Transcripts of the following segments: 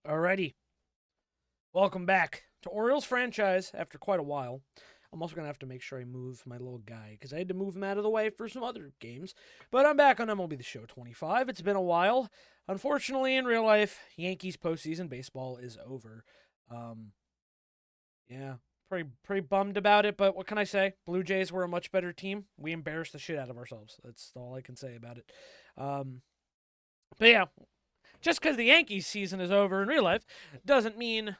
Alrighty. Welcome back to Orioles franchise after quite a while. I'm also going to have to make sure I move my little guy because I had to move him out of the way for some other games. But I'm back on MLB The Show 25. It's been a while. Unfortunately, in real life, Yankees postseason baseball is over. Um, yeah, pretty bummed about it, but what can I say? Blue Jays were a much better team. We embarrassed the shit out of ourselves. That's all I can say about it. Um, but yeah, just because the Yankees season is over in real life doesn't mean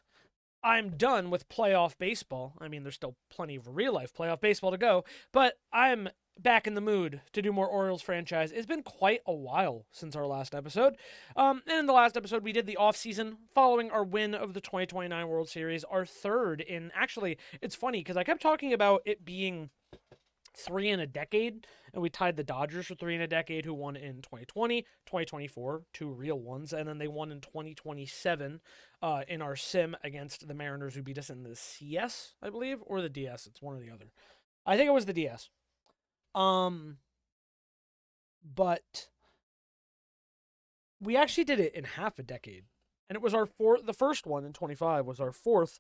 I'm done with playoff baseball. I mean, there's still plenty of real life playoff baseball to go, but I'm back in the mood to do more Orioles franchise. It's been quite a while since our last episode. And in the last episode, we did the offseason following our win of the 2029 World Series, our third in. Actually, it's funny because I kept talking about it being three in a decade, and we tied the Dodgers for three in a decade, who won in 2020, 2024, two real ones, and then they won in 2027 in our sim against the Mariners, who beat us in the CS, I believe, or the DS. It's one or the other. I think it was the DS. But we actually did it in half a decade, and it was our fourth. The first one in 25 was our fourth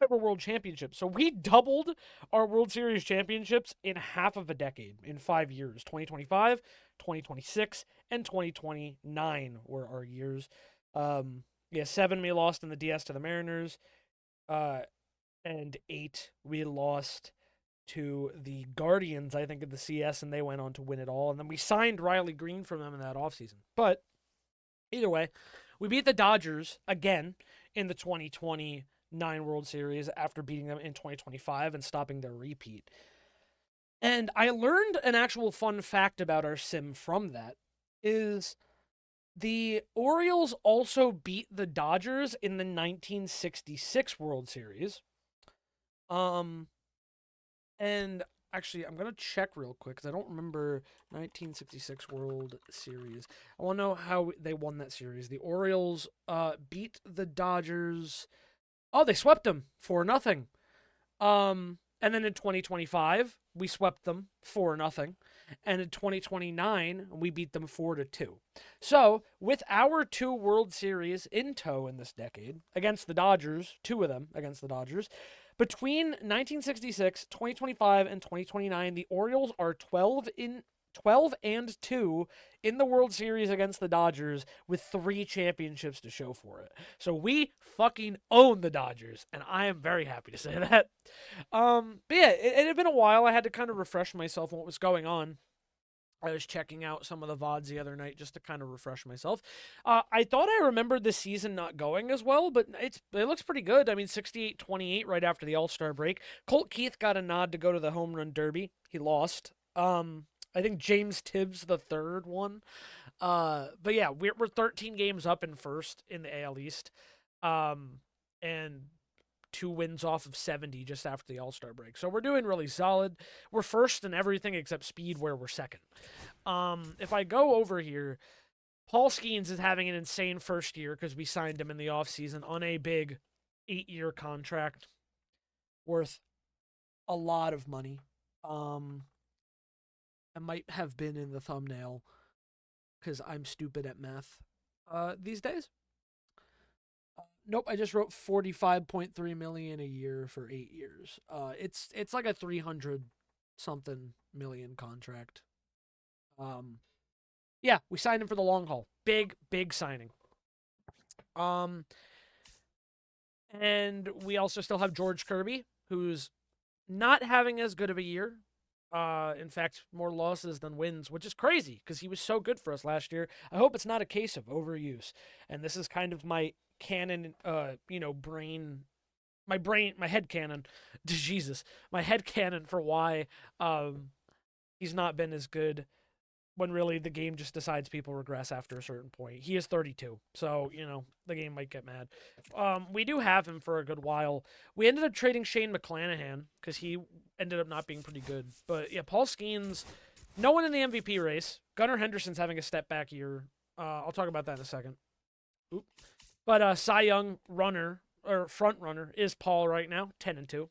ever World Championship. So we doubled our World Series championships in half of a decade, in 5 years. 2025, 2026, and 2029 were our years. Yeah, 7 we lost in the DS to the Mariners, and 8 we lost to the Guardians, I think, of the CS, and they went on to win it all. And then we signed Riley Green from them in that offseason. But either way, we beat the Dodgers again in the 2029 World Series after beating them in 2025 and stopping their repeat. And I learned an actual fun fact about our sim from that is the Orioles also beat the Dodgers in the 1966 World Series. And actually, I'm going to check real quick because I don't remember 1966 World Series. I want to know how they won that series. The Orioles beat the Dodgers. Oh, they swept them 4-0. And then in 2025, we swept them 4-0. And in 2029, we beat them 4-2. So, with our two World Series in tow in this decade against the Dodgers, two of them against the Dodgers, between 1966, 2025, and 2029, the Orioles are 12-2 in the World Series against the Dodgers with 3 championships to show for it. So we fucking own the Dodgers, and I am very happy to say that. But yeah, it had been a while. I had to kind of refresh myself on what was going on. I was checking out some of the VODs the other night just to kind of refresh myself. I thought I remembered the season not going as well, but it looks pretty good. I mean, 68-28 right after the All-Star break. Colt Keith got a nod to go to the Home Run Derby. He lost. I think James Tibbs the third won. But yeah, we're 13 games up in first in the AL East. And 2 wins off of 70 just after the All-Star break. So we're doing really solid. We're first in everything except speed, where we're second. If I go over here, Paul Skeens is having an insane first year because we signed him in the offseason on a big 8-year contract worth a lot of money. I might have been in the thumbnail because I'm stupid at math these days. Nope, I just wrote 45.3 million a year for 8 years. It's like a 300 something million contract. Yeah, we signed him for the long haul. Big signing. And we also still have George Kirby, who's not having as good of a year. In fact, more losses than wins, which is crazy because he was so good for us last year. I hope it's not a case of overuse. And this is kind of my canon, my head canon, Jesus, my head canon for why he's not been as good when really the game just decides people regress after a certain point. He is 32, so, the game might get mad. We do have him for a good while. We ended up trading Shane McClanahan because he ended up not being pretty good. But, yeah, Paul Skeens, no one in the MVP race. Gunnar Henderson's having a step-back year. I'll talk about that in a second. Oop. But Cy Young runner, or front runner, is Paul right now, 10-2.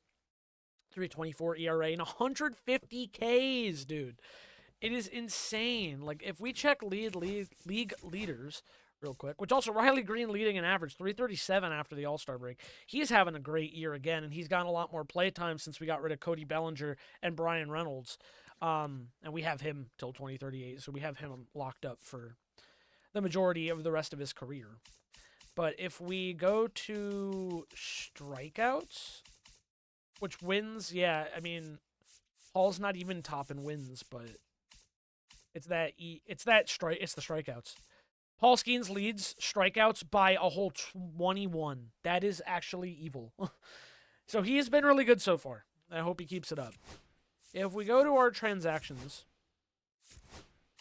3.24 ERA and 150 Ks, dude. It is insane. Like, if we check league leaders real quick, which also Riley Green leading an average 337 after the All-Star break. He's having a great year again, and he's gotten a lot more play time since we got rid of Cody Bellinger and Brian Reynolds. And we have him till 2038, so we have him locked up for the majority of the rest of his career. But if we go to strikeouts, which wins, yeah, I mean, Hall's not even top in wins, but it's the strikeouts. Paul Skeens leads strikeouts by a whole 21. That is actually evil. So he has been really good so far. I hope he keeps it up. If we go to our transactions,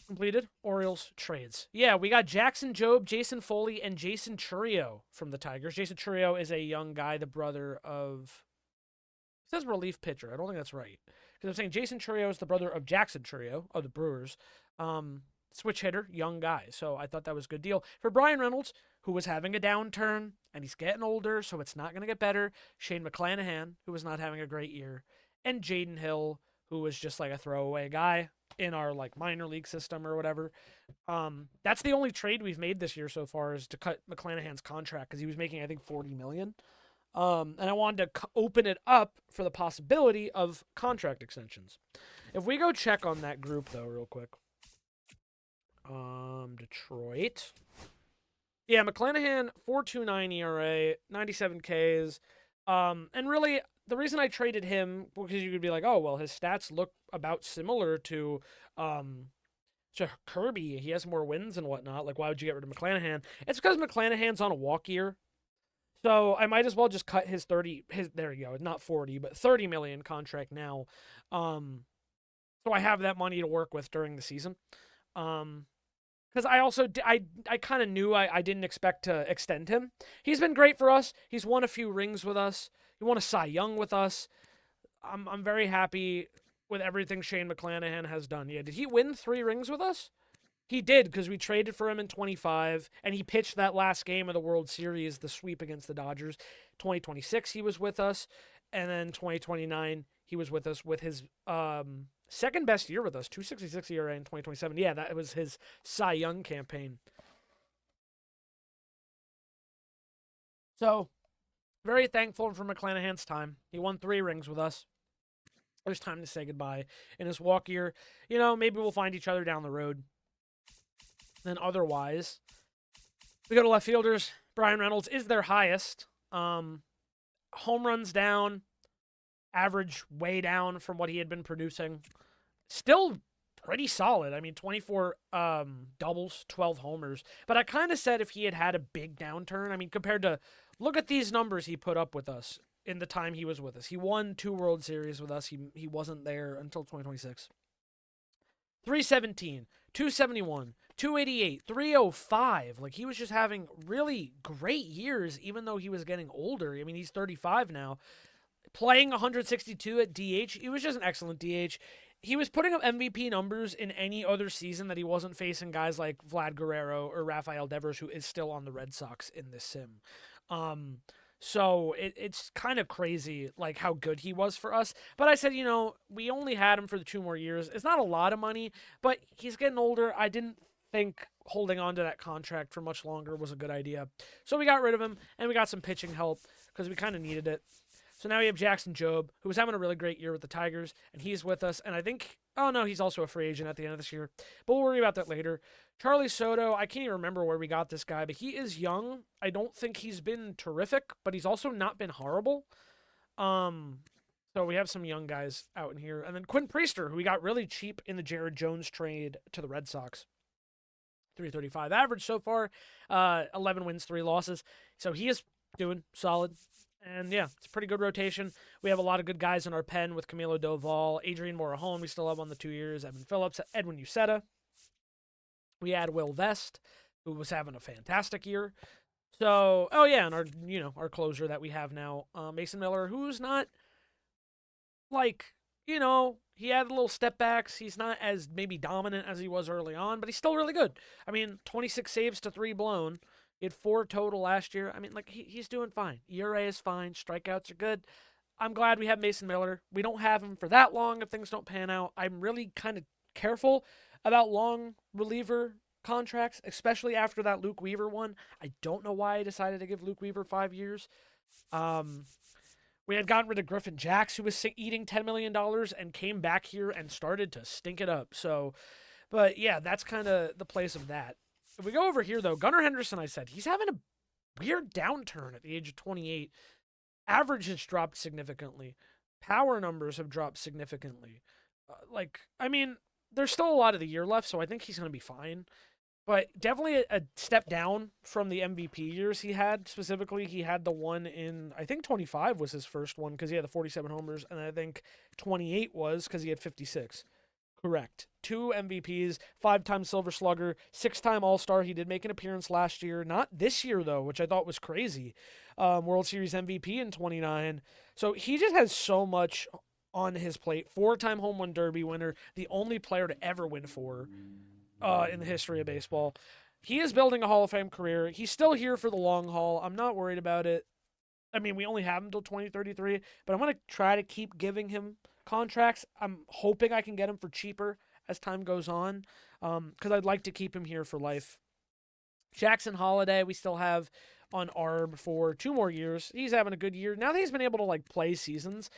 completed Orioles trades. Yeah, we got Jackson Jobe, Jason Foley, and Jason Churio from the Tigers. Jason Churio is a young guy, the brother of... It says relief pitcher. I don't think that's right. Because I'm saying Jason Churio is the brother of Jackson Churio of the Brewers. Switch hitter, young guy. So I thought that was a good deal. For Brian Reynolds, who was having a downturn, and he's getting older, so it's not going to get better. Shane McClanahan, who was not having a great year. And Jaden Hill, who was just like a throwaway guy in our like minor league system or whatever. That's the only trade we've made this year so far, is to cut McClanahan's contract, because he was making, I think, $40 million. And I wanted to open it up for the possibility of contract extensions. If we go check on that group, though, real quick. Detroit. Yeah, McClanahan, 4.29 ERA, 97 Ks. And really, the reason I traded him, because you could be like, oh, well, his stats look about similar to Kirby. He has more wins and whatnot. Like, why would you get rid of McClanahan? It's because McClanahan's on a walk year. So I might as well just cut his there you go, not 40, but 30 million contract now. So I have that money to work with during the season. Because I also, I kind of knew I didn't expect to extend him. He's been great for us. He's won a few rings with us. He won a Cy Young with us. I'm very happy with everything Shane McClanahan has done. Yeah, did he win 3 rings with us? He did, because we traded for him in 25, and he pitched that last game of the World Series, the sweep against the Dodgers. 2026, he was with us, and then 2029, he was with us with his second best year with us, 2.66 ERA in 2027. Yeah, that was his Cy Young campaign. So, very thankful for McClanahan's time. He won 3 rings with us. It was time to say goodbye in his walk year. You know, maybe we'll find each other down the road. Then otherwise, we go to left fielders. Brian Reynolds is their highest. Home runs down. Average way down from what he had been producing. Still pretty solid. I mean, 24 doubles, 12 homers. But I kind of said if he had had a big downturn, I mean, compared to, look at these numbers he put up with us in the time he was with us. He won 2 World Series with us. He wasn't there until 2026. 317, 271, 288, 305. Like, he was just having really great years, even though he was getting older. I mean, he's 35 now. Playing 162 at DH, he was just an excellent DH. He was putting up MVP numbers in any other season that he wasn't facing guys like Vlad Guerrero or Rafael Devers, who is still on the Red Sox in this sim. So it's kind of crazy, like, how good he was for us. But I said, you know, we only had him for the 2 more years. It's not a lot of money, but he's getting older. I didn't think holding on to that contract for much longer was a good idea. So we got rid of him, and we got some pitching help because we kind of needed it. So now we have Jackson Jobe, who was having a really great year with the Tigers, and he's with us. And I think, oh no, he's also a free agent at the end of this year. But we'll worry about that later. Charlie Soto, I can't even remember where we got this guy, but he is young. I don't think he's been terrific, but he's also not been horrible. So we have some young guys out in here. And then Quinn Priester, who we got really cheap in the Jared Jones trade to the Red Sox. 335 average so far. 11 wins, 3 losses. So he is doing solid. And yeah, it's a pretty good rotation. We have a lot of good guys in our pen with Camilo Doval, Adrian Morejon, we still have on the 2 years, Evan Phillips, Edwin Uceta. We had Will Vest, who was having a fantastic year. So, oh yeah, and our closer that we have now, Mason Miller, who's not, like, he had little step backs. He's not as maybe dominant as he was early on, but he's still really good. I mean, 26 saves to 3 blown. He had 4 total last year. I mean, like, he's doing fine. ERA is fine. Strikeouts are good. I'm glad we have Mason Miller. We don't have him for that long if things don't pan out. I'm really kind of careful about long reliever contracts, especially after that Luke Weaver one. I don't know why I decided to give Luke Weaver 5 years. Um, we had gotten rid of Griffin Jacks, who was eating $10 million, and came back here and started to stink it up. So, but yeah, that's kind of the place of that. If we go over here, though, Gunnar Henderson, I said, he's having a weird downturn at the age of 28. Average has dropped significantly. Power numbers have dropped significantly. I mean, there's still a lot of the year left, so I think he's going to be fine. But definitely a step down from the MVP years he had. Specifically, he had the one in, I think 25 was his first one because he had the 47 homers, and I think 28 was because he had 56. Correct. 2 MVPs, 5-time Silver Slugger, 6-time All-Star. He did make an appearance last year. Not this year, though, which I thought was crazy. World Series MVP in 29. So he just has so much on his plate. 4-time Home Run Derby winner, the only player to ever win 4 in the history of baseball. He is building a Hall of Fame career. He's still here for the long haul. I'm not worried about it. I mean, we only have him until 2033, but I'm going to try to keep giving him contracts. I'm hoping I can get him for cheaper as time goes on, because I'd like to keep him here for life. Jackson Holiday, we still have on ARB for 2 more years. He's having a good year. Now that he's been able to play seasons,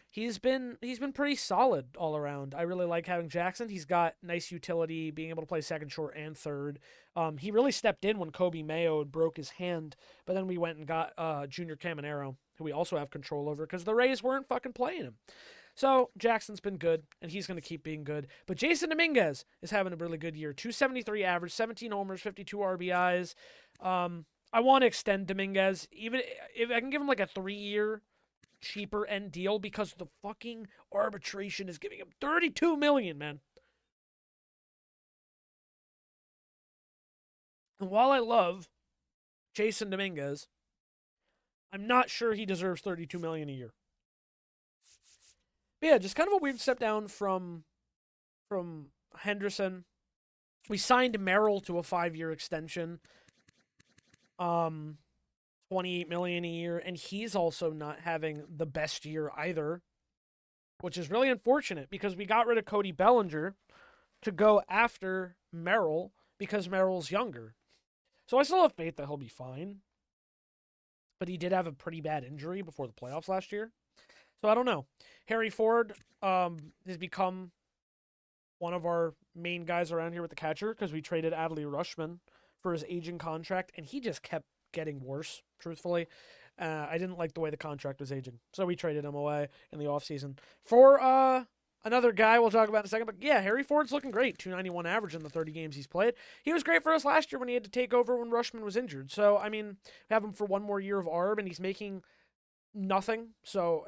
he's been pretty solid all around. I really like having Jackson. He's got nice utility, being able to play second, short, and third. He really stepped in when Kobe Mayo broke his hand, but then we went and got Junior Caminero, who we also have control over because the Rays weren't fucking playing him. So Jackson's been good, and he's going to keep being good. But Jason Dominguez is having a really good year. 273 average, 17 homers, 52 RBIs. I want to extend Dominguez, even if I can give him a 3-year cheaper end deal, because the fucking arbitration is giving him $32 million, man. And while I love Jason Dominguez, I'm not sure he deserves $32 million a year. But yeah, just kind of a weird step down from Henderson. We signed Merrill to a 5-year extension. $28 million a year, and he's also not having the best year either, which is really unfortunate because we got rid of Cody Bellinger to go after Merrill because Merrill's younger. So I still have faith that he'll be fine. But he did have a pretty bad injury before the playoffs last year. So I don't know. Harry Ford has become one of our main guys around here with the catcher because we traded Adley Rutschman for his aging contract, and he just kept getting worse, truthfully. I didn't like the way the contract was aging, so we traded him away in the offseason for another guy we'll talk about in a second. But yeah, Harry Ford's looking great. 291 average in the 30 games he's played. He was great for us last year when he had to take over when Rutschman was injured. So, I mean, we have him for 1 more year of ARB, and he's making nothing. So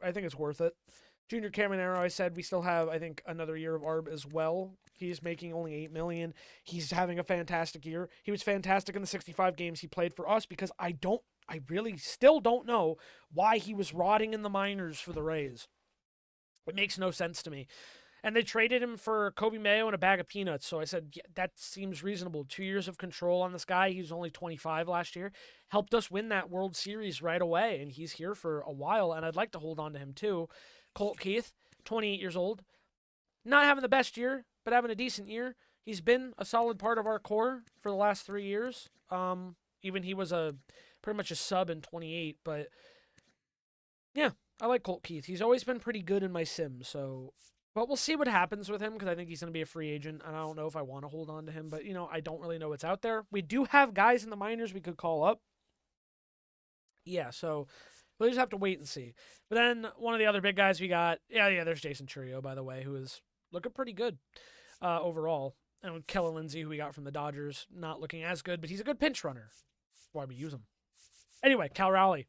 I think it's worth it. Junior Caminero, I said we still have, I think, another year of ARB as well. He's making only $8 million. He's having a fantastic year. He was fantastic in the 65 games he played for us because I really still don't know why he was rotting in the minors for the Rays. It makes no sense to me. And they traded him for Kobe Mayo and a bag of peanuts. So I said, yeah, that seems reasonable. 2 years of control on this guy. He was only 25 last year. Helped us win that World Series right away. And he's here for a while. And I'd like to hold on to him too. Colt Keith, 28 years old. Not having the best year, but having a decent year. He's been a solid part of our core for the last 3 years. Even he was pretty much a sub in 28. But yeah, I like Colt Keith. He's always been pretty good in my sim. So... But we'll see what happens with him because I think he's going to be a free agent, and I don't know if I want to hold on to him. But, I don't really know what's out there. We do have guys in the minors we could call up. Yeah, so we'll just have to wait and see. But then one of the other big guys we got, there's Jason Churio, by the way, who is looking pretty good overall. And with Kellen Lindsay, who we got from the Dodgers, not looking as good, but he's a good pinch runner. That's why we use him. Anyway, Cal Raleigh,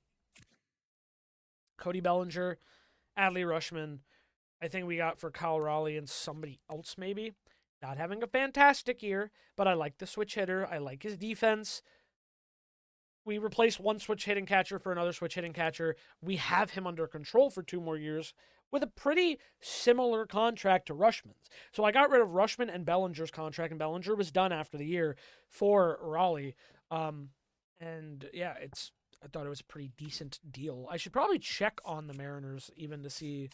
Cody Bellinger, Adley Rutschman. I think we got for Kyle Raleigh and somebody else maybe. Not having a fantastic year, but I like the switch hitter. I like his defense. We replaced one switch hitting catcher for another switch hitting catcher. We have him under control for 2 more years with a pretty similar contract to Rutschman's. So I got rid of Rutschman and Bellinger's contract, and Bellinger was done after the year for Raleigh. And yeah, I thought it was a pretty decent deal. I should probably check on the Mariners even to see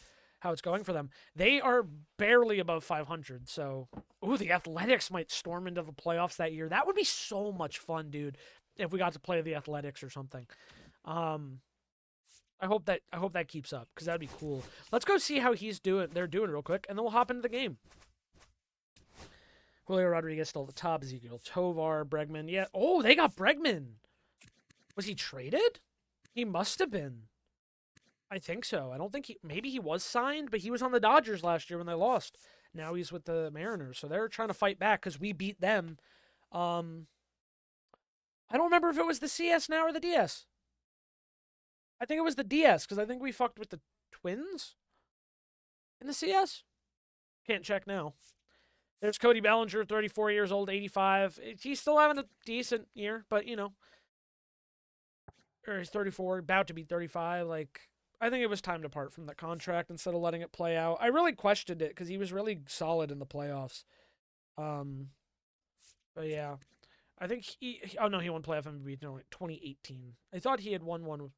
how it's going for them. They are barely above 500. So, ooh, the Athletics might storm into the playoffs that year. That would be so much fun, dude. If we got to play the Athletics or something. I hope that keeps up because that'd be cool. Let's go see how they're doing real quick, and then we'll hop into the game. Julio Rodriguez still at the top. Ezekiel Tovar, Bregman. Yeah. Oh, they got Bregman. Was he traded? He must have been. I think so. I don't think maybe he was signed, but he was on the Dodgers last year when they lost. Now he's with the Mariners, so they're trying to fight back because we beat them. I don't remember if it was the CS now or the DS. I think it was the DS because I think we fucked with the Twins in the CS. Can't check now. There's Cody Bellinger, 34 years old, 85. He's still having a decent year, but or he's 34, about to be 35. Like, I think it was time to part from that contract instead of letting it play out. I really questioned it because he was really solid in the playoffs. But yeah, I think oh no, he won playoff MVP in 2018. I thought he had won one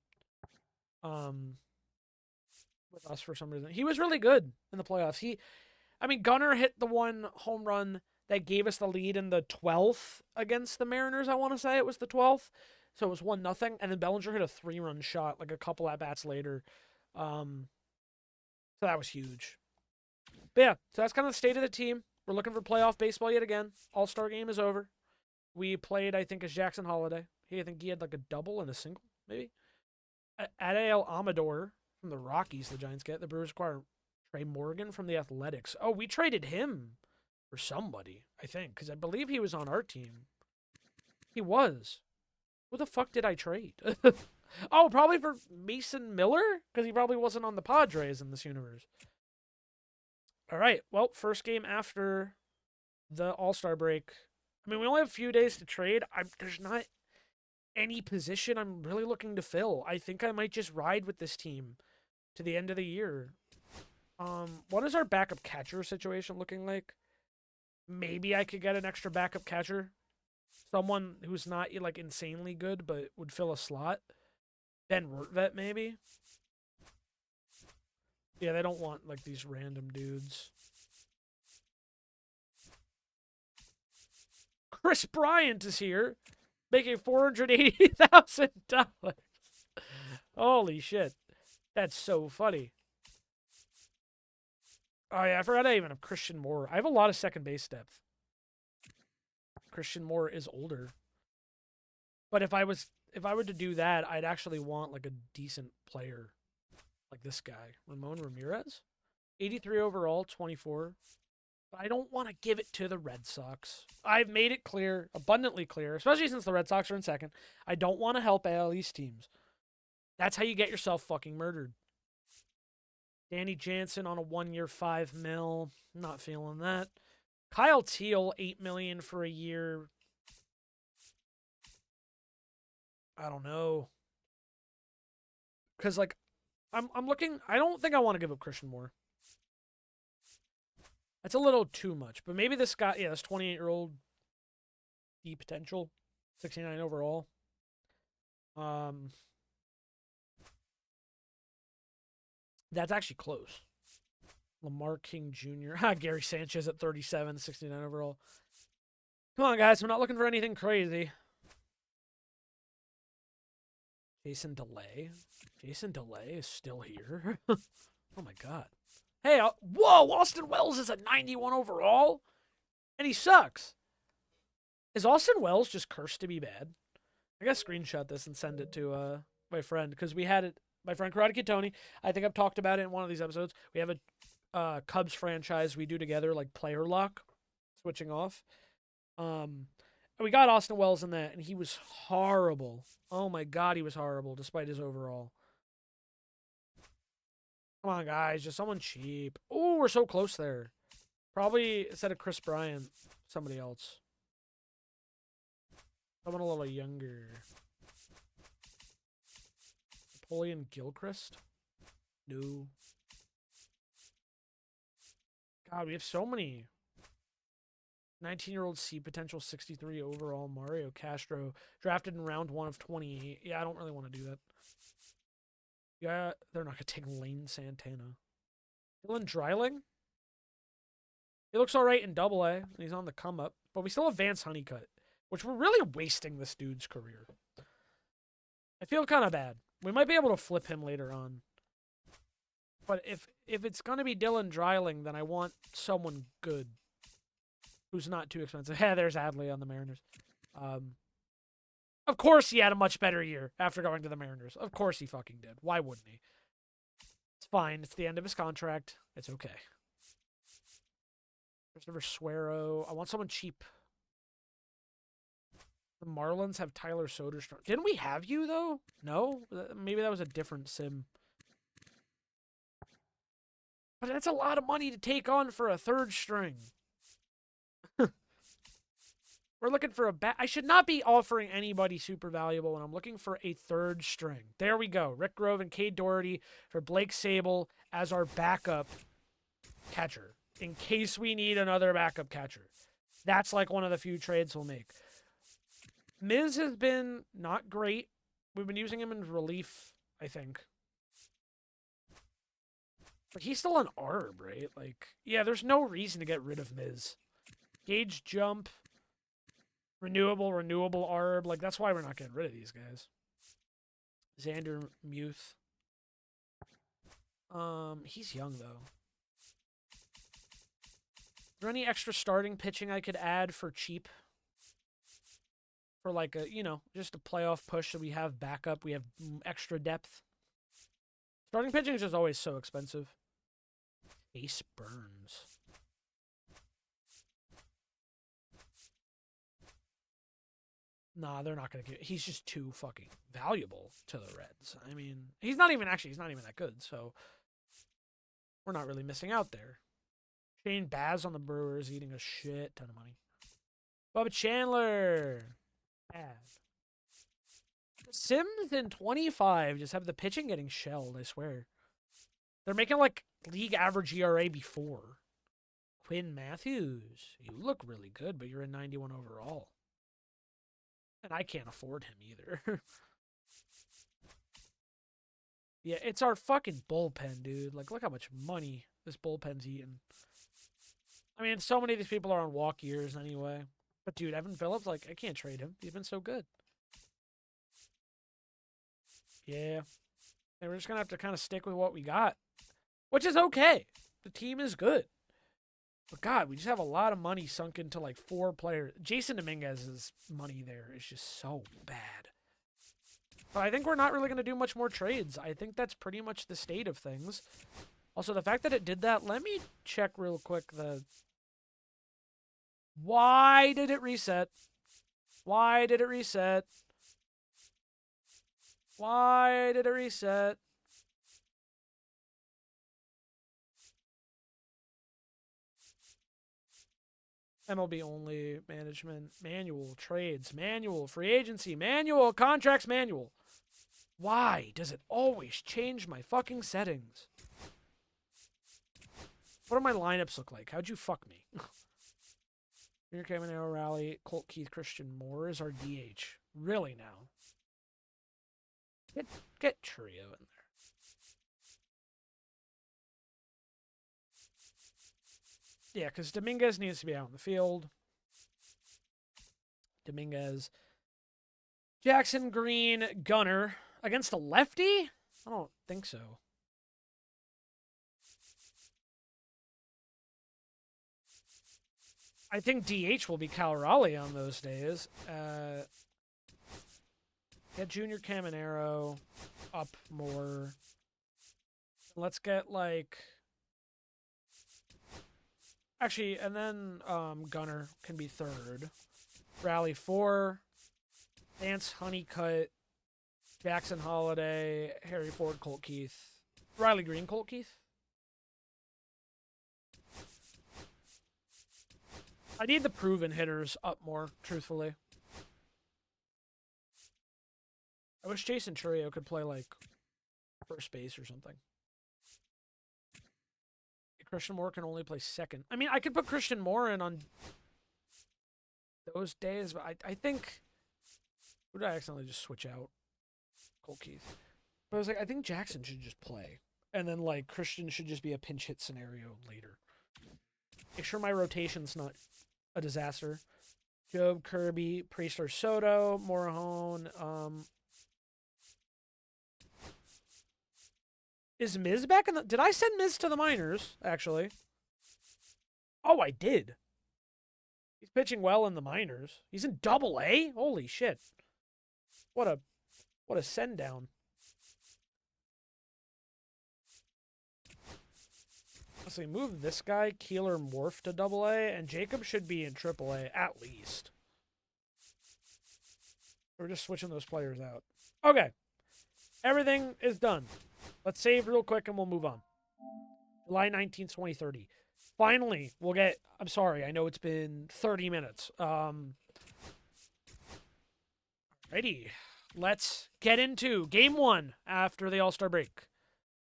with us for some reason. He was really good in the playoffs. Gunnar hit the one home run that gave us the lead in the 12th against the Mariners. I want to say it was the 12th. So it was 1-0, and then Bellinger hit a 3-run shot like a couple at bats later. So that was huge. But yeah, so that's kind of the state of the team. We're looking for playoff baseball yet again. All-Star game is over. We played, I think, as Jackson Holiday. I think he had like a double and a single, maybe. Adael Amador from the Rockies, the Giants get. The Brewers acquire Trey Morgan from the Athletics. Oh, we traded him for somebody, I think, because I believe he was on our team. He was. Who the fuck did I trade? Oh, probably for Mason Miller? Because he probably wasn't on the Padres in this universe. All right. Well, first game after the All-Star break. We only have a few days to trade. There's not any position I'm really looking to fill. I think I might just ride with this team to the end of the year. What is our backup catcher situation looking like? Maybe I could get an extra backup catcher. Someone who's not like insanely good, but would fill a slot. Ben Rortvedt, maybe. Yeah, they don't want like these random dudes. Chris Bryant is here, making $480,000. Holy shit, that's so funny. Oh yeah, I forgot I even have Christian Moore. I have a lot of second base depth. Christian Moore is older. But if I were to do that, I'd actually want like a decent player like this guy, Ramon Ramirez. 83 overall, 24. But I don't want to give it to the Red Sox. I've made it clear, abundantly clear, especially since the Red Sox are in second. I don't want to help AL East teams. That's how you get yourself fucking murdered. Danny Jansen on a 1-year $5 million. Not feeling that. Kyle Teal, $8 million for a year. I don't know. Because, like, I'm looking. I don't think I want to give up Christian Moore. That's a little too much. But maybe this guy, this 28-year-old, deep potential, 69 overall. That's actually close. Lamar King Jr. Gary Sanchez at 37, 69 overall. Come on, guys. I'm not looking for anything crazy. Jason DeLay. Jason DeLay is still here. Oh, my God. Hey, whoa, Austin Wells is a 91 overall? And he sucks. Is Austin Wells just cursed to be bad? I gotta screenshot this and send it to my friend, because we had it. My friend Karate Tony, I think I've talked about it in one of these episodes. We have a Cubs franchise we do together, like player lock, switching off. And we got Austin Wells in that, and he was horrible. Oh my God, he was horrible, despite his overall. Come on, guys, just someone cheap. Oh, we're so close there. Probably, instead of Chris Bryant, somebody else. Someone a little younger. Napoleon Gilchrist? No. God, we have so many. 19-year-old C potential 63 overall Mario Castro, drafted in round 1 of 28. Yeah, I don't really want to do that. Yeah, they're not going to take Lane Santana. Dylan Dreiling. He looks all right in Double A, and he's on the come up. But we still have Vance Honeycutt, which we're really wasting this dude's career. I feel kind of bad. We might be able to flip him later on. But if it's going to be Dylan Dreiling, then I want someone good who's not too expensive. There's Adley on the Mariners. Of course he had a much better year after going to the Mariners. Of course he fucking did. Why wouldn't he? It's fine. It's the end of his contract. It's okay. Christopher Suero. I want someone cheap. The Marlins have Tyler Soderstrom. Didn't we have you, though? No? Maybe that was a different sim. But that's a lot of money to take on for a third string. We're looking for a bat. I should not be offering anybody super valuable when I'm looking for a third string. There we go. Rick Grove and Cade Doherty for Blake Sable as our backup catcher in case we need another backup catcher. That's like one of the few trades we'll make. Miz has been not great. We've been using him in relief, I think. But he's still an ARB, right? Like, yeah, there's no reason to get rid of Miz. Gauge jump. Renewable ARB. Like, that's why we're not getting rid of these guys. Xander Muth. He's young, though. Is there any extra starting pitching I could add for cheap? For like a, just a playoff push so we have backup. We have extra depth. Starting pitching is just always so expensive. Ace Burns. Nah, they're not going to give... He's just too fucking valuable to the Reds. I mean, he's not even that good, so... We're not really missing out there. Shane Baz on the Brewers eating a shit ton of money. Bubba Chandler. Bad. Sims in 25 just have the pitching getting shelled, I swear. They're making, like, league average ERA before. Quinn Matthews. You look really good, but you're a 91 overall. And I can't afford him either. Yeah, it's our fucking bullpen, dude. Like, look how much money this bullpen's eating. I mean, so many of these people are on walk years anyway. But, dude, Evan Phillips, like, I can't trade him. He's been so good. Yeah. And we're just going to have to kind of stick with what we got. Which is okay. The team is good. But, God, we just have a lot of money sunk into, like, 4 players. Jason Dominguez's money there is just so bad. But I think we're not really going to do much more trades. I think that's pretty much the state of things. Also, the fact that it did that, let me check real quick the... Why did it reset? Why did it reset? Why did it reset? MLB only, management, manual, trades, manual, free agency, manual, contracts, manual. Why does it always change my fucking settings? What do my lineups look like? How'd you fuck me? Junior Caminero, Rally, Colt Keith, Christian Moore is our DH. Really now? Get Trio in there. Yeah, because Dominguez needs to be out in the field. Dominguez. Jackson Green, Gunner. Against a lefty? I don't think so. I think DH will be Cal Raleigh on those days. Get Junior Caminero up more. Let's get, like... Actually, and then Gunner can be third. Rally 4. Vance Honeycutt. Jackson Holiday. Harry Ford, Colt Keith. Riley Green, Colt Keith. I need the proven hitters up more, truthfully. I wish Jason Churio could play, like, first base or something. Christian Moore can only play second. I mean, I could put Christian Moore in on those days, but I think... Who did I accidentally just switch out? Colt Keith. But I was like, I think Jackson should just play. And then, like, Christian should just be a pinch hit scenario later. Make sure my rotation's not a disaster. Job, Kirby, Priestler, Soto, Morahone. Is Miz back in the... Did I send Miz to the minors, actually? Oh, I did. He's pitching well in the minors. He's in Double A? Holy shit. What a send down. Let's see, move this guy, Keeler Morph to Double A, and Jacob should be in Triple A at least. We're just switching those players out. Okay. Everything is done. Let's save real quick and we'll move on. July 19th, 2030. Finally, we'll get... I'm sorry, I know it's been 30 minutes. Alrighty. Let's get into Game 1 after the All-Star break.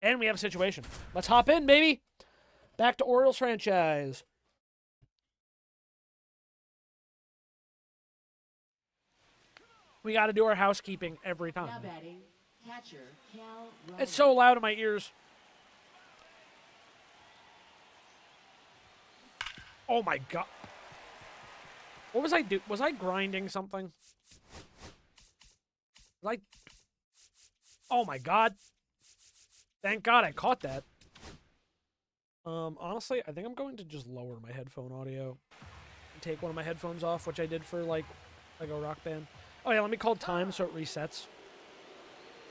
And we have a situation. Let's hop in, baby! Back to Orioles franchise. We got to do our housekeeping every time. Now batting, catcher, Cal Raleigh. It's so loud in my ears. Oh my god. What was I doing? Was I grinding something? Like, oh my god. Thank god I caught that. Honestly, I think I'm going to just lower my headphone audio. And take one of my headphones off, which I did for like a rock band. Oh yeah, let me call time so it resets.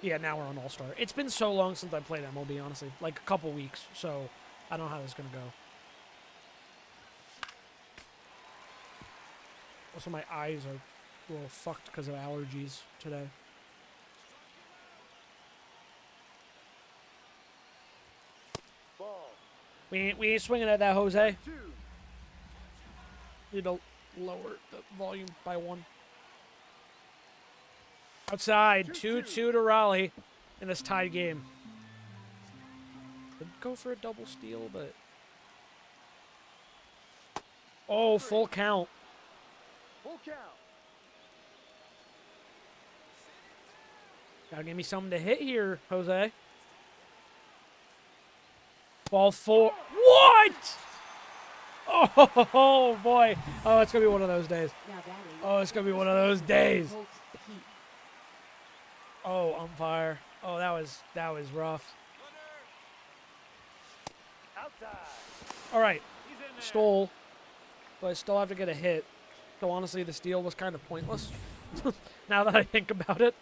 Yeah, now we're on All-Star. It's been so long since I played MLB, honestly. Like a couple weeks, so I don't know how this is going to go. Also, my eyes are a little fucked because of allergies today. We ain't swinging at that, Jose. Need to lower the volume by 1. Outside, 2-2 to Raleigh in this tied game. Could go for a double steal, but... Oh, full count. Full count. Gotta give me something to hit here, Jose. Ball 4. What? Oh, boy. Oh, it's going to be one of those days. Oh, it's going to be one of those days. Oh, umpire. Oh, that was rough. All right. Stole. But I still have to get a hit. So honestly, the steal was kind of pointless. Now that I think about it.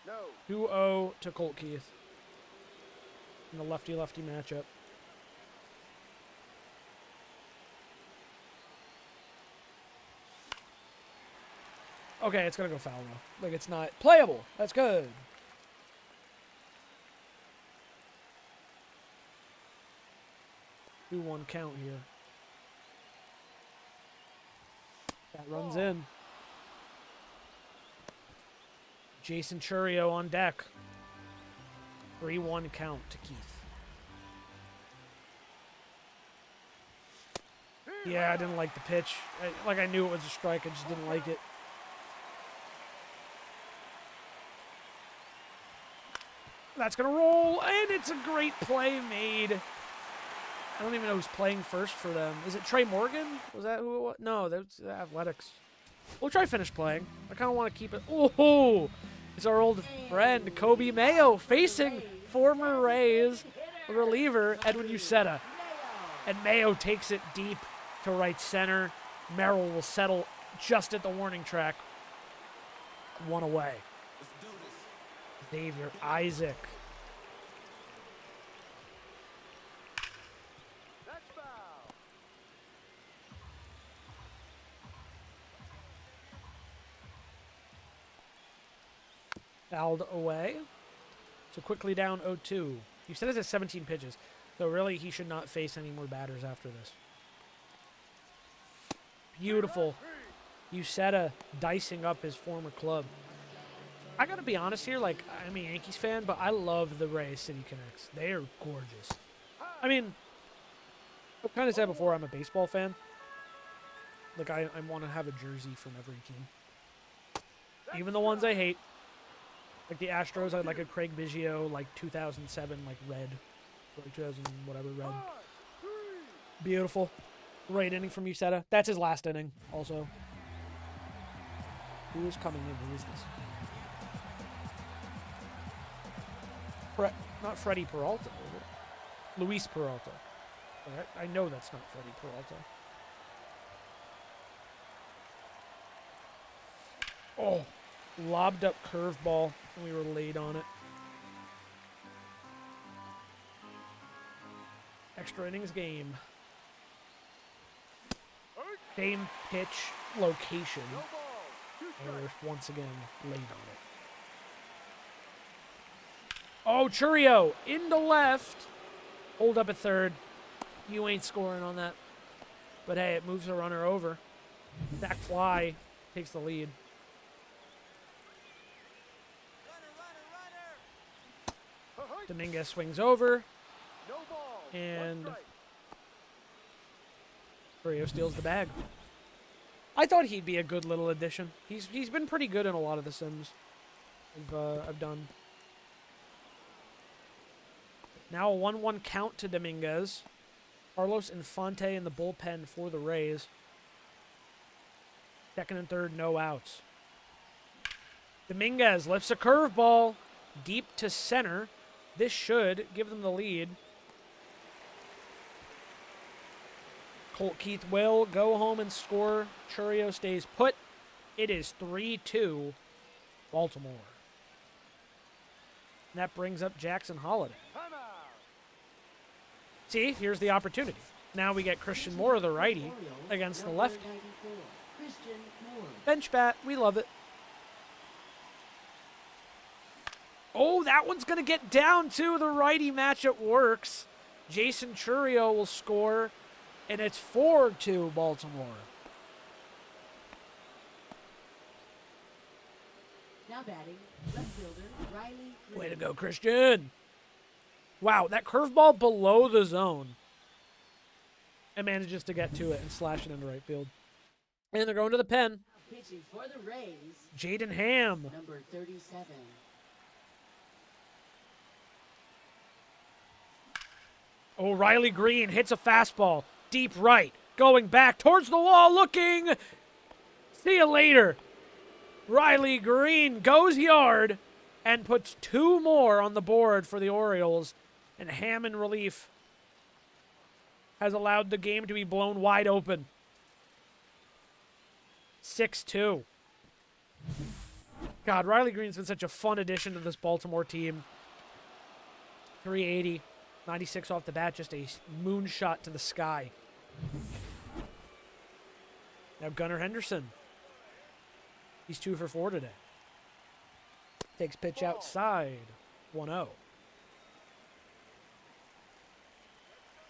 No. 2-0 to Colt Keith. In the lefty-lefty matchup. Okay, it's going to go foul, though. Like, it's not playable. That's good. Do 1 count here. That runs in. Jason Churio on deck. 3-1 count to Keith. Yeah, I didn't like the pitch. I knew it was a strike. I just didn't like it. That's going to roll, and it's a great play made. I don't even know who's playing first for them. Is it Trey Morgan? Was that who it was? No, that's the Athletics. We'll try finish playing. I kind of want to keep it. Oh, it's our old friend, Kobe Mayo, facing former Rays reliever, Edwin Uceta. And Mayo takes it deep to right center. Merrill will settle just at the warning track. 1 away. Xavier Isaac. Fouled away. So quickly down 0-2. You said it's at 17 pitches. So really, he should not face any more batters after this. Beautiful. Uceta dicing up his former club. I gotta be honest here, like, I'm a Yankees fan, but I love the Rays City Connects. They are gorgeous. I mean, I've kind of said before, I'm a baseball fan. Like, I want to have a jersey from every team. Even the ones I hate. Like the Astros, I'd like a Craig Biggio, like 2007, like red. Or like 2000, whatever, red. Beautiful. Great inning from Uceta. That's his last inning, also. Who is coming in? Who is this? Not Freddie Peralta. Is it? Luis Peralta. I know that's not Freddie Peralta. Oh, lobbed up curveball, and we were late on it. Extra innings game. Same pitch location. And we're once again late on it. Oh, Churio into left. Hold up at third. You ain't scoring on that. But hey, it moves the runner over. Sack fly takes the lead. Dominguez swings over. And Churio steals the bag. I thought he'd be a good little addition. He's been pretty good in a lot of the sims I've done. Now a 1-1 count to Dominguez. Carlos Infante in the bullpen for the Rays. Second and third, no outs. Dominguez lifts a curveball deep to center. This should give them the lead. Colt Keith will go home and score. Churio stays put. It is 3-2 Baltimore. And that brings up Jackson Holiday. See, here's the opportunity. Now we get Christian Moore, the righty, against the lefty. Bench bat, we love it. Oh, that one's going to get down too. The righty matchup works. Jason Churio will score, and it's 4-2 Baltimore. Now batting, left fielder Riley Green. Way to go, Christian. Wow, that curveball below the zone. And manages to get to it and slash it into right field. And they're going to the pen. Pitching for the Rays, Jaden Ham. number 37. Oh, Riley Green hits a fastball. Deep right. Going back towards the wall. Looking. See you later. Riley Green goes yard and puts 2 more on the board for the Orioles. And Ham in relief has allowed the game to be blown wide open. 6-2. God, Riley Green's been such a fun addition to this Baltimore team. 380. 96 off the bat, just a moonshot to the sky. Now Gunnar Henderson. He's 2 for 4 today. Takes pitch outside. 1-0.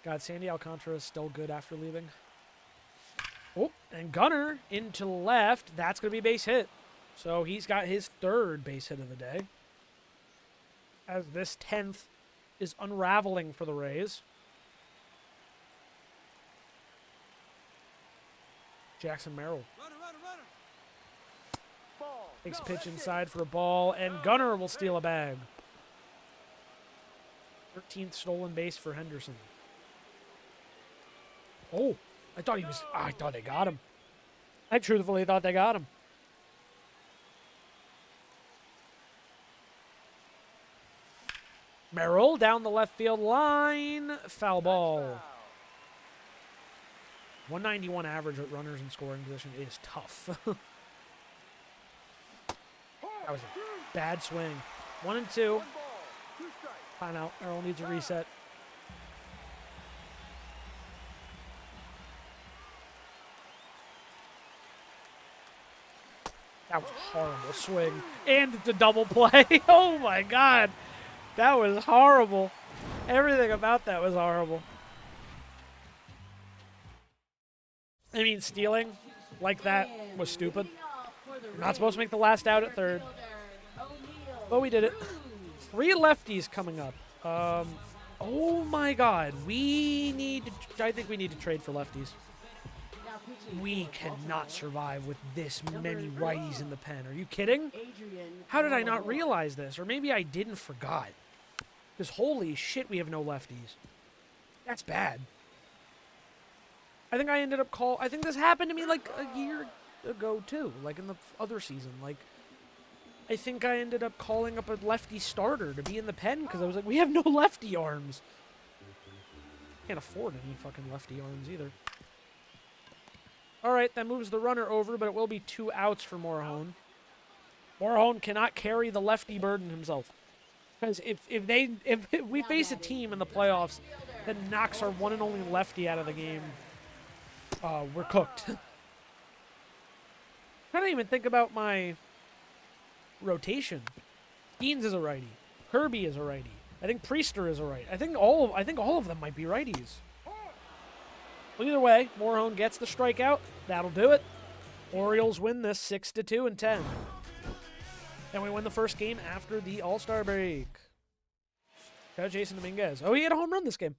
God, Sandy Alcantara is still good after leaving. Oh, and Gunnar into left. That's going to be a base hit. So he's got his 3rd base hit of the day. As this 10th is unraveling for the Rays. Jackson Merrill. Takes a pitch inside for a ball, and Gunnar will steal a bag. 13th stolen base for Henderson. Oh, I thought they got him. I truthfully thought they got him. Merrill down the left field line. Foul ball. 191 average with runners in scoring position is tough. That was a bad swing. 1-2. Timeout. Merrill needs a reset. That was a horrible swing. And it's a double play. Oh my God. That was horrible. Everything about that was horrible. I mean, stealing like that was stupid. You're not supposed to make the last out at third. But we did it. 3 lefties coming up. Oh my God. I think we need to trade for lefties. Now pitching We for cannot Baltimore. survive with this Number many righties 12. in the pen. Are you kidding? Adrian How did I not Palomar. realize this? Or maybe I didn't forgot. Because holy shit, we have no lefties. That's bad. I think I ended up I think this happened to me like a year ago too, like in the other season. Like, I think I ended up calling up a lefty starter to be in the pen because I was like, we have no lefty arms. Can't afford any fucking lefty arms either. All right, that moves the runner over, but it will be 2 outs for Morahone. Morahone cannot carry the lefty burden himself. Because if we face a team in the playoffs that knocks our one and only lefty out of the game, we're cooked. I don't even think about my rotation. Skeens is a righty. Kirby is a righty. I think Priester is a righty. I think all of them might be righties. Well, either way, Morahone gets the strikeout. That'll do it. Orioles win this 6-2 in 10. And we win the first game after the All-Star break. Got Jason Dominguez. Oh, he had a home run this game.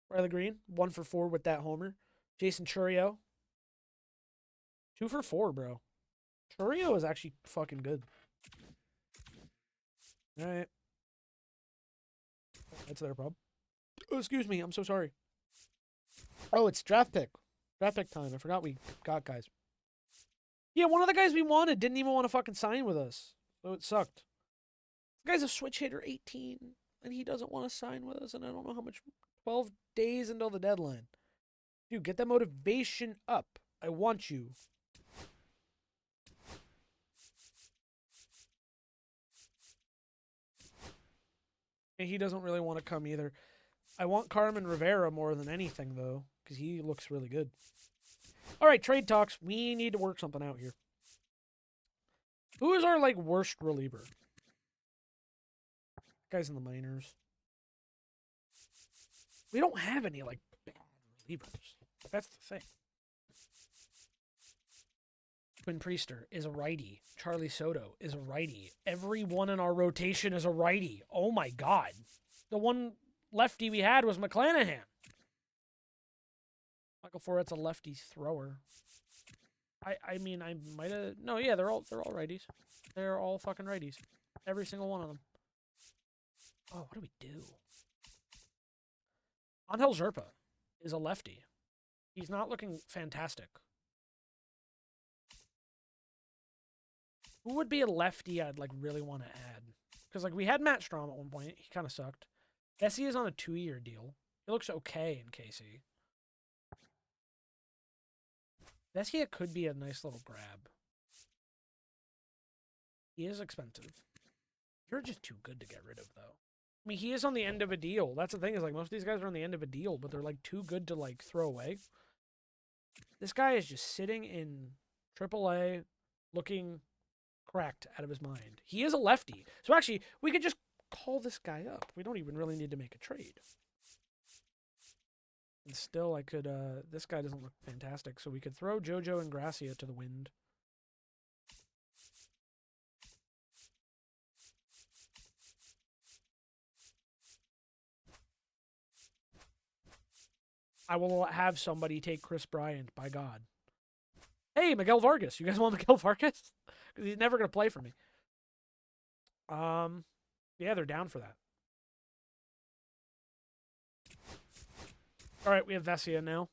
Riley Green, 1 for 4 with that homer. Jason Churio, 2 for 4, bro. Churio is actually fucking good. All right. That's their problem. Oh, excuse me. I'm so sorry. Oh, it's draft pick. Draft pick time. I forgot we got guys. Yeah, one of the guys we wanted didn't even want to fucking sign with us. So it sucked. This guy's a switch hitter 18, and he doesn't want to sign with us, and I don't know how much. 12 days until the deadline. Dude, get that motivation up. I want you. And he doesn't really want to come either. I want Carmen Rivera more than anything, though, because he looks really good. All right, trade talks. We need to work something out here. Who is our, like, worst reliever? Guy's in the minors. We don't have any, like, bad relievers. That's the thing. Quinn Priester is a righty. Charlie Soto is a righty. Everyone in our rotation is a righty. Oh, my God. The one lefty we had was McClanahan. Michael Forret's a lefty thrower. I mean, I might have... No, yeah, they're all righties. They're all fucking righties. Every single one of them. Oh, what do we do? Angel Zerpa is a lefty. He's not looking fantastic. Who would be a lefty I'd, like, really want to add? Because, like, we had Matt Strom at one point. He kind of sucked. Bessie is on a 2-year deal. He looks okay in KC. Vesia could be a nice little grab. He is expensive. You're just too good to get rid of, though. I mean, he is on the end of a deal. That's the thing, is like most of these guys are on the end of a deal, but they're like too good to like throw away. This guy is just sitting in AAA looking cracked out of his mind. He is a lefty. So actually, we could just call this guy up. We don't even really need to make a trade. And still, I could, this guy doesn't look fantastic, so we could throw JoJo and Gracia to the wind. I will have somebody take Chris Bryant, by God. Hey, Miguel Vargas. You guys want Miguel Vargas? Because he's never going to play for me. Yeah, they're down for that. All right, we have Vesia now.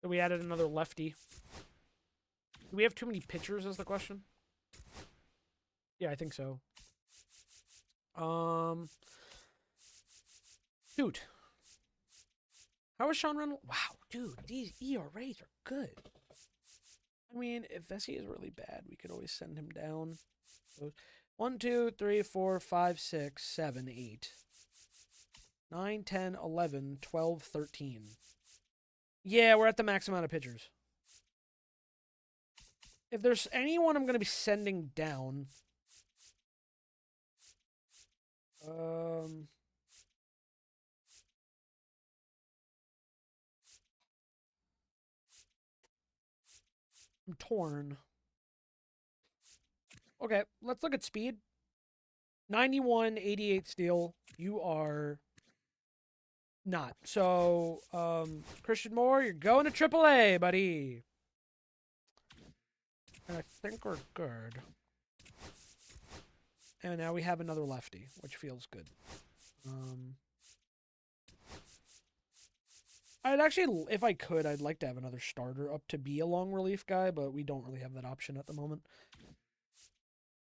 So we added another lefty. Do we have too many pitchers is the question? Yeah, I think so. Dude. How is Sean Reynolds? Wow, dude, these ERAs are good. I mean, if Vesia is really bad, we could always send him down. 1, 2, 3, 4, 5, 6, 7, 8, 9, 10, 11, 12, 13. Yeah, we're at the max amount of pitchers. If there's anyone I'm going to be sending down... I'm torn. Okay, let's look at speed. 91, 88 steal. You are not. So, Christian Moore, you're going to AAA, buddy. And I think we're good. And now we have another lefty, which feels good. I'd actually, if I could, I'd like to have another starter up to be a long relief guy, but we don't really have that option at the moment.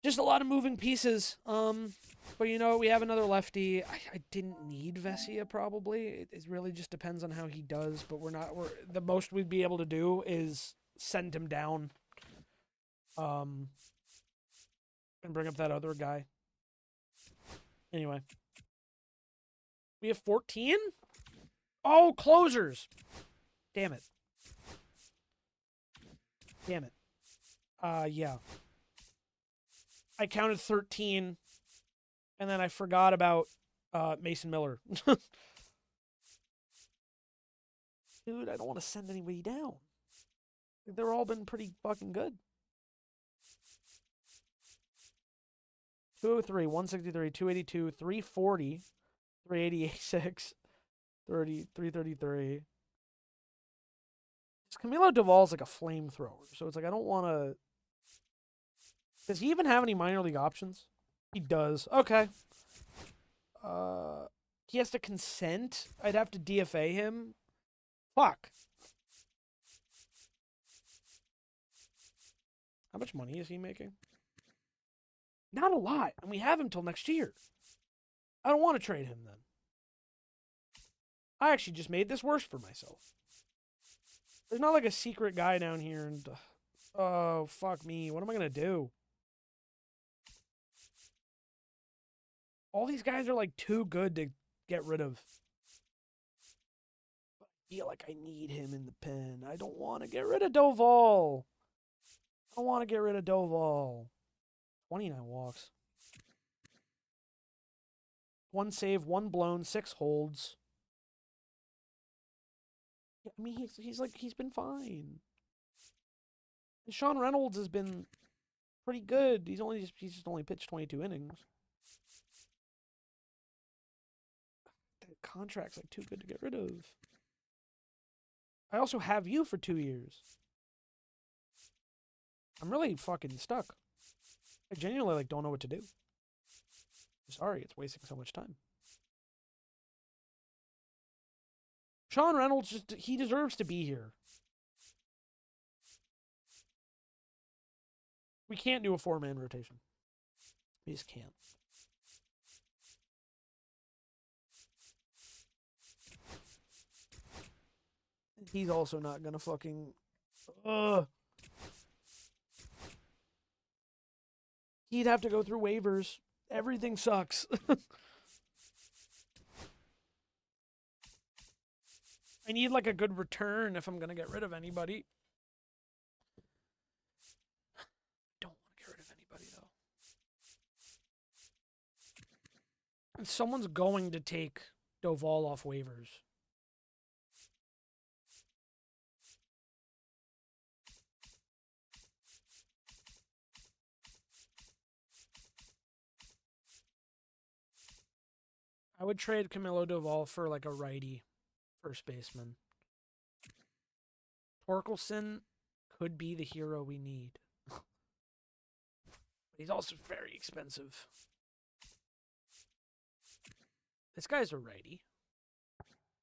Just a lot of moving pieces. But you know, we have another lefty. I didn't need Vesia probably. It really just depends on how he does. But we're the most we'd be able to do is send him down. And bring up that other guy. Anyway, we have 14. Oh, closers! Damn it. Damn it. Yeah. I counted 13, and then I forgot about Mason Miller. Dude, I don't want to send anybody down. They've all been pretty fucking good. 203, 163, 282, 340, 386, 30, 333. Camilo Duvall's like a flamethrower, so it's like I don't want to. Does he even have any minor league options? He does. Okay. He has to consent. I'd have to DFA him. Fuck. How much money is he making? Not a lot, and we have him till next year. I don't want to trade him then. I actually just made this worse for myself. There's not like a secret guy down here, and oh fuck me, what am I gonna do? All these guys are like too good to get rid of. I feel like I need him in the pen. I don't want to get rid of Doval. I don't want to get rid of Doval. 29 walks. 1 save, 1 blown, 6 holds. I mean, he's been fine. And Sean Reynolds has been pretty good. He's just only pitched 22 innings. The contract's like too good to get rid of. I also have you for 2 years. I'm really fucking stuck. I genuinely like don't know what to do. Sorry, it's wasting so much time. Sean Reynolds he deserves to be here. We can't do a 4-man rotation. We just can't. He's also not gonna fucking. He'd have to go through waivers. Everything sucks. I need like a good return if I'm gonna get rid of anybody. Don't want to get rid of anybody though. And someone's going to take Doval off waivers. I would trade Camilo Doval for like a righty first baseman. Torkelson could be the hero we need. He's also very expensive. This guy's a righty.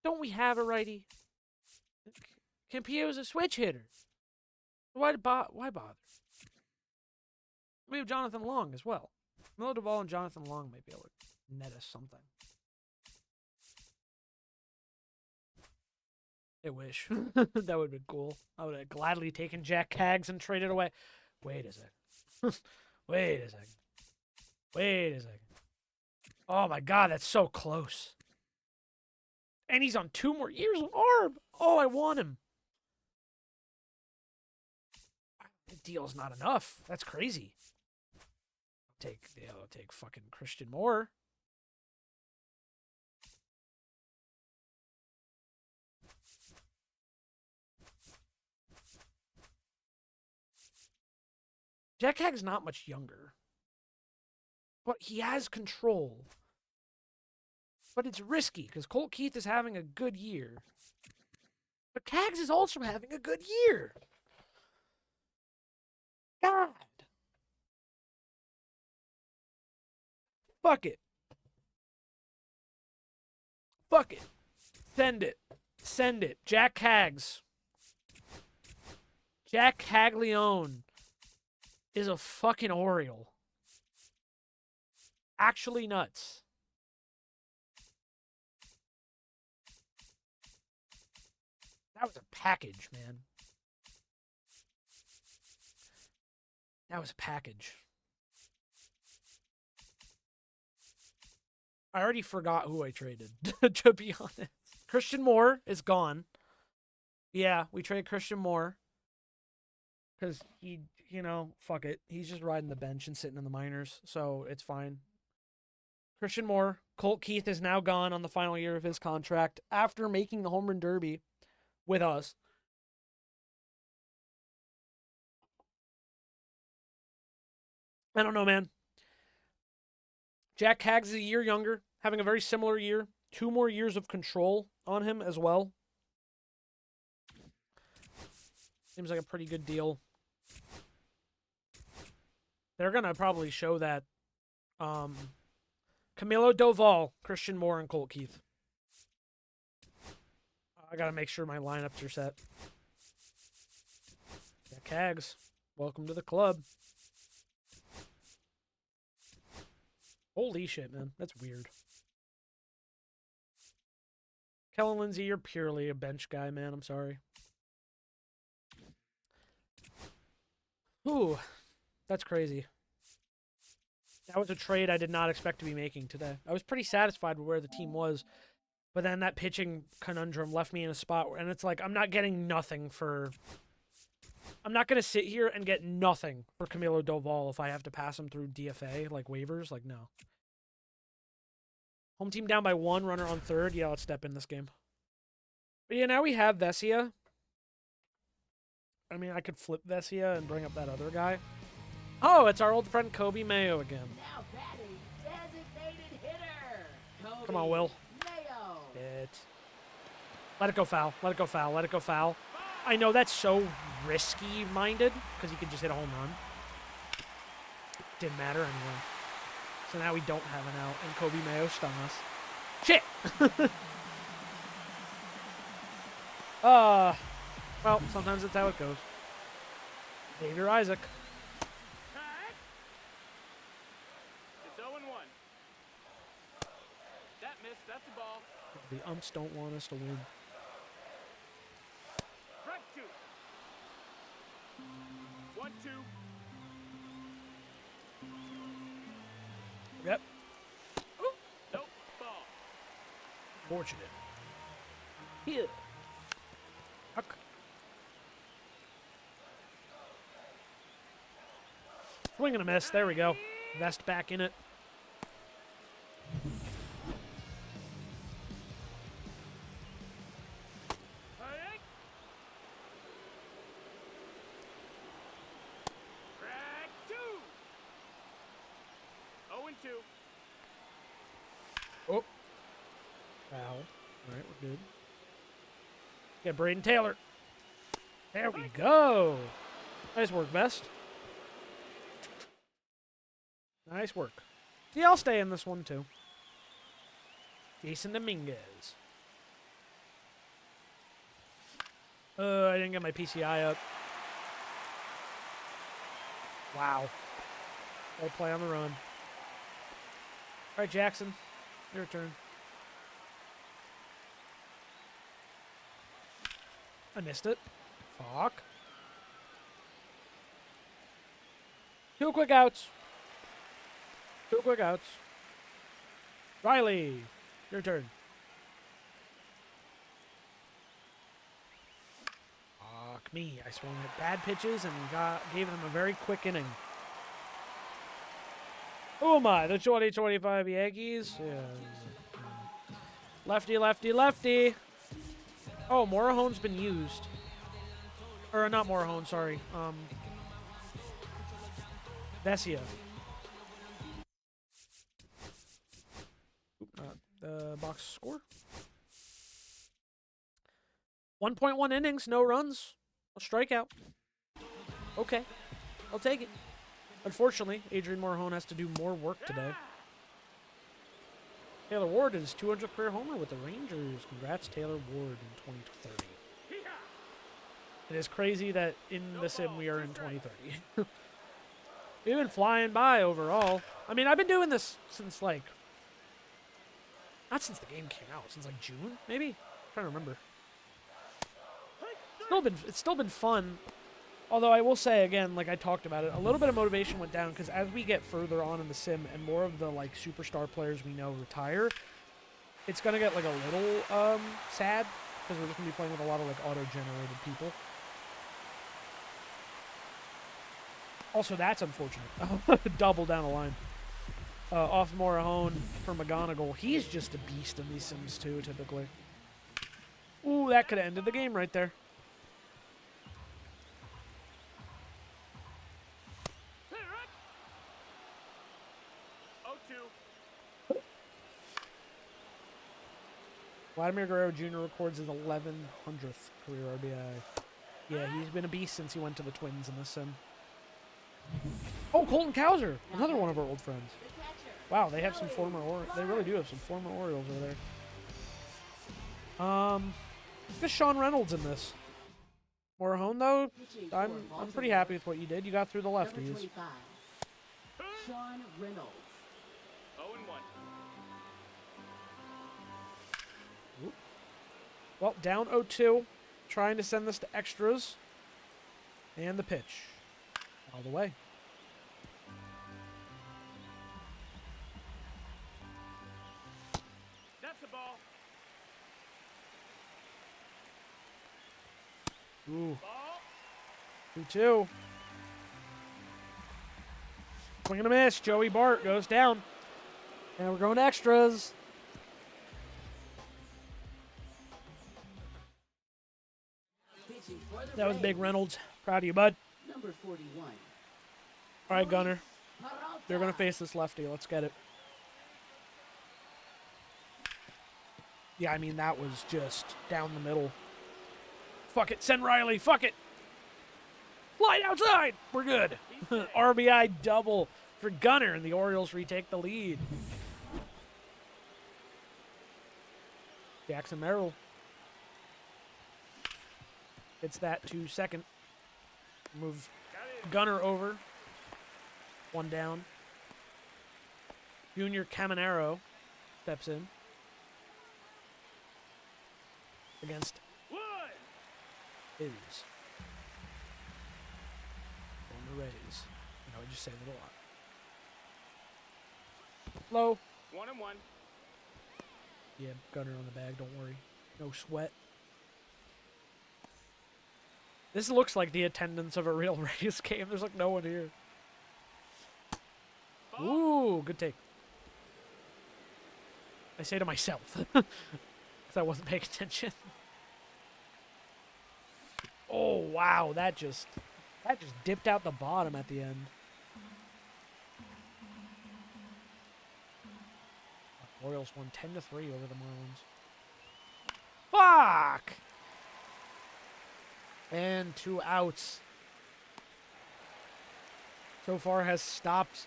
Don't we have a righty? Campillo's a switch hitter. Why bother? We have Jonathan Long as well. Camilo Doval and Jonathan Long might be able to net us something. I wish. That would have been cool. I would have gladly taken Jack Kaggs and traded away. Wait a second. Wait a second. Wait a second. Oh my god, that's so close. And he's on 2 more years of ARB. Oh, I want him. The deal's not enough. That's crazy. I'll take fucking Christian Moore. Jack Hagg's not much younger. But he has control. But it's risky because Colt Keith is having a good year. But Cags is also having a good year. God. Fuck it. Fuck it. Send it. Send it. Jack Cags. Jack Caglione is a fucking Oriole. Actually nuts. That was a package, man. That was a package. I already forgot who I traded, to be honest. Christian Moore is gone. Yeah, we traded Christian Moore. Because he, fuck it. He's just riding the bench and sitting in the minors, so it's fine. Christian Moore. Colt Keith is now gone on the final year of his contract after making the home run derby with us. I don't know, man. Jack Cags is a year younger, having a very similar year. 2 more years of control on him as well. Seems like a pretty good deal. They're going to probably show that Camilo Doval, Christian Moore, and Colt Keith. I got to make sure my lineups are set. Jack Cags, welcome to the club. Holy shit, man. That's weird. Kellen Lindsay, you're purely a bench guy, man. I'm sorry. Ooh, that's crazy. That was a trade I did not expect to be making today. I was pretty satisfied with where the team was, but then that pitching conundrum left me in a spot where, and it's like, I'm not getting nothing for... I'm not going to sit here and get nothing for Camilo Doval if I have to pass him through DFA, like waivers. Like, no. Home team down by 1, runner on third. Yeah, let's step in this game. But yeah, now we have Vesia. I mean, I could flip Vesia and bring up that other guy. Oh, it's our old friend Kobe Mayo again. Now batting, designated hitter. Kobe Come on, Will. Mayo. Let it go foul. Let it go foul. Let it go foul. I know that's so risky-minded because he could just hit a home run. Didn't matter anyway. So now we don't have an out, and Kobe Mayo stung us. Shit! Well, sometimes that's how it goes. Xavier Isaac. It's 0-1. That missed. That's a ball. The umps don't want us to win. Strike 2. 1-2. Yep. Nope. Ball. Fortunate. Yeah. Huck. Swing and a miss. There we go. Vest back in it. Strike 2. 0-2. Oh. Foul. All right, we're good. Get Braden Taylor. There we go. Nice work, Vest. Nice work. Yeah, I'll stay in this one, too. Jason Dominguez. I didn't get my PCI up. Wow. All play on the run. All right, Jackson. Your turn. I missed it. Fuck. 2 quick outs. 2 quick outs. Riley, your turn. Fuck me. I swung at bad pitches and gave them a very quick inning. Who am I? The 2025 Yankees? Yeah. Lefty, lefty, lefty. Oh, Morahone's been used. Or not Morahone, sorry. Vesia. box score. 1.1 innings, no runs, a strikeout. Okay, I'll take it. Unfortunately, Adrian Morejon has to do more work today. Taylor Ward is 200th career homer with the Rangers. Congrats, Taylor Ward in 2030. It is crazy that in the sim we are in 2030. We've been flying by overall. I mean, I've been doing this since like, not since the game came out, since like June, maybe? I'm trying to remember. It's still been fun. Although I will say again, like I talked about it, a little bit of motivation went down because as we get further on in the sim and more of the like superstar players we know retire, it's gonna get like a little sad because we're just gonna be playing with a lot of like auto-generated people. Also, that's unfortunate. Double down the line. Off Morejon for McGonigal. He's just a beast in these sims too, typically. Ooh, that could have ended the game right there. Vladimir Guerrero Jr. records his 1100th career RBI. Yeah, he's been a beast since he went to the Twins in this sim. Oh, Colton Cowser, another one of our old friends. Wow, they have some former they really do have some former Orioles over there. Just Sean Reynolds in this. Morejon though, I'm pretty happy with what you did. You got through the lefties. Sean Reynolds. 0-1. Well, down 0-2. Trying to send this to extras. And the pitch. All the way. That's the ball. Ooh. Ball. 2-2. Swing and a miss. Joey Bart goes down. And we're going to extras. That was big, Reynolds. Proud of you, bud. Number 41. All right, Gunner. They're going to face this lefty. Let's get it. Yeah, I mean, that was just down the middle. Fuck it. Send Riley. Fuck it. Line outside. We're good. RBI double for Gunner, and the Orioles retake the lead. Jackson Merrill. Hits that to second. Move Gunner over. One down. Junior Caminero steps in. Against his. On the Rays. You know, I just say it a lot. Low. 1-1. Yeah, Gunner on the bag, don't worry. No sweat. This looks like the attendance of a real Rays game. There's like no one here. Ooh, good take. I say to myself. Because I wasn't paying attention. Oh, wow. That just dipped out the bottom at the end. Orioles won 10-3 over the Marlins. Fuck! And 2 outs. So far has stopped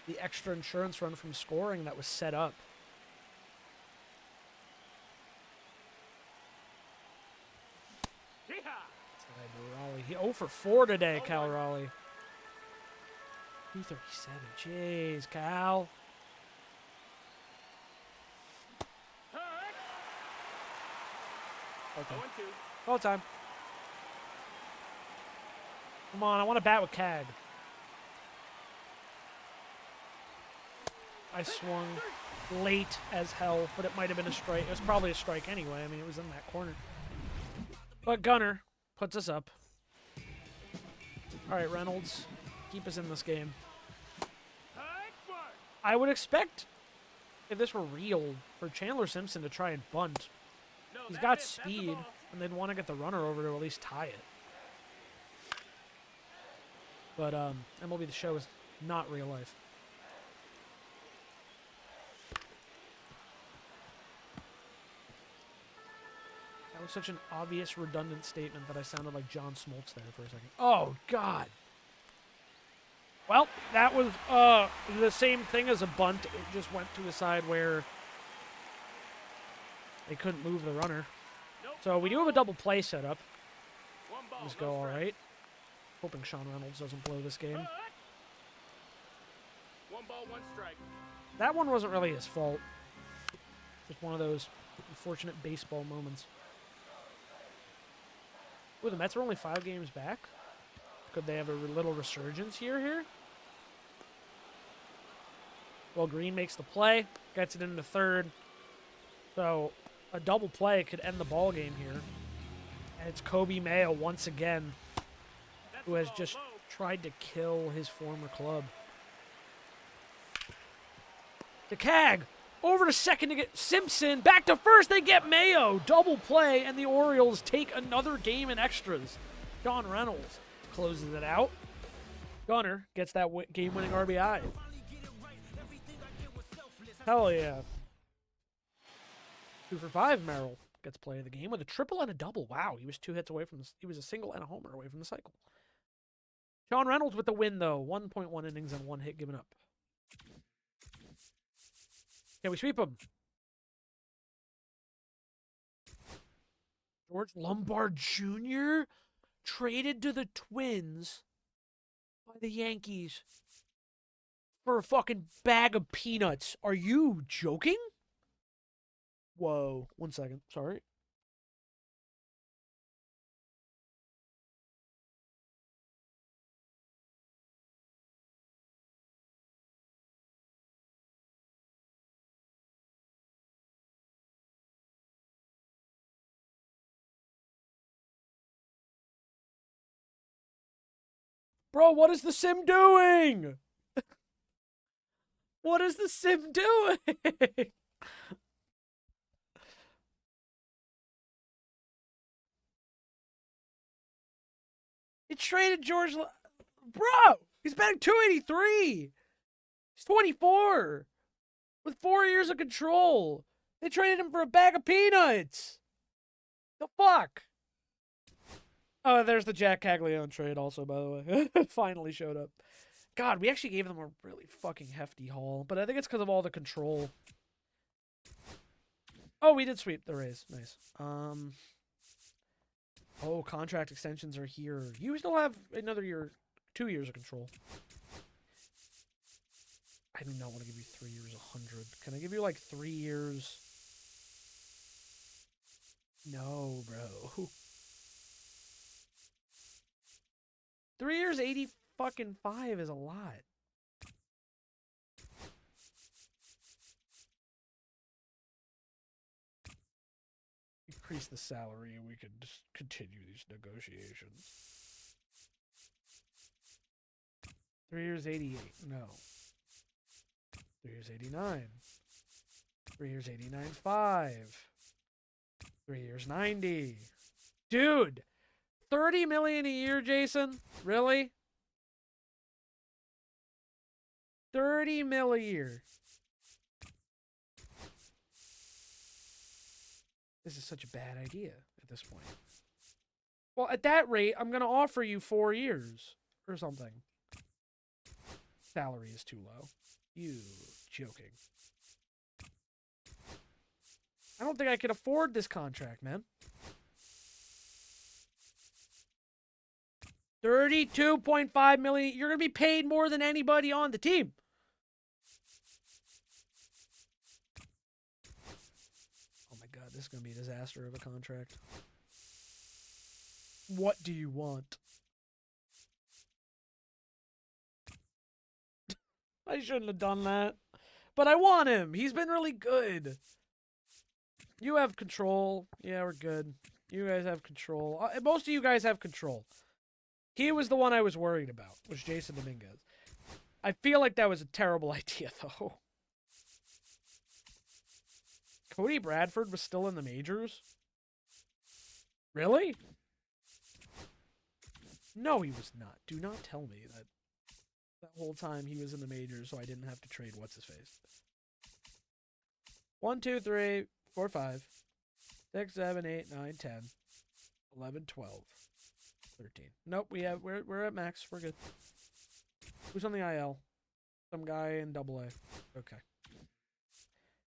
the extra insurance run from scoring that was set up. Raleigh. He 0 for 4 today, Cal Raleigh. 237. Jeez, Cal. Okay. 0-2. All time. Come on, I want to bat with Cag. I swung late as hell, but it might have been a strike. It was probably a strike anyway. I mean, it was in that corner. But Gunner puts us up. All right, Reynolds, keep us in this game. I would expect, if this were real, for Chandler Simpson to try and bunt. He's got speed, and they'd want to get the runner over to at least tie it. But MLB The Show is not real life. was such an obvious, redundant statement that I sounded like John Smoltz there for a second. Oh, God. Well, that was the same thing as a bunt. It just went to a side where they couldn't move the runner. Nope. So we do have a double play set up. One ball. Let's no go all strike. right. Hoping Sean Reynolds doesn't blow this game. One ball, one strike. That one wasn't really his fault. Just one of those unfortunate baseball moments. Ooh, the Mets are only 5 games back. Could they have a little resurgence here? Well, Green makes the play, gets it into third. So a double play could end the ball game here. And it's Kobe Mayo once again, That's who has a ball just low. tried to kill his former club. To Cag. Over to second to get Simpson. Back to first. They get Mayo. Double play, and the Orioles take another game in extras. John Reynolds closes it out. Gunner gets that game-winning RBI. Hell yeah. 2 for 5. Merrill gets play of the game with a triple and a double. Wow, he was 2 hits away from this. He was a single and a homer away from the cycle. John Reynolds with the win, though. 1.1 innings and 1 hit given up. Can we sweep him? George Lombard Jr. traded to the Twins by the Yankees for a fucking bag of peanuts. Are you joking? Whoa. 1 second. Sorry. Bro, what is the sim doing? What is the sim doing? It traded Bro, he's batting 283. He's 24 with 4 years of control. They traded him for a bag of peanuts. The fuck? Oh, there's the Jack Caglione trade also, by the way. Finally showed up. God, we actually gave them a really fucking hefty haul, but I think it's because of all the control. Oh, we did sweep the Rays. Nice. Oh, contract extensions are here. You still have another year, 2 years of control. I do not want to give you 3 years, 100. Can I give you like 3 years? No, bro. 3 years, 80 fucking 5 is a lot. Increase the salary and we can just continue these negotiations. 3 years, 88. No. 3 years, 89. 3 years, 89.5. 3 years, 90. Dude, 30 million a year, Jason? Really? 30 mil a year. This is such a bad idea at this point. Well, at that rate, I'm going to offer you 4 years or something. Salary is too low. You joking. I don't think I could afford this contract, man. 32.5 million. You're going to be paid more than anybody on the team. Oh my God, this is going to be a disaster of a contract. What do you want? I shouldn't have done that. But I want him. He's been really good. You have control. Yeah, we're good. You guys have control. Most of you guys have control. He was the one I was worried about, was Jason Dominguez. I feel like that was a terrible idea, though. Cody Bradford was still in the majors? Really? No, he was not. Do not tell me that whole time he was in the majors, so I didn't have to trade what's-his-face. 1, 2, 3, 4, 5, 6, 7, 8, 9, 10, 11, 12, 13. Nope, we're at max. We're good. Who's on the IL? Some guy in Double A. Okay.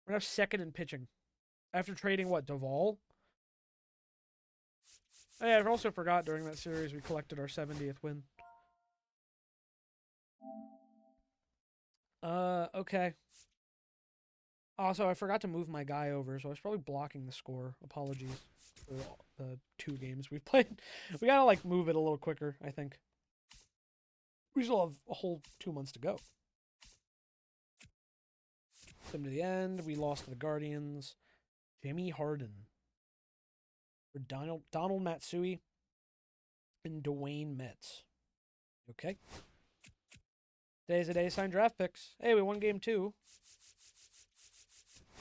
We're now second in pitching. After trading what, Duvall? Oh, yeah, I also forgot during that series we collected our 70th win. Okay. Also, I forgot to move my guy over, so I was probably blocking the score. Apologies for the 2 games we've played. We gotta, like, move it a little quicker, I think. We still have a whole 2 months to go. Them to the end. We lost to the Guardians. Jimmy Harden. For Donald Matsui. And Dwayne Metz. Okay. Today's the day to sign draft picks. Hey, we won game 2.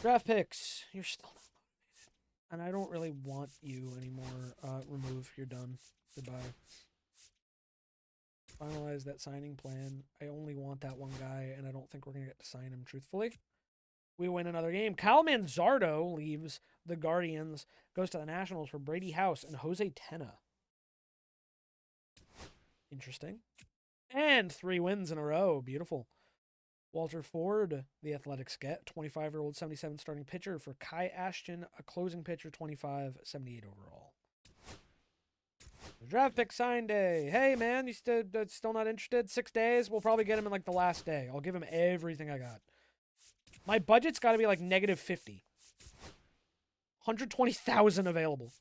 Draft picks. You're still not motivated. And I don't really want you anymore. Remove. You're done. Goodbye. Finalize that signing plan. I only want that one guy, and I don't think we're going to get to sign him, truthfully. We win another game. Kyle Manzardo leaves the Guardians, goes to the Nationals for Brady House and Jose Tena. Interesting. And 3 wins in a row. Beautiful. Walter Ford, the Athletics get. 25-year-old, 77 starting pitcher for Kai Ashton, a closing pitcher, 25, 78 overall. Draft pick sign day. Hey, man, you still not interested? 6 days? We'll probably get him in, like, the last day. I'll give him everything I got. My budget's got to be, like, negative 50. 120,000 available.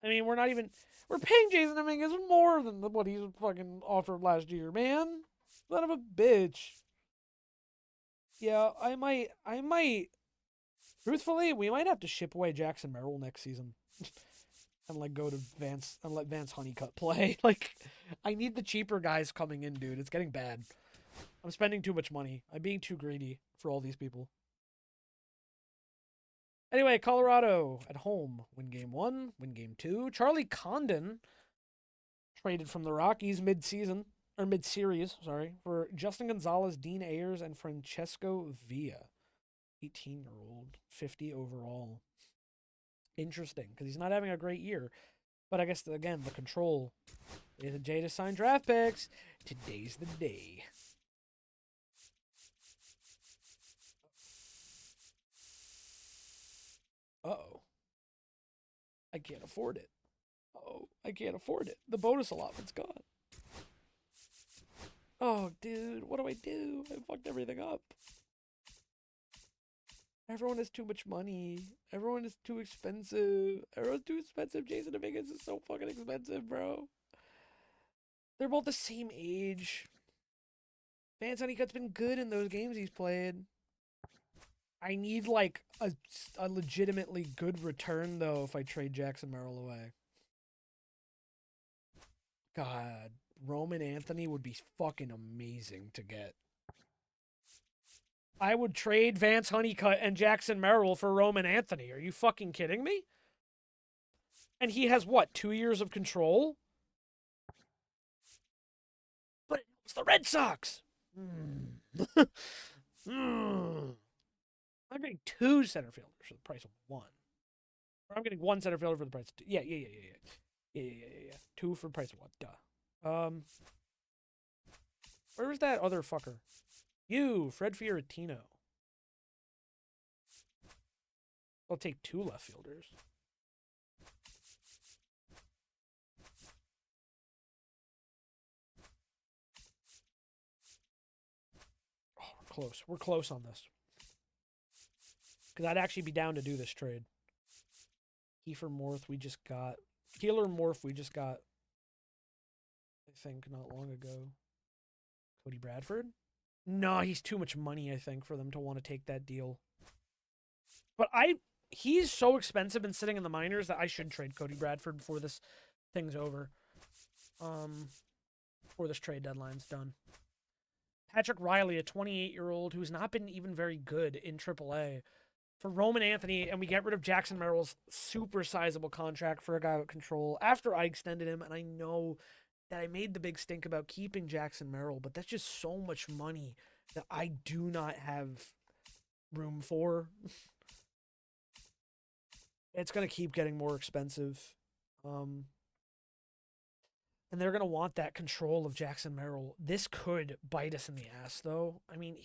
I mean, we're paying Jason Dominguez more than what he's fucking offered last year, man. Son of a bitch. Yeah, I might. Truthfully, we might have to ship away Jackson Merrill next season. And, like, go to Vance and let Vance Honeycutt play. Like, I need the cheaper guys coming in, dude. It's getting bad. I'm spending too much money. I'm being too greedy for all these people. Anyway, Colorado at home. Win game 1, win game 2. Charlie Condon traded from the Rockies mid-series, for Justin Gonzalez, Dean Ayers, and Francesco Villa. 18-year-old, 50 overall. Interesting, because he's not having a great year. But I guess, again, the control. Today's the day to sign draft picks. Today's the day. Uh-oh. I can't afford it. Oh, I can't afford it. The bonus allotment's gone. Oh, dude, what do I do? I fucked everything up. Everyone has too much money. Everyone is too expensive. Everyone's too expensive. Jason Dominguez is so fucking expensive, bro. They're both the same age. Vance Honeycutt's been good in those games he's played. I need, like, a legitimately good return, though, if I trade Jackson Merrill away. God, Roman Anthony would be fucking amazing to get. I would trade Vance Honeycutt and Jackson Merrill for Roman Anthony. Are you fucking kidding me? And he has, what, 2 years of control? But it's the Red Sox. I'm getting 2 center fielders for the price of 1. Or I'm getting 1 center fielder for the price of 2. Yeah. 2 for the price of 1. Duh. Where was that other fucker? Fred Fioritino. I'll take 2 left fielders. Oh, we're close. We're close on this. Because I'd actually be down to do this trade. Keeler Morph we just got. I think, not long ago. Cody Bradford? No, he's too much money, I think, for them to want to take that deal. But he's so expensive and sitting in the minors that I should trade Cody Bradford before this thing's over. Before this trade deadline's done. Patrick Riley, a 28-year-old who's not been even very good in AAA. For Roman Anthony, and we get rid of Jackson Merrill's super sizable contract for a guy with control after I extended him, and I know that I made the big stink about keeping Jackson Merrill, but that's just so much money that I do not have room for. It's going to keep getting more expensive. And they're going to want that control of Jackson Merrill. This could bite us in the ass, though. I mean,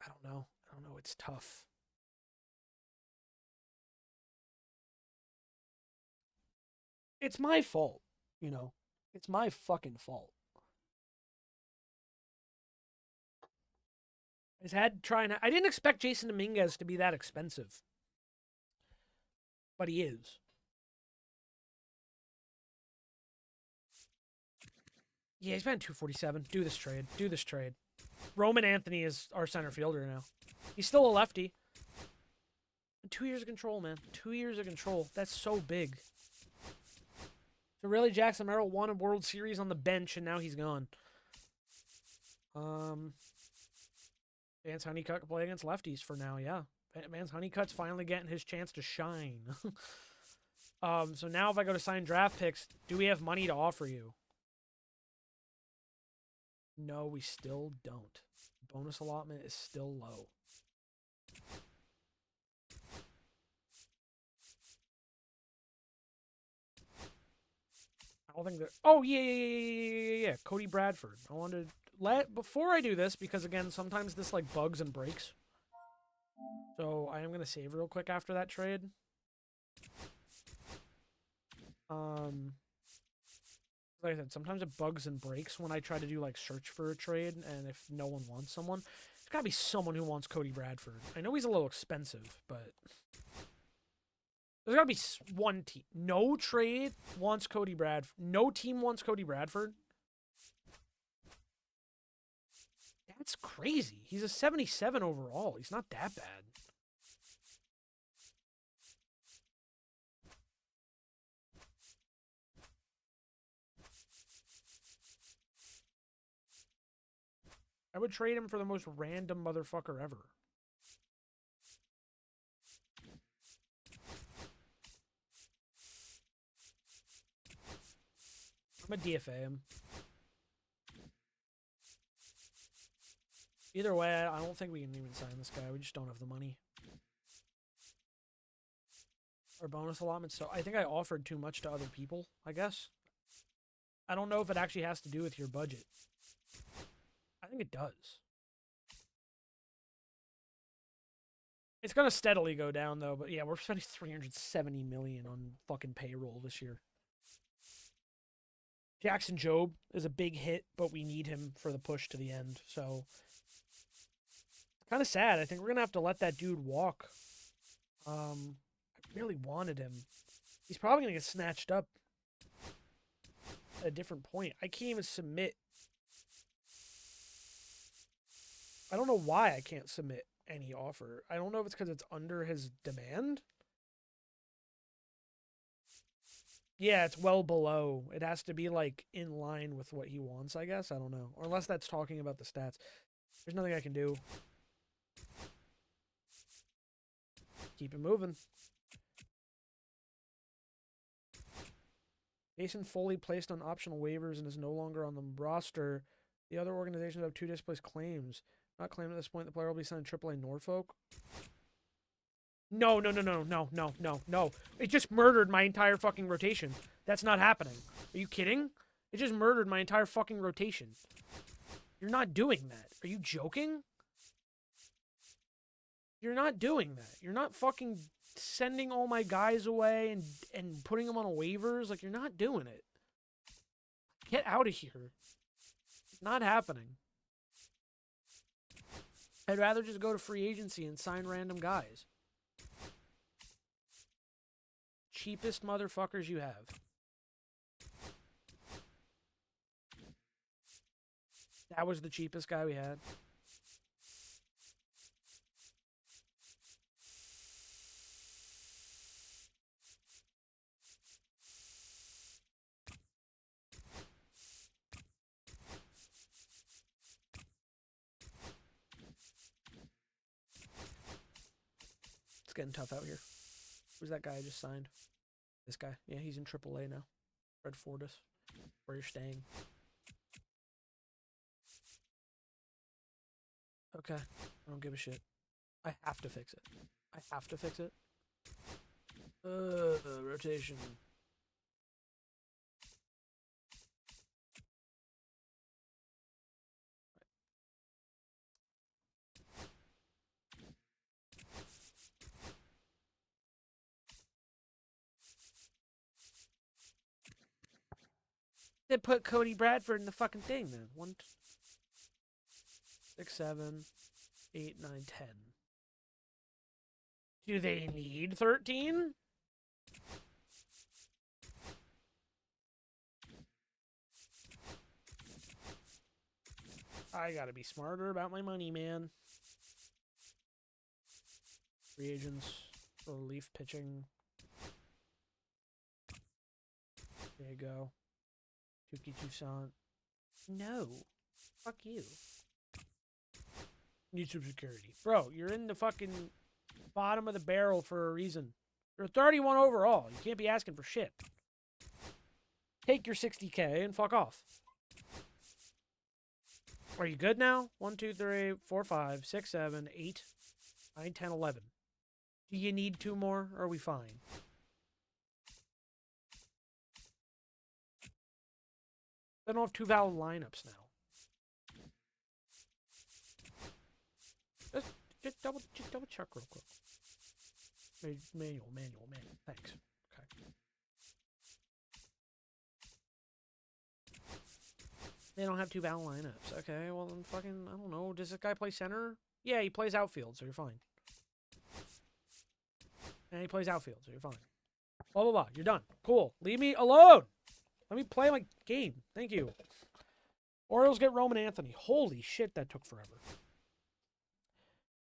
I don't know. I don't know. It's tough. It's my fault, you know. It's my fucking fault. I didn't expect Jason Dominguez to be that expensive, but he is. Yeah, he's been 247. Do this trade. Do this trade. Roman Anthony is our center fielder now. He's still a lefty. 2 years of control, man. 2 years of control. That's so big. So really, Jackson Merrill won a World Series on the bench, and now he's gone. Vance Honeycutt can play against lefties for now, yeah. Vance Honeycutt's finally getting his chance to shine. So now if I go to sign draft picks, do we have money to offer you? No, we still don't. Bonus allotment is still low. I don't think that. Oh yeah. Cody Bradford. I wanted to before I do this because again sometimes this like bugs and breaks. So I am gonna save real quick after that trade. Like I said, sometimes it bugs and breaks when I try to do like search for a trade, and if no one wants someone, there's gotta be someone who wants Cody Bradford. I know he's a little expensive, but there's gotta be one team. No trade wants Cody Bradford. No team wants Cody Bradford. That's crazy. He's a 77 overall. He's not that bad. I would trade him for the most random motherfucker ever. I'm a DFA him. Either way, I don't think we can even sign this guy. We just don't have the money. Our bonus allotment. So I think I offered too much to other people, I guess. I don't know if it actually has to do with your budget. I think it does. It's going to steadily go down, though. But yeah, we're spending $370 million on fucking payroll this year. Jackson Jobe is a big hit, but we need him for the push to the end. So it's kind of sad. I think we're going to have to let that dude walk. I really wanted him. He's probably going to get snatched up at a different point. I can't even submit. I don't know why I can't submit any offer. I don't know if it's because it's under his demand. Yeah, it's well below. It has to be like in line with what he wants, I guess. I don't know. Or unless that's talking about the stats. There's nothing I can do. Keep it moving. Jason Foley placed on optional waivers and is no longer on the roster. The other organizations have 2 displaced claims. Not claiming at this point the player will be signed to AAA Norfolk. No. It just murdered my entire fucking rotation. That's not happening. Are you kidding? It just murdered my entire fucking rotation. You're not doing that. Are you joking? You're not doing that. You're not fucking sending all my guys away and putting them on waivers. Like, you're not doing it. Get out of here. It's not happening. I'd rather just go to free agency and sign random guys. Cheapest motherfuckers you have. That was the cheapest guy we had. It's getting tough out here. Who's that guy I just signed? This guy. Yeah, he's in AAA now. Fred Fortis. Where you're staying. Okay. I don't give a shit. I have to fix it. I have to fix it. Rotation. They put Cody Bradford in the fucking thing then. 1, 6, 7, 8, 9, 10. Do they need 13? I gotta be smarter about my money, man. Free agents, relief pitching. There you go. Tuki Toussaint. No. Fuck you. Need some security. Bro, you're in the fucking bottom of the barrel for a reason. You're 31 overall. You can't be asking for shit. Take your 60K and fuck off. Are you good now? 1, 2, 3, 4, 5, 6, 7, 8, 9, 10, 11. Do you need 2 more? Or are we fine? I don't have 2 valid lineups now. Just double check real quick. Manual. Thanks. Okay. They don't have 2 valid lineups. Okay, well then fucking, I don't know. Does this guy play center? Yeah, he plays outfield, so you're fine. And he plays outfield, so you're fine. Blah, blah, blah. You're done. Cool. Leave me alone. Let me play my game. Thank you. Orioles get Roman Anthony. Holy shit, that took forever.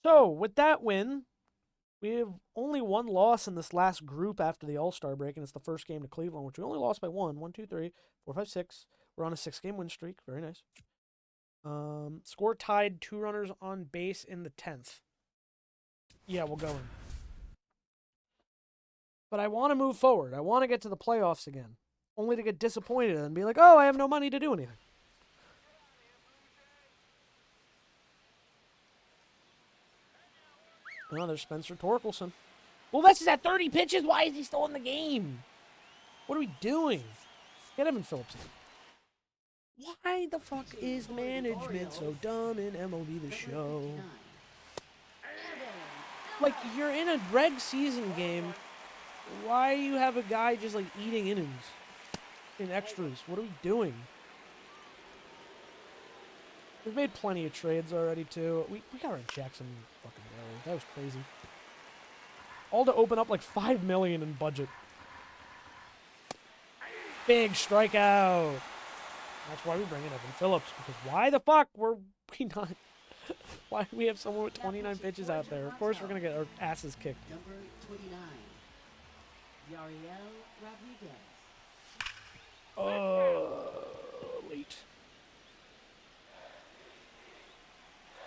So, with that win, we have only 1 loss in this last group after the All-Star break, and it's the first game to Cleveland, which we only lost by 1. 1, 2, 3, 4, 5, 6. We're on a 6-game win streak. Very nice. Score tied, 2 runners on base in the 10th. Yeah, we'll go in. But I want to move forward. I want to get to the playoffs again. Only to get disappointed and be like, oh, I have no money to do anything. Oh, there's Spencer Torkelson. Well, this is at 30 pitches. Why is he still in the game? What are we doing? Get Evan Phillips in. Why the fuck is management so dumb in MLB The Show? Like, you're in a reg season game. Why do you have a guy just, like, eating innings in extras? What are we doing? We've made plenty of trades already, too. We got our Jackson fucking early. That was crazy. All to open up, like, $5 million in budget. Big strikeout. That's why we bring in Evan Phillips, because why the fuck were we not... Why do we have someone with 29 pitches out there? Of course we're going to get our asses kicked. Number 29, Yariel Rodriguez. Late.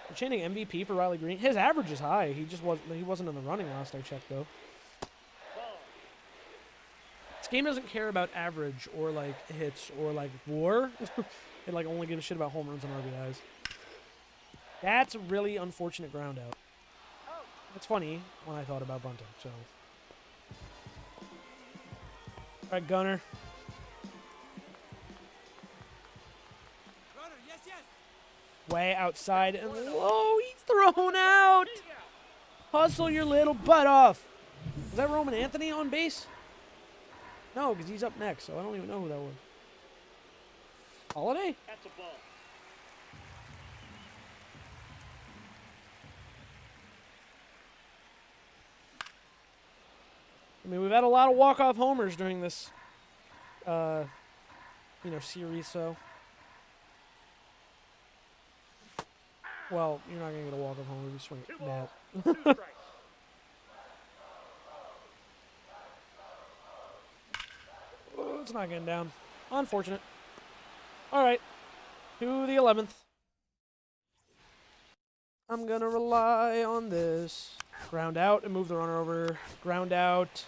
We're chaining MVP for Riley Green. His average is high. He wasn't in the running last I checked, though. This game doesn't care about average or, like, hits or, like, WAR. It, like, only gives a shit about home runs and RBIs. That's a really unfortunate ground out. That's funny when I thought about bunting, so. All right, Gunner. Runner, yes. Way outside and low. He's thrown out. Hustle your little butt off. Was that Roman Anthony on base? No, because he's up next, so I don't even know who that was. Holiday? That's a ball. I mean, we've had a lot of walk-off homers during this, series, so. Well, you're not going to get a walk-off homer if you swing it that. 2 strikes. Oh, it's not getting down. Unfortunate. All right. To the 11th. I'm going to rely on this. Ground out and move the runner over. Ground out.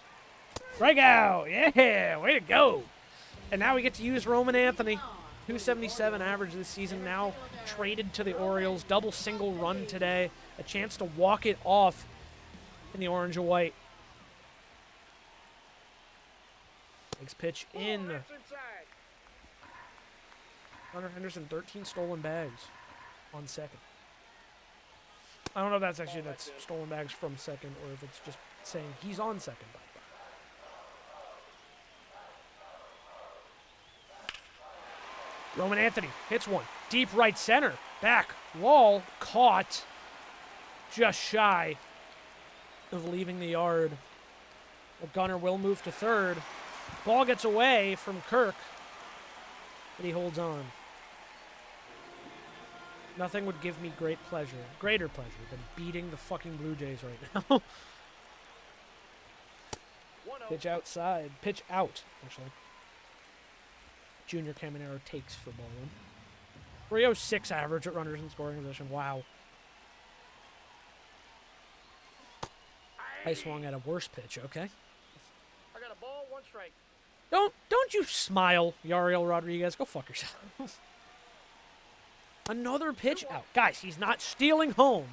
Strikeout! Yeah! Way to go! And now we get to use Roman Anthony. 277 average this season, now traded to the Orioles. Double single run today. A chance to walk it off in the orange and white. Makes pitch in. That's inside. Hunter Henderson, 13 stolen bags on second. I don't know if that's actually that's stolen bags from second or if it's just saying he's on second. Roman Anthony hits one. Deep right center. Back. Wall. Caught. Just shy of leaving the yard. The gunner will move to third. Ball gets away from Kirk, but he holds on. Nothing would give me greater pleasure than beating the fucking Blue Jays right now. Pitch outside. Pitch out, actually. Junior Caminero takes for ball one. 306 average at runners in scoring position. Wow. I swung at a worse pitch, okay? I got a ball, 1 strike. Don't you smile, Yariel Rodriguez. Go fuck yourself. Another pitch out. Guys, he's not stealing home.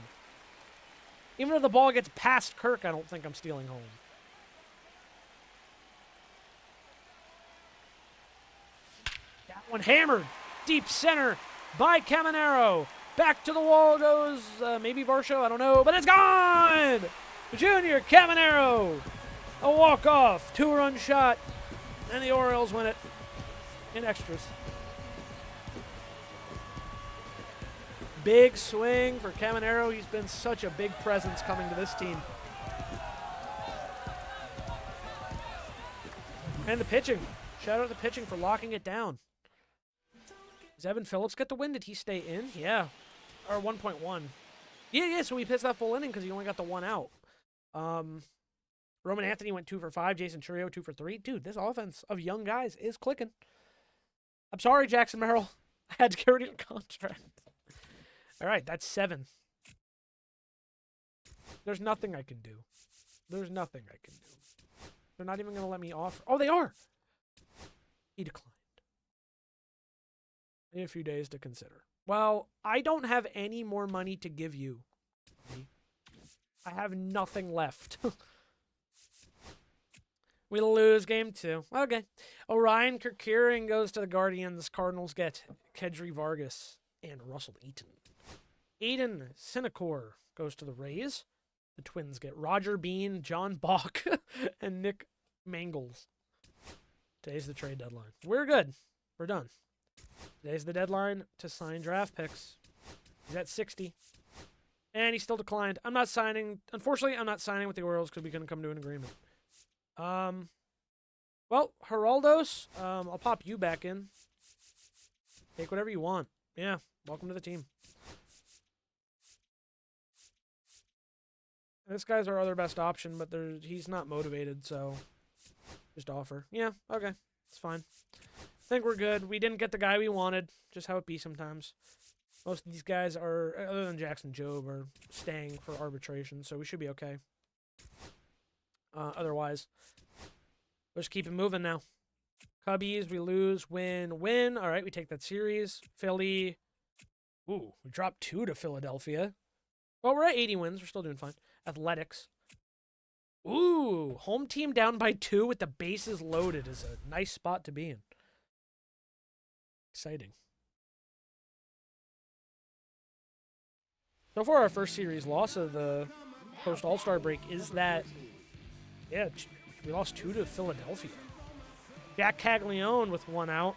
Even if the ball gets past Kirk, I don't think I'm stealing home. That one hammered. Deep center by Caminero. Back to the wall goes maybe Varsho, I don't know. But it's gone! Junior Caminero. A walk-off. 2-run shot. And the Orioles win it in extras. Big swing for Caminero. He's been such a big presence coming to this team. And the pitching. Shout out to the pitching for locking it down. Does Evan Phillips get the win? Did he stay in? Yeah. Or 1.1. Yeah, so he pitched that full inning because he only got the 1 out. Roman Anthony went 2 for 5. Jason Chourio 2 for 3. Dude, this offense of young guys is clicking. I'm sorry, Jackson Merrill. I had to get rid of your contract. All right, that's 7. There's nothing I can do. There's nothing I can do. They're not even going to let me offer. Oh, they are. He declined. I need a few days to consider. Well, I don't have any more money to give you. I have nothing left. We lose game 2. Okay. Orion Kerkering goes to the Guardians. Cardinals get Kedry Vargas and Russell Eaton. Aiden Sinecor goes to the Rays. The Twins get Roger Bean, John Bach, and Nick Mangles. Today's the trade deadline. We're good. We're done. Today's the deadline to sign draft picks. He's at 60. And he still declined. I'm not signing. Unfortunately, I'm not signing with the Orioles because we couldn't come to an agreement. Well, Geraldos, I'll pop you back in. Take whatever you want. Yeah, welcome to the team. This guy's our other best option, but he's not motivated, so just offer. Yeah, okay. It's fine. I think we're good. We didn't get the guy we wanted. Just how it be sometimes. Most of these guys are, other than Jackson Jobe, are staying for arbitration, so we should be okay. Otherwise, we'll just keep it moving now. Cubbies, we lose, win, win. All right, we take that series. Philly. Ooh, we dropped 2 to Philadelphia. Well, we're at 80 wins. We're still doing fine. Athletics. Ooh, home team down by 2 with the bases loaded is a nice spot to be in. Exciting. So far, our first series loss of the post-All-Star break is that, yeah, we lost 2 to Philadelphia. Jack Caglione with 1 out.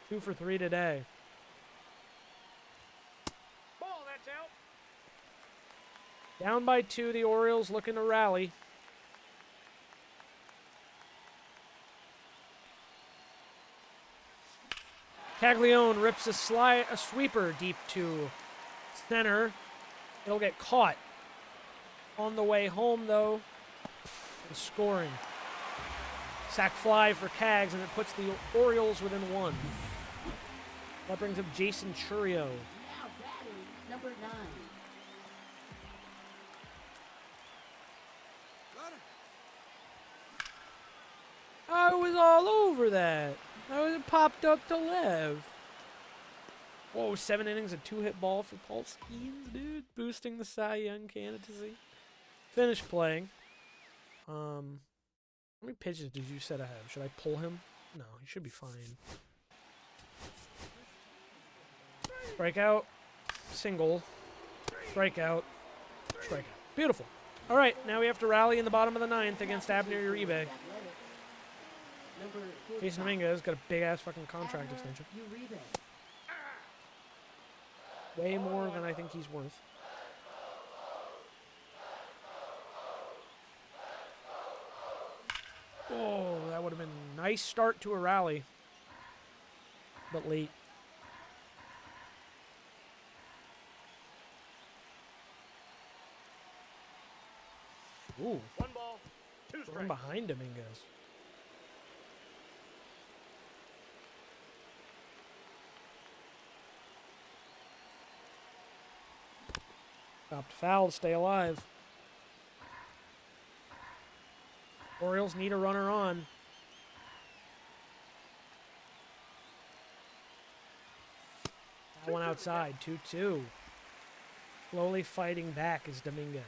2 for 3 today. Ball, that's out. Down by 2, the Orioles looking to rally. Caglione rips a sweeper deep to center. It'll get caught. On the way home, though, and scoring. Sack fly for Cags, and it puts the Orioles within 1. That brings up Jason Chourio. Now batting, number 9. I was all over that. I was popped up to Lev. Whoa, 7 innings, a 2-hit ball for Paul Skeens, dude. Boosting the Cy Young candidacy. Finished playing. How many pitches did you set I have? Should I pull him? No, he should be fine. Strikeout. Single. Strikeout. Strikeout. Beautiful. All right, now we have to rally in the bottom of the ninth against Abner Uribe. Jason Dominguez got a big-ass fucking contract extension. Way more than I think he's worth. Oh, that would have been a nice start to a rally. But late. Ooh. 1 ball, 2 From strikes. behind Dominguez. Stopped foul to stay alive. Orioles need a runner on. That one outside, 2-2. Slowly fighting back is Dominguez.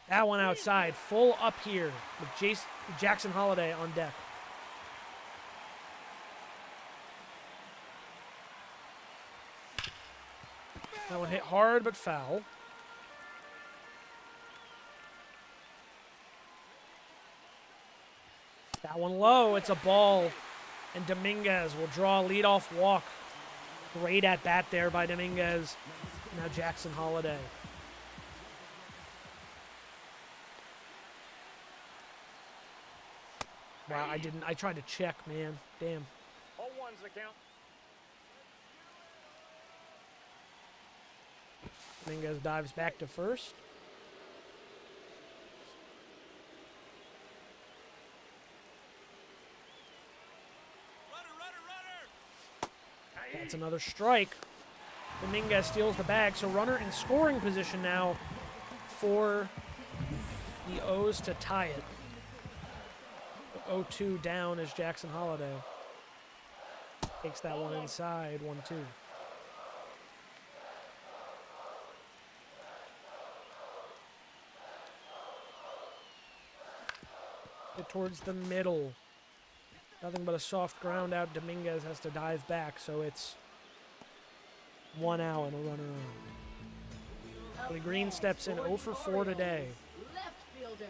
That one outside, full up here with Jackson Holiday on deck. That one hit hard but foul. That one low, it's a ball. And Dominguez will draw a leadoff walk. Great at bat there by Dominguez. Now Jackson Holiday. Wow, I tried to check, man. Damn. 0-1's the count. Dominguez dives back to first. That's another strike. Dominguez steals the bag, so runner in scoring position now for the O's to tie it. 0-2 down is Jackson Holiday. Takes that one inside, 1-2. Get towards the middle. Nothing but a soft ground out. Dominguez has to dive back, so it's 1 out and a runner on. Willie Green steps in 0 for 4 today. Left fielder,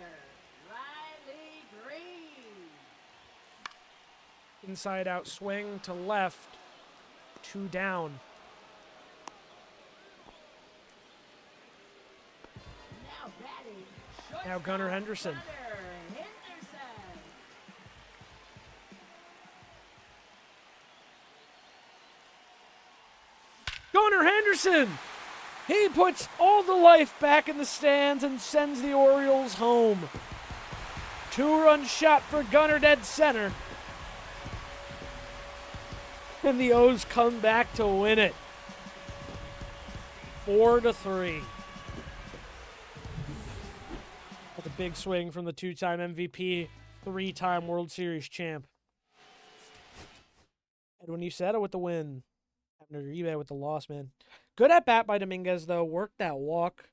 Riley Green. Inside out swing to left. 2 down. Now batting. Now Gunnar Henderson. Gunnar Henderson. Gunnar Henderson! He puts all the life back in the stands and sends the Orioles home. 2-run shot for Gunnar dead center. And the O's come back to win it. 4-3. That's a big swing from the 2-time MVP, 3-time World Series champ. Edwin Uceta with the win. Abner Uribe with the loss, man. Good at bat by Dominguez, though. Work that walk.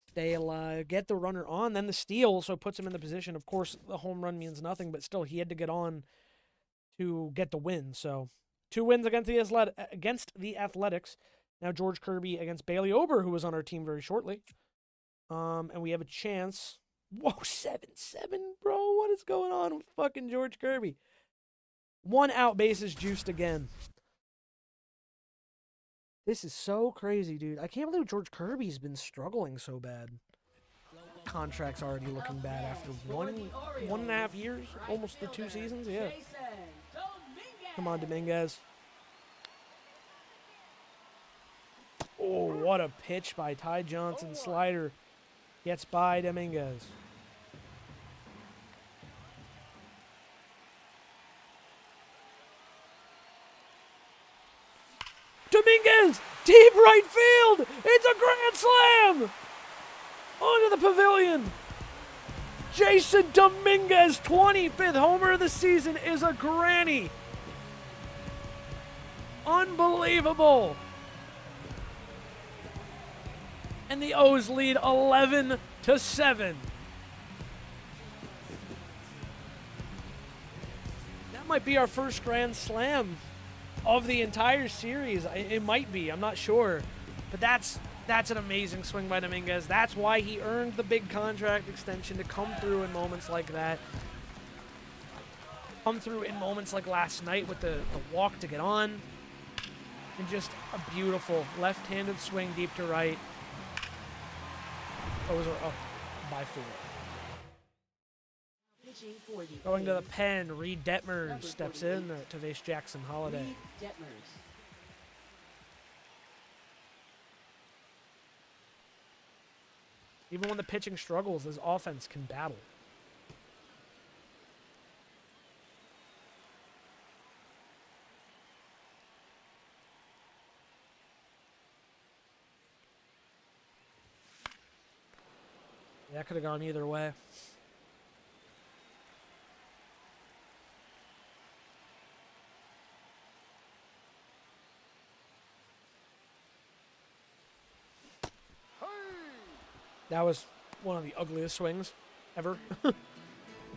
Stay alive. Get the runner on. Then the steal, so it puts him in the position. Of course, the home run means nothing, but still, he had to get on to get the win. So, 2 wins against the Athletics. Now George Kirby against Bailey Ober, who was on our team very shortly. And we have a chance. Whoa, 7-7, bro. What is going on with fucking George Kirby? 1 out, bases juiced again. This is so crazy, dude. I can't believe George Kirby's been struggling so bad. Contract's already looking bad after 1.5 years, almost the 2 seasons. Yeah. Come on, Dominguez. Oh, what a pitch by Ty Johnson. Slider gets by Dominguez. Dominguez, deep right field. It's a grand slam. Onto the pavilion. Jason Dominguez, 25th homer of the season, is a granny. Unbelievable. And the O's lead 11-7. That might be our first grand slam of the entire series. It might be. I'm not sure. But that's an amazing swing by Dominguez. That's why he earned the big contract extension, to come through in moments like that. Come through in moments like last night with the walk to get on. And just a beautiful left-handed swing deep to right. O's are up by 4. Pitching for the Going to the A's, pen, Reed Detmers Number steps 48. in to face Jackson Holiday. Reed Detmers. Even when the pitching struggles, his offense can battle. That could have gone either way. That was one of the ugliest swings ever.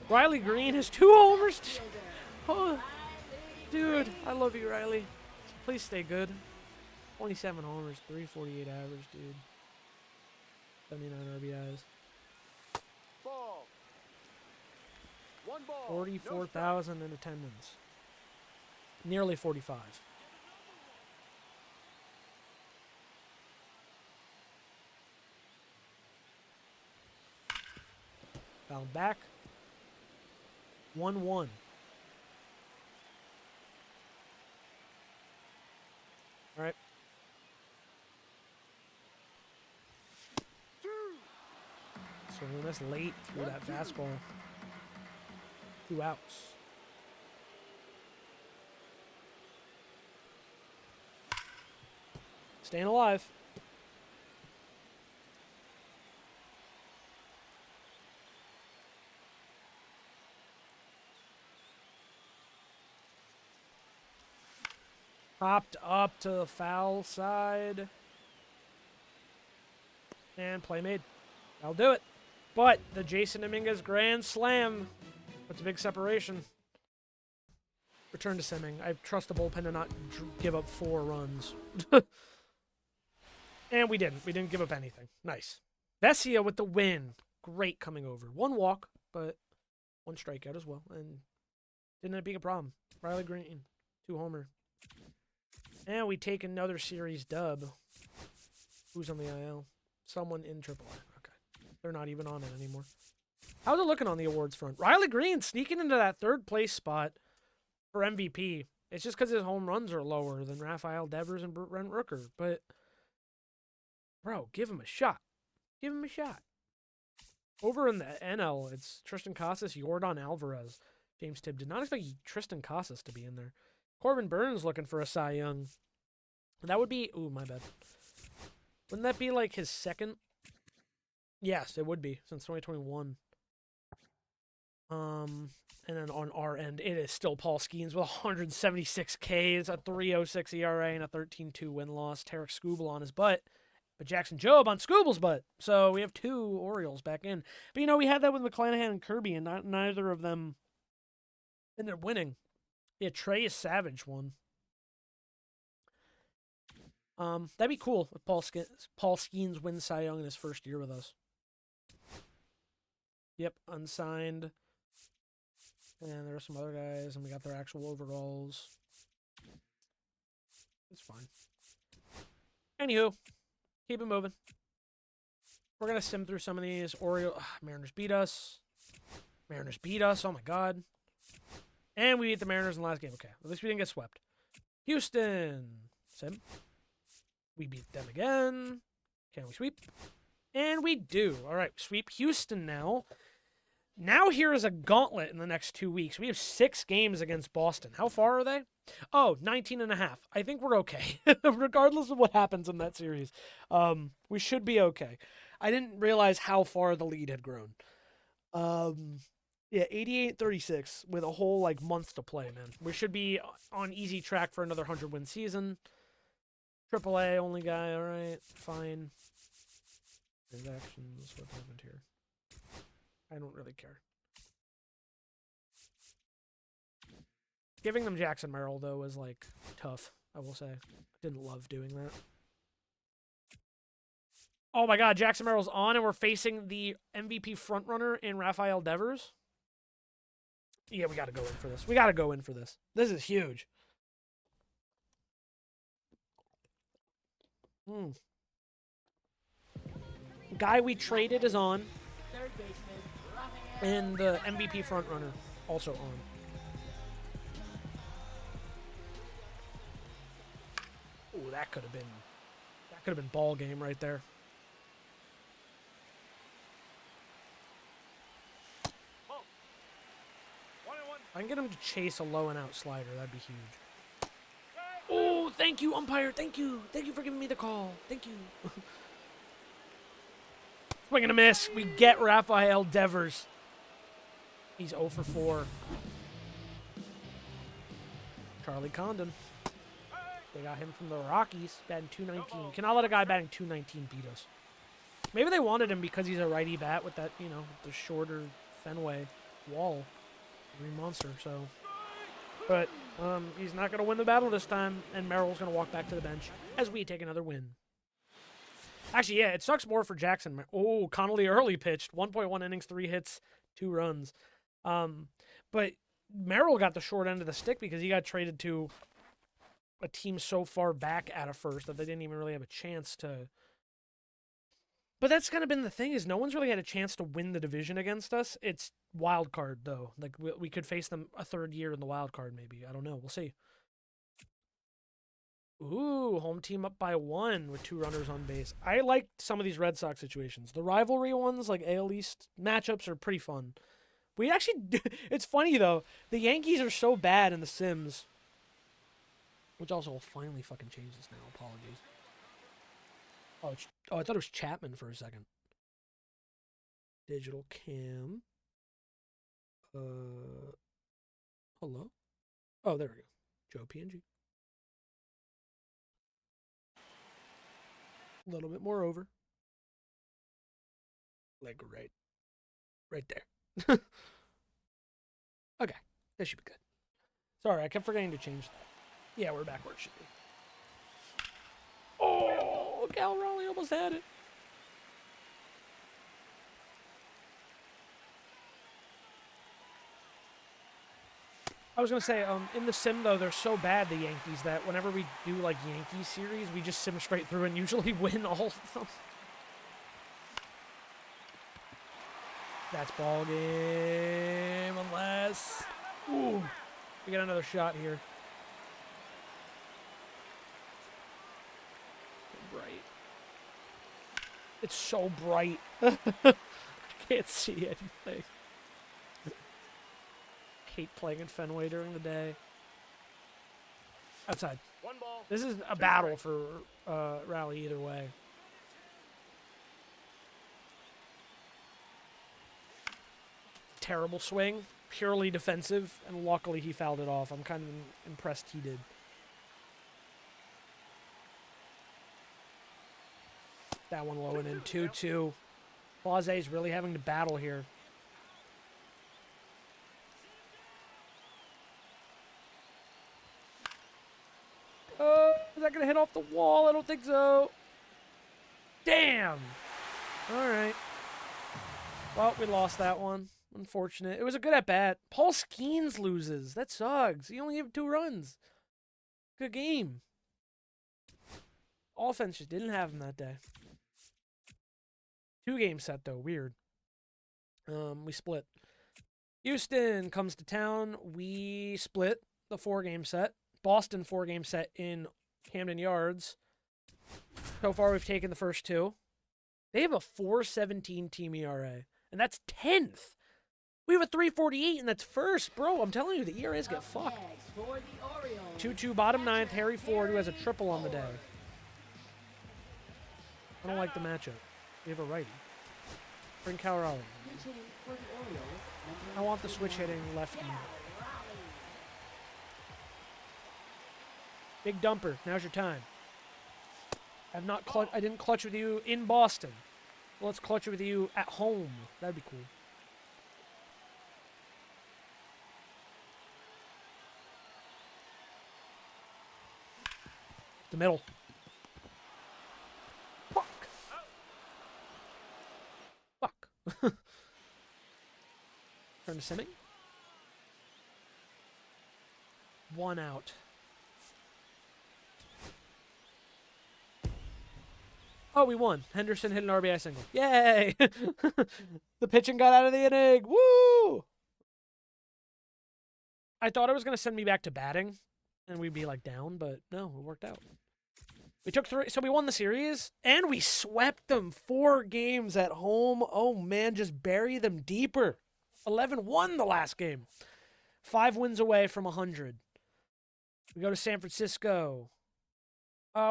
Riley Green has 2 homers. Oh, dude, I love you, Riley. Please stay good. 27 homers, 348 average, dude. 79 RBIs. Ball. 1 ball. 44,000 in attendance. Nearly 45. Foul back. 1-1. All right. Swinging this late through that fastball. 2 outs. Staying alive. Popped up to the foul side. And play made. That'll do it. But the Jason Dominguez grand slam puts a big separation. Return to simming. I trust the bullpen to not give up 4 runs. And we didn't. We didn't give up anything. Nice. Vesia with the win. Great coming over. 1 walk, but 1 strikeout as well. And didn't end up being a problem. Riley Green, 2 homer. And we take another series dub. Who's on the IL? Someone in AAA. Okay. They're not even on it anymore. How's it looking on the awards front? Riley Green sneaking into that 3rd place spot for MVP. It's just because his home runs are lower than Rafael Devers and Brent Rooker. But, bro, give him a shot. Give him a shot. Over in the NL, it's Tristan Casas, Yordan Alvarez. James Tibb did not expect Tristan Casas to be in there. Corbin Burns looking for a Cy Young. That would be... Ooh, my bad. Wouldn't that be like his 2nd? Yes, it would be, since 2021. And then on our end, it is still Paul Skeens with 176 Ks, a 3.06 ERA, and a 13-2 win-loss. Tarek Skubal on his butt, but Jackson Jobe on Skubal's butt. So we have 2 Orioles back in. But, you know, we had that with McClanahan and Kirby, and neither of them ended up winning. Yeah, Trey Savage won. That'd be cool if Paul Skeens wins Cy Young in his first year with us. Yep, unsigned. And there are some other guys, and we got their actual overalls. It's fine. Anywho, keep it moving. We're going to sim through some of these. Mariners beat us. Mariners beat us. Oh, my God. And we beat the Mariners in the last game. Okay, at least we didn't get swept. Houston. Sim. We beat them again. Can we sweep? And we do. All right, sweep Houston now. Now here is a gauntlet in the next 2 weeks. We have 6 games against Boston. How far are they? Oh, 19.5. I think we're okay. Regardless of what happens in that series. We should be okay. I didn't realize how far the lead had grown. Yeah, 88-36 with a whole month to play, man. We should be on easy track for another 100-win season. AAA only guy, all right, fine. Transactions, what happened here? I don't really care. Giving them Jackson Merrill, though, was, like, tough, I will say. Didn't love doing that. Oh my god, Jackson Merrill's on, and we're facing the MVP frontrunner in Rafael Devers. Yeah, we gotta go in for this. We gotta go in for this. This is huge. Guy we traded is on, Third baseman, Rafael. and the MVP frontrunner also on. Ooh, that could have been ball game right there. Ball. 1-1. I can get him to chase a low and out slider. That'd be huge. Oh, thank you, umpire. Thank you. Thank you for giving me the call. Thank you. Swing and a miss. We get Rafael Devers. He's 0 for 4. Charlie Condon. They got him from the Rockies, batting 219. Cannot let a guy batting 219 beat us. Maybe they wanted him because he's a righty bat with that, the shorter Fenway wall. Green monster, so. But he's not going to win the battle this time, and Merrill's going to walk back to the bench as we take another win. Actually, yeah, it sucks more for Jackson. Oh, Connolly early pitched. 1.1 innings, 3 hits, 2 runs. But Merrill got the short end of the stick because he got traded to a team so far back out of first that they didn't even really have a chance to. But that's kind of been the thing, is no one's really had a chance to win the division against us. It's wild card, though. Like, we could face them a third year in the wild card, maybe. I don't know. We'll see. Ooh, home team up by 1 with 2 runners on base. I like some of these Red Sox situations. The rivalry ones, like AL East matchups, are pretty fun. We actually, it's funny though, the Yankees are so bad in the Sims, which also will finally fucking change this now. Apologies. Oh, I thought it was Chapman for a second. Digital cam. Hello? Oh, there we go. Joe PNG. A little bit more over. Like right there. Okay, that should be good. Sorry, I kept forgetting to change that. Yeah, we're back where it should be. Oh, Cal Raleigh almost had it. I was gonna say, in the sim though, they're so bad, the Yankees, that whenever we do like Yankee series, we just sim straight through and usually win all of them. That's ball game, unless... Ooh, we got another shot here. Bright. It's so bright. I can't see anything. Hate playing in Fenway during the day. Outside. 1 ball. This is a battle for Raleigh either way. Terrible swing, purely defensive, and luckily he fouled it off. I'm kind of impressed he did. That one low and in 2-2. Blase really having to battle here. Oh, is that going to hit off the wall? I don't think so. Damn. All right. Well, we lost that one. Unfortunate. It was a good at-bat. Paul Skeens loses. That sucks. He only gave 2 runs. Good game. Offense just didn't have him that day. 2-game set, though. Weird. We split. Houston comes to town. We split the 4-game set. Boston 4-game set in Camden Yards. So far, we've taken the first 2. They have a 4.17 team ERA, and that's 10th. We have a 3.48, and that's first. Bro, I'm telling you, the ERAs get fucked. Next for the Orioles. 2-2 bottom 9th, Harry Ford, who has a triple on the day. I don't like the matchup. We have a righty. Bring Cal Raleigh. Pitch hitting for the Orioles. I want the switch hitting lefty. Big dumper. Now's your time. I didn't clutch with you in Boston. Let's clutch it with you at home. That'd be cool. The middle. Fuck. Fuck. Turn to Simming. 1 out. Oh, we won. Henderson hit an RBI single. Yay! The pitching got out of the inning. Woo! I thought it was going to send me back to batting and we'd be like down, but no, it worked out. We took 3, so we won the series and we swept them 4 games at home. Oh man, just bury them deeper. 11-1 the last game. 5 wins away from 100. We go to San Francisco.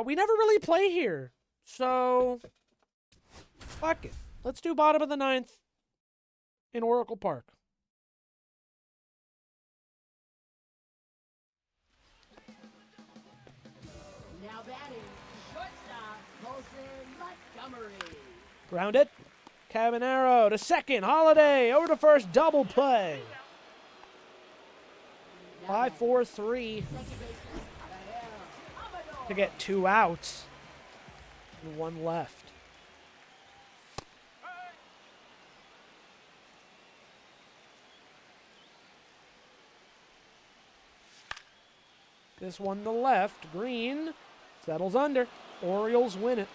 We never really play here. So, fuck it. Let's do bottom of the 9th in Oracle Park. Now batting, shortstop, Colson Montgomery. Grounded. Cabanero to second. Holiday over to first. Double play. 5-4-3 Second baseman, Amador. to get 2 outs. And 1 left. This one to left. Green settles under. Orioles win it.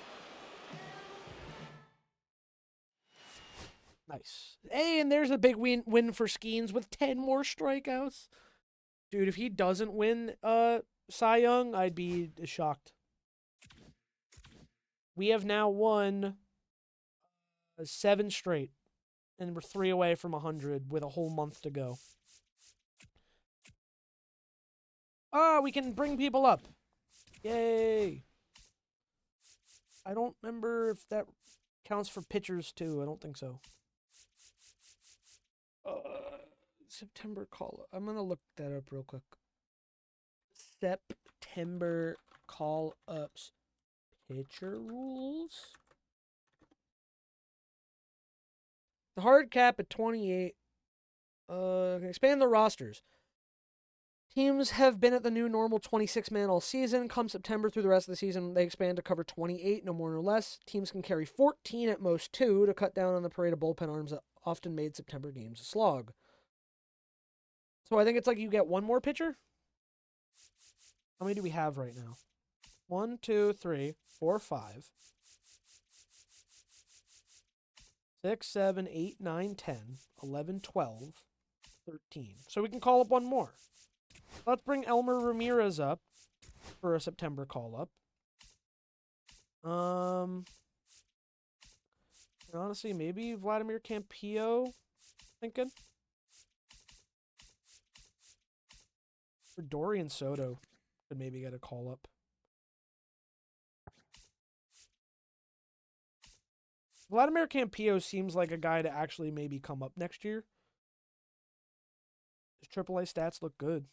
Nice. Hey, and there's a big win for Skeens with 10 more strikeouts. Dude, if he doesn't win Cy Young, I'd be shocked. We have now won 7 straight. And we're 3 away from 100 with a whole month to go. Ah, we can bring people up. Yay. I don't remember if that counts for pitchers too. I don't think so. September call. I'm going to look that up real quick. September call-ups. Pitcher rules. The hard cap at 28. Expand the rosters. Teams have been at the new normal 26-man all season. Come September through the rest of the season, they expand to cover 28, no more nor less. Teams can carry 14 at most 2 to cut down on the parade of bullpen arms that often made September games a slog. So I think it's like you get 1 more pitcher. How many do we have right now? 1, 2, 3, 4, 5, 6, 7, 8, 9, 10, 11, 12, 13. So we can call up 1 more. Let's bring Elmer Ramirez up for a September call-up. Honestly, maybe Vladimir Campillo, thinking. Or Dorian Soto could maybe get a call-up. Vladimir Campillo seems like a guy to actually maybe come up next year. His AAA stats look good.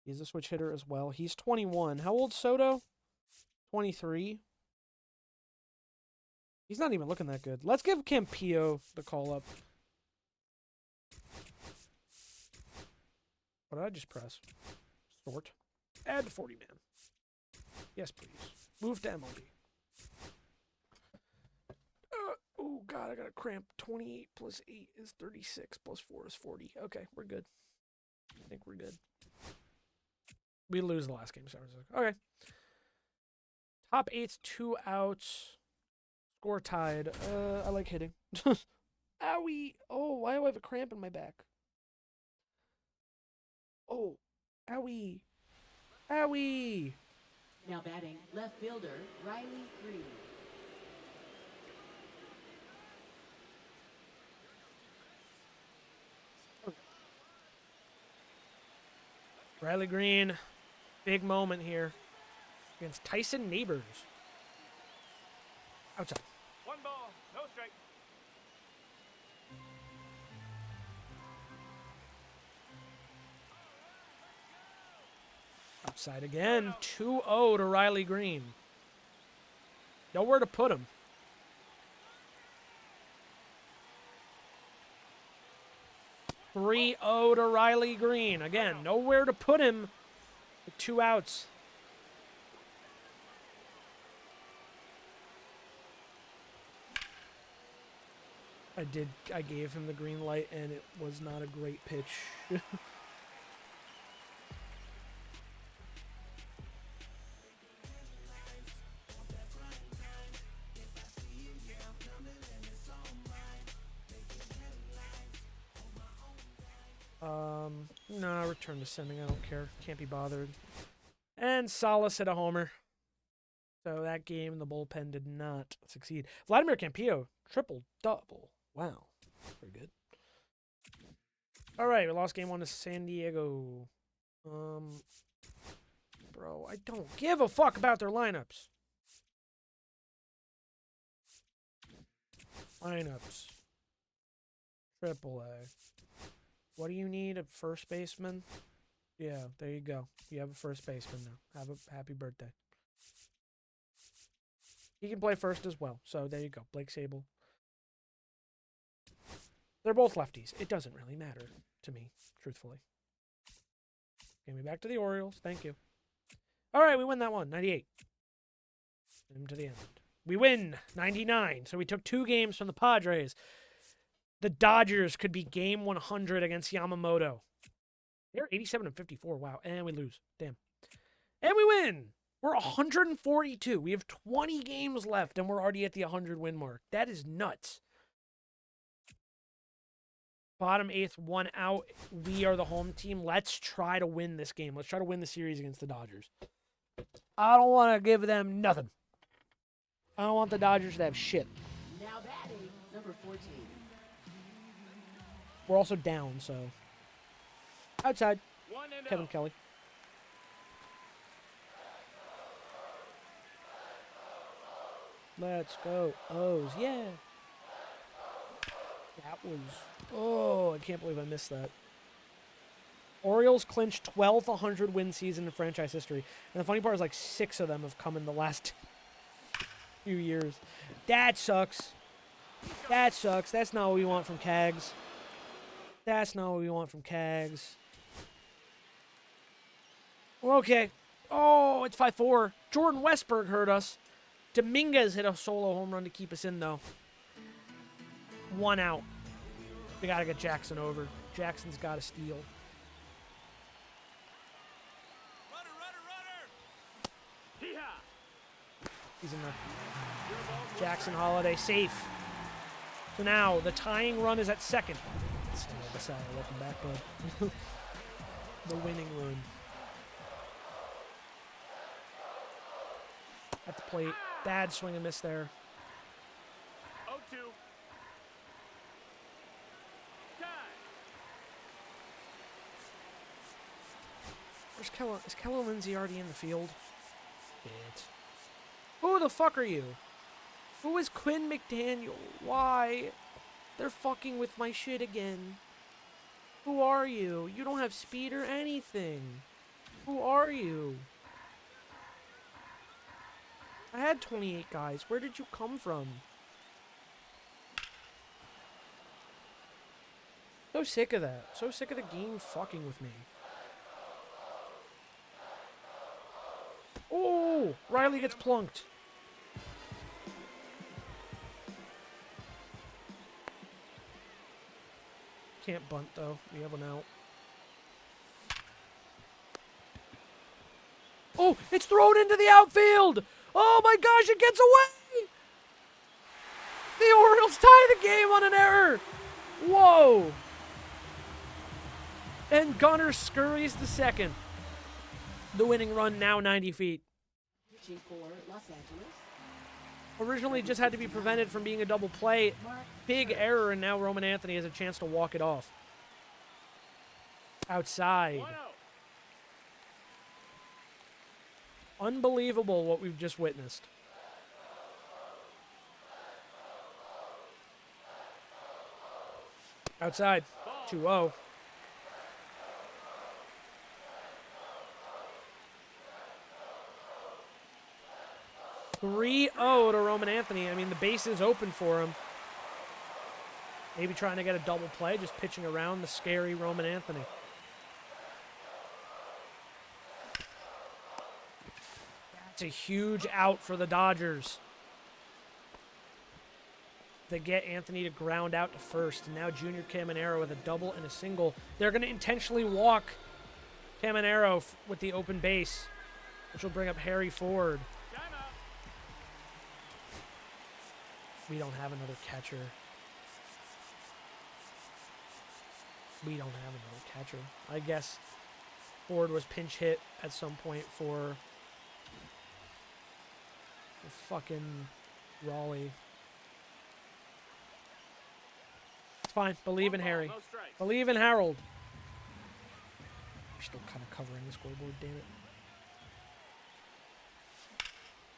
He's a switch hitter as well. He's 21. How old's Soto? 23. He's not even looking that good. Let's give Campillo the call-up. What did I just press? Sort. Add to 40-man. Yes, please. Move to MLB. Oh, God, I got a cramp. 28 plus 8 is 36. Plus 4 is 40. Okay, we're good. I think we're good. We lose the last game. Okay. Top 8's 2 outs. Score tied. I like hitting. Owie. Oh, why do I have a cramp in my back? Oh, owie. Owie. Now batting, left fielder, Riley Green. Riley Green. Big moment here against Tyson Neighbors. Outside. 1 ball, no strike. Outside again. 2-0 to Riley Green. Nowhere to put him. 3-0 to Riley Green. Again, nowhere to put him with 2 outs. I gave him the green light, and it was not a great pitch. No, return to sending. I don't care. Can't be bothered. And Salas hit a homer. So that game, the bullpen did not succeed. Vladimir Campillo, triple-double. Wow. Pretty good. All right, we lost game 1 to San Diego. Bro, I don't give a fuck about their lineups. Triple A. What do you need? A first baseman? Yeah, there you go. You have a first baseman now. Have a happy birthday. He can play first as well. So there you go. Blake Sable. They're both lefties. It doesn't really matter to me, truthfully. Get me back to the Orioles. Thank you. All right, we win that one. 98. To the end. We win 99. So we took 2 games from the Padres. The Dodgers could be game 100 against Yamamoto. They're 87-54. Wow. And we lose. Damn. And we win. We're 142. We have 20 games left, and we're already at the 100-win mark. That is nuts. Bottom 8th, 1 out. We are the home team. Let's try to win this game. Let's try to win the series against the Dodgers. I don't want to give them nothing. I don't want the Dodgers to have shit. Now batting, number 14. We're also down, so. Outside, 1-0. Kevin Kelly. Let's go. O's, yeah. That was. Oh, I can't believe I missed that. Orioles clinched 12th 100-win season in franchise history. And the funny part is, like, 6 of them have come in the last few years. That sucks. That sucks. That's not what we want from Cags. That's not what we want from Cags. Okay. Oh, it's 5-4. Jordan Westberg hurt us. Dominguez hit a solo home run to keep us in, though. 1 out. We got to get Jackson over. Jackson's got to steal. He's in the Jackson Holiday safe. So now the tying run is at second. Welcome back, bud. The winning run. At the plate. Bad swing and miss there. 0-2. Tie. Where's Keller? Is Keller Lindsay already in the field? Shit. Who the fuck are you? Who is Quinn McDaniel? Why? They're fucking with my shit again. Who are you? You don't have speed or anything. Who are you? I had 28 guys. Where did you come from? So sick of that. So sick of the game fucking with me. Oh! Riley gets plunked. Can't bunt, though. We have one out. Oh! It's thrown into the outfield! Oh my gosh, it gets away! The Orioles tie the game on an error! Whoa! And Gunnar scurries to second. The winning run now 90 feet. Pitching for Los Angeles. Originally just had to be prevented from being a double play. Big error, and now Roman Anthony has a chance to walk it off. Outside. 1-0. Unbelievable what we've just witnessed. Outside. 2-0. (3-0) to Roman Anthony. I mean, the base is open for him. Maybe trying to get a double play, just pitching around the scary Roman Anthony. That's a huge out for the Dodgers. They get Anthony to ground out to first, and now Junior Caminero with a double and a single. They're going to intentionally walk Caminero with the open base, which will bring up Harry Ford. Timeout. We don't have another catcher. We don't have another catcher. I guess Ford was pinch hit at some point for fucking Raleigh. It's fine. Believe in Harry. No strikes. Believe in Harold. We're still kind of covering the scoreboard, damn it.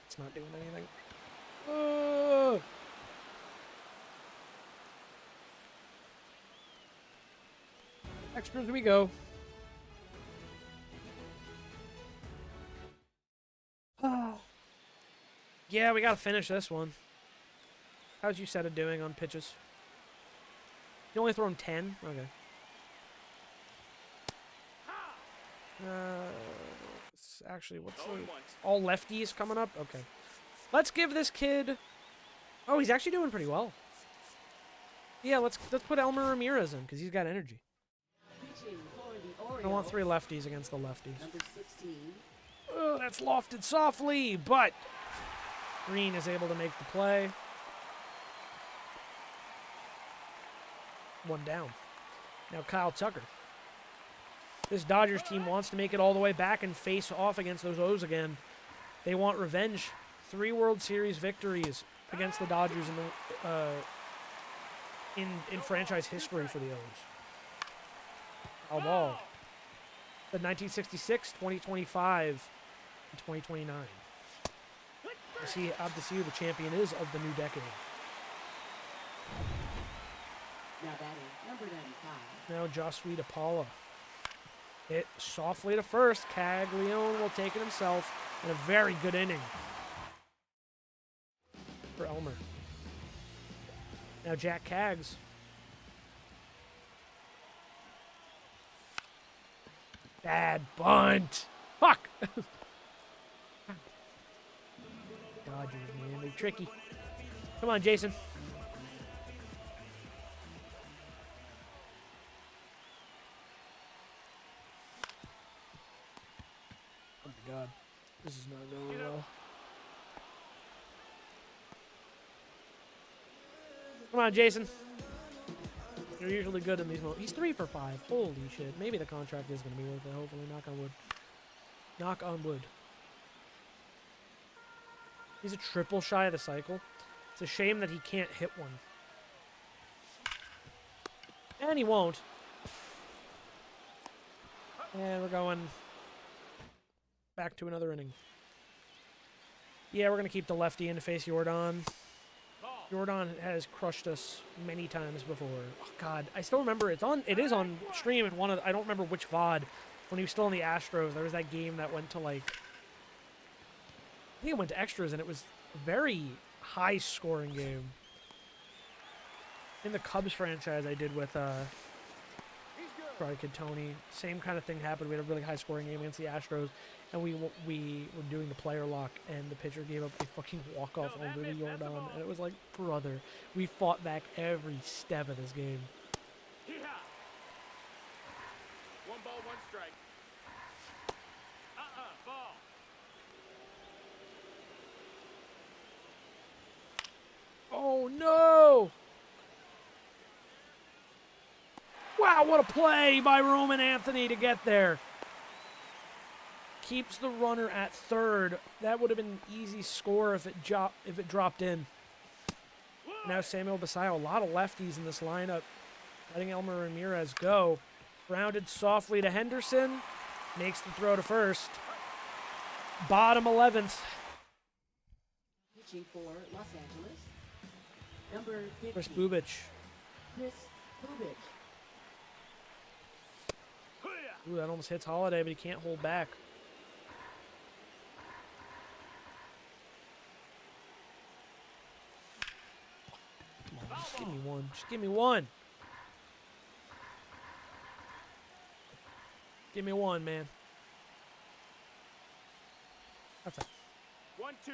It's not doing anything. Extras we go. Yeah, we gotta finish this one. How's you set it doing on pitches? You only thrown 10? Okay. Actually, what's the... All lefties coming up? Okay. Let's give this kid... Oh, he's actually doing pretty well. Yeah, let's put Elmer Ramirez in, because he's got energy. Pitching for the Orioles. I want 3 lefties against the lefties. Number 16. Oh, that's lofted softly, but Green is able to make the play. 1 down. Now Kyle Tucker. This Dodgers team wants to make it all the way back and face off against those O's again. They want revenge. 3 World Series victories against the Dodgers in franchise history for the O's. Foul ball. The 1966, 2025, and 2029. We'll have to see who the champion is of the new decade. Now batting, number 95. Now Josue DePaula. Hit softly to first. Caglione will take it himself. And a very good inning for Elmer. Now Jack Caggs. Bad bunt. Fuck. Dodgers, man. They're tricky. Come on, Jason. Oh my god. This is not going well. Come on, Jason. You're usually good in these moments. He's 3 for 5. Holy shit. Maybe the contract is going to be worth it. Hopefully. Knock on wood. Knock on wood. He's a triple shy of the cycle. It's a shame that he can't hit one. And he won't. And we're going back to another inning. Yeah, we're going to keep the lefty in to face Jordan. Jordan has crushed us many times before. Oh god, I still remember it is on stream in one of I don't remember which VOD. When he was still in the Astros, there was that game that went to like I think it went to extras and it was a very high scoring game. In the Cubs franchise I did with probably Kid Tony, same kind of thing happened. We had a really high scoring game against the Astros, and we were doing the player lock, and the pitcher gave up a fucking walk off over the Jordan, and it was like, brother, we fought back every step of this game. Yeehaw. 1 ball, 1 strike. Ball. Oh no! Wow, what a play by Roman Anthony to get there. Keeps the runner at third. That would have been an easy score if it dropped in. Now Samuel Basayo, a lot of lefties in this lineup. Letting Elmer Ramirez go. Grounded softly to Henderson. Makes the throw to first. Bottom 11th. Pitching for Los Angeles. Number 50. Chris Bubich. Chris Bubich. Ooh, that almost hits Holiday, but he can't hold back. give me one. Just give me one. Give me one, man. That's it. 1-2.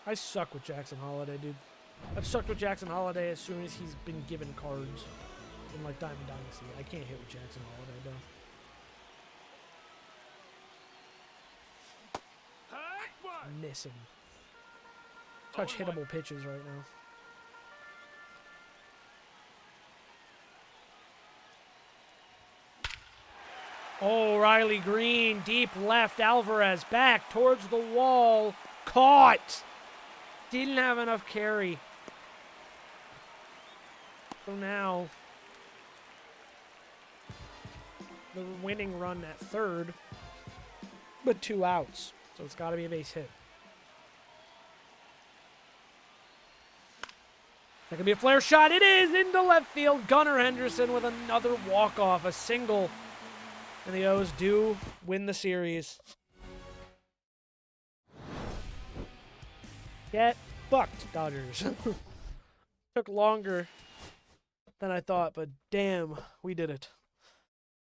I suck with Jackson Holiday, dude. I've sucked with Jackson Holiday as soon as he's been given cards in like Diamond Dynasty. I can't hit with Jackson Holiday, bro. Missing. Such hittable pitches right now. Oh, Riley Green, deep left. Alvarez back towards the wall. Caught. Didn't have enough carry. So now, the winning run at third, but 2 outs. So it's got to be a base hit. That could be a flare shot. It is into left field. Gunnar Henderson with another walk-off, a single. And the O's do win the series. Get fucked, Dodgers. Took longer than I thought, but damn, we did it.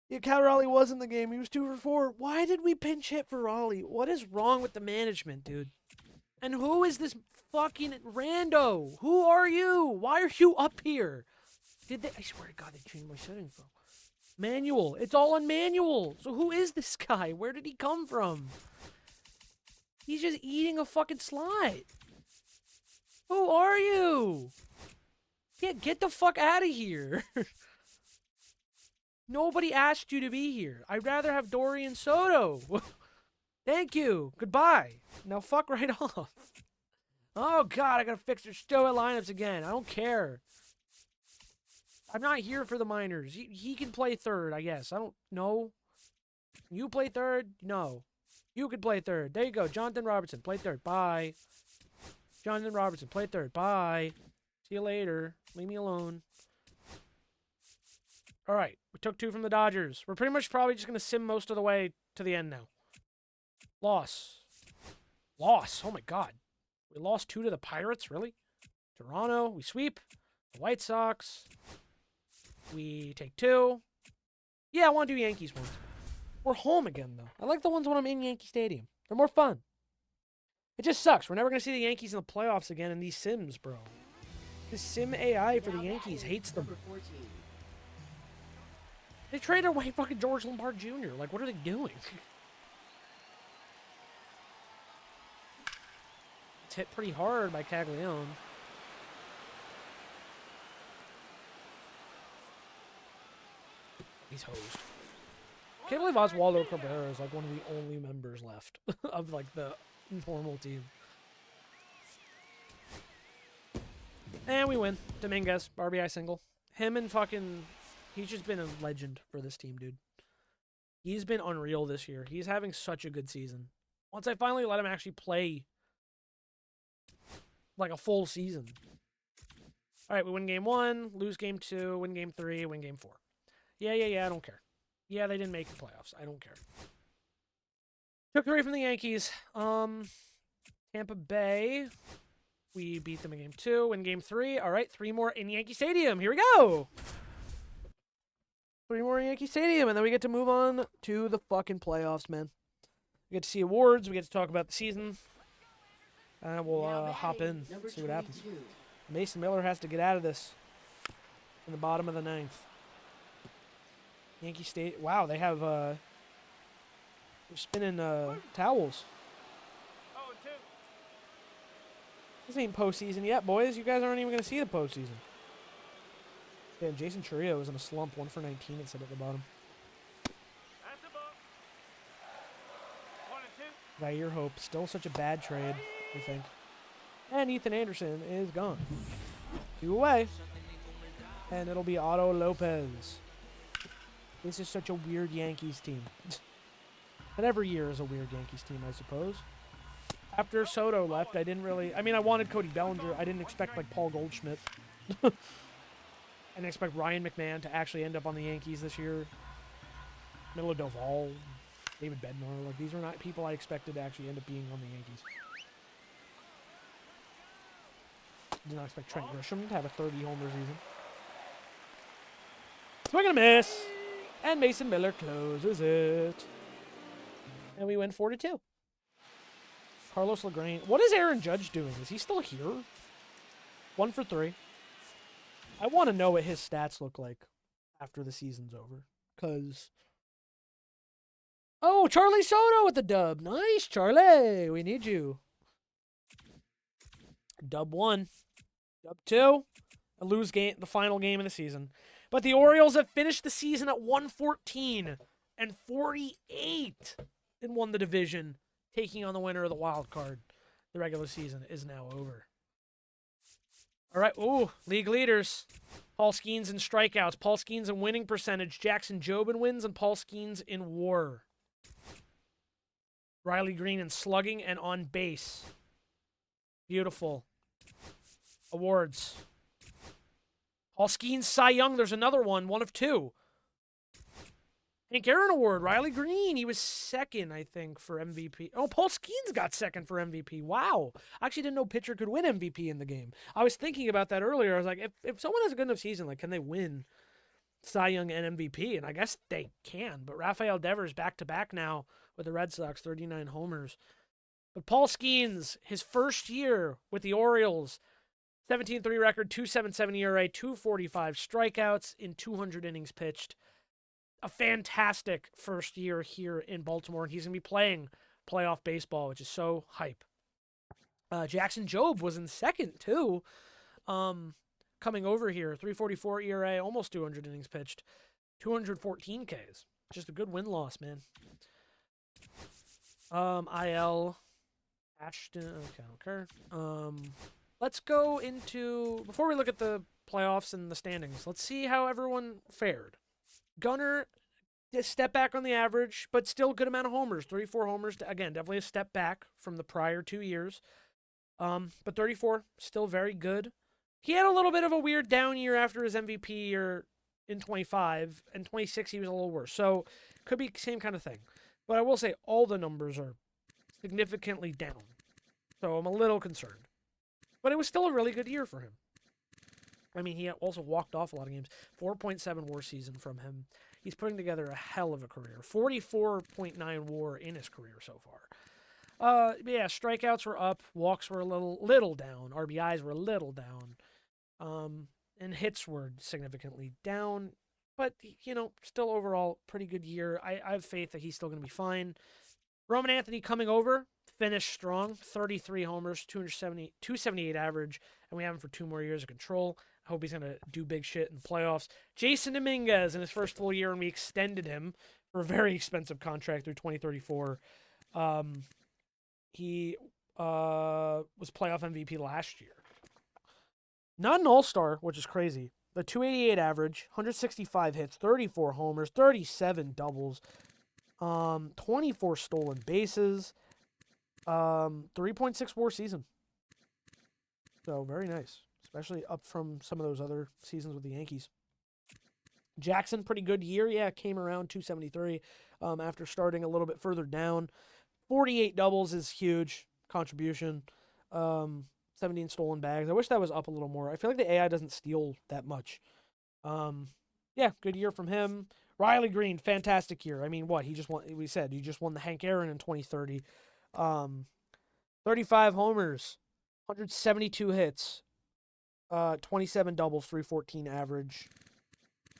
Yeah, Cal Raleigh was in the game. He was 2 for 4. Why did we pinch hit for Raleigh? What is wrong with the management, dude? And who is this fucking rando? Who are you? Why are you up here? Did they? I swear to God, they changed my settings, bro. Manual. It's all on manual. So who is this guy? Where did he come from? He's just eating a fucking slide. Who are you? Yeah, get the fuck out of here. Nobody asked you to be here. I'd rather have Dorian Soto. Thank you. Goodbye. Now fuck right off. Oh, God, I gotta fix their Stoic lineups again. I don't care. I'm not here for the minors. He can play third, I guess. I don't know. You play third? No. You could play third. There you go. Jonathan Robertson, play third. Bye. Jonathan Robertson, play third. Bye. See you later. Leave me alone. All right. We took 2 from the Dodgers. We're pretty much probably just going to sim most of the way to the end now. Loss. Oh, my God. We lost 2 to the Pirates? Really? Toronto. We sweep. The White Sox. We take 2. Yeah, I want to do Yankees ones. We're home again, though. I like the ones when I'm in Yankee Stadium. They're more fun. It just sucks. We're never going to see the Yankees in the playoffs again in these sims, bro. This sim AI for the Yankees hates them. They traded away fucking George Lombard Jr. Like, what are they doing? It's hit pretty hard by Caglione. He's hosed. Can't believe Oswaldo Cabrera is like one of the only members left of like the normal team. And we win. Dominguez, RBI single. Him and fucking... He's just been a legend for this team, dude. He's been unreal this year. He's having such a good season. Once I finally let him actually play like a full season. All right, we win game 1, lose game 2, win game 3, win game 4. Yeah, I don't care. Yeah, they didn't make the playoffs. I don't care. Took 3 from the Yankees. Tampa Bay. We beat them in game 2. Win game 3. All right, 3 more in Yankee Stadium. Here we go. 3 more in Yankee Stadium, and then we get to move on to the fucking playoffs, man. We get to see awards. We get to talk about the season. And we'll hop in, see what happens. Mason Miller has to get out of this in the bottom of the 9th. Yankee State. Wow, they have they're spinning towels. This ain't postseason yet, boys. You guys aren't even gonna see the postseason. Damn, Jason Chourio was in a slump. 1 for 19. It said at the bottom. Zaire Hope, still such a bad trade, I think. And Ethan Anderson is gone. 2 away. And it'll be Otto Lopez. This is such a weird Yankees team. But every year is a weird Yankees team, I suppose. After Soto left, I didn't really... I mean, I wanted Cody Bellinger. I didn't expect, like, Paul Goldschmidt. I didn't expect Ryan McMahon to actually end up on the Yankees this year. Miller Doval. David Bednar. Like, these are not people I expected to actually end up being on the Yankees. Did not expect Trent Grisham to have a 30-homer season. Swing and a miss. And Mason Miller closes it. And we win 4-2. Carlos LaGrange. What is Aaron Judge doing? Is he still here? 1 for 3. I want to know what his stats look like after the season's over. Because... Oh, Charlie Soto with the dub. Nice, Charlie. We need you. Dub 1. Dub 2. A lose game, the final game of the season. But the Orioles have finished the season at 114 and 48 and won the division, taking on the winner of the wild card. The regular season is now over. All right, ooh, league leaders. Paul Skeens in strikeouts, Paul Skeens in winning percentage, Jackson Jobe in wins, and Paul Skeens in WAR. Riley Green in slugging and on base. Beautiful. Awards. Paul Skeens Cy Young, there's another one of 2. Hank Aaron Award, Riley Green, he was second, I think, for MVP. Oh, Paul Skeens got second for MVP. Wow. I actually didn't know pitcher could win MVP in the game. I was thinking about that earlier. I was like, if someone has a good enough season, like, can they win Cy Young and MVP? And I guess they can. But Rafael Devers back-to-back now with the Red Sox, 39 homers. But Paul Skeens, his first year with the Orioles, 17-3 record, 2.77 ERA, 245 strikeouts in 200 innings pitched. A fantastic first year here in Baltimore, and he's going to be playing playoff baseball, which is so hype. Jackson Jobe was in second, too, coming over here. 344 ERA, almost 200 innings pitched, 214 Ks. Just a good win-loss, man. IL, Ashton, okay, I don't care. Let's go into, before we look at the playoffs and the standings, let's see how everyone fared. Gunnar, a step back on the average, but still good amount of homers. 34 homers. Again, definitely a step back from the prior 2 years. But 34, still very good. He had a little bit of a weird down year after his MVP year in 25. And 26, he was a little worse. So, could be same kind of thing. But I will say all the numbers are significantly down. So, I'm a little concerned. But it was still a really good year for him. I mean, he also walked off a lot of games. 4.7 WAR season from him. He's putting together a hell of a career. 44.9 WAR in his career so far. Yeah, strikeouts were up. Walks were a little down. RBIs were a little down. And hits were significantly down. But, you know, still overall, pretty good year. I have faith that he's still going to be fine. Roman Anthony coming over, finished strong. 33 homers, 278 average. And we have him for 2 more years of control. I hope he's going to do big shit in the playoffs. Jason Dominguez in his first full year, and we extended him for a very expensive contract through 2034. He was playoff MVP last year. Not an all-star, which is crazy. The 288 average, 165 hits, 34 homers, 37 doubles, 24 stolen bases, 3.6 WAR season. So, very nice. Especially up from some of those other seasons with the Yankees. Jackson, pretty good year. Yeah, came around 273 after starting a little bit further down. 48 doubles is huge contribution. 17 stolen bags. I wish that was up a little more. I feel like the AI doesn't steal that much. Yeah, good year from him. Riley Green, fantastic year. I mean, what? He just won, we said, he just won the Hank Aaron in 2030. 35 homers, 172 hits. 27 doubles, 314 average.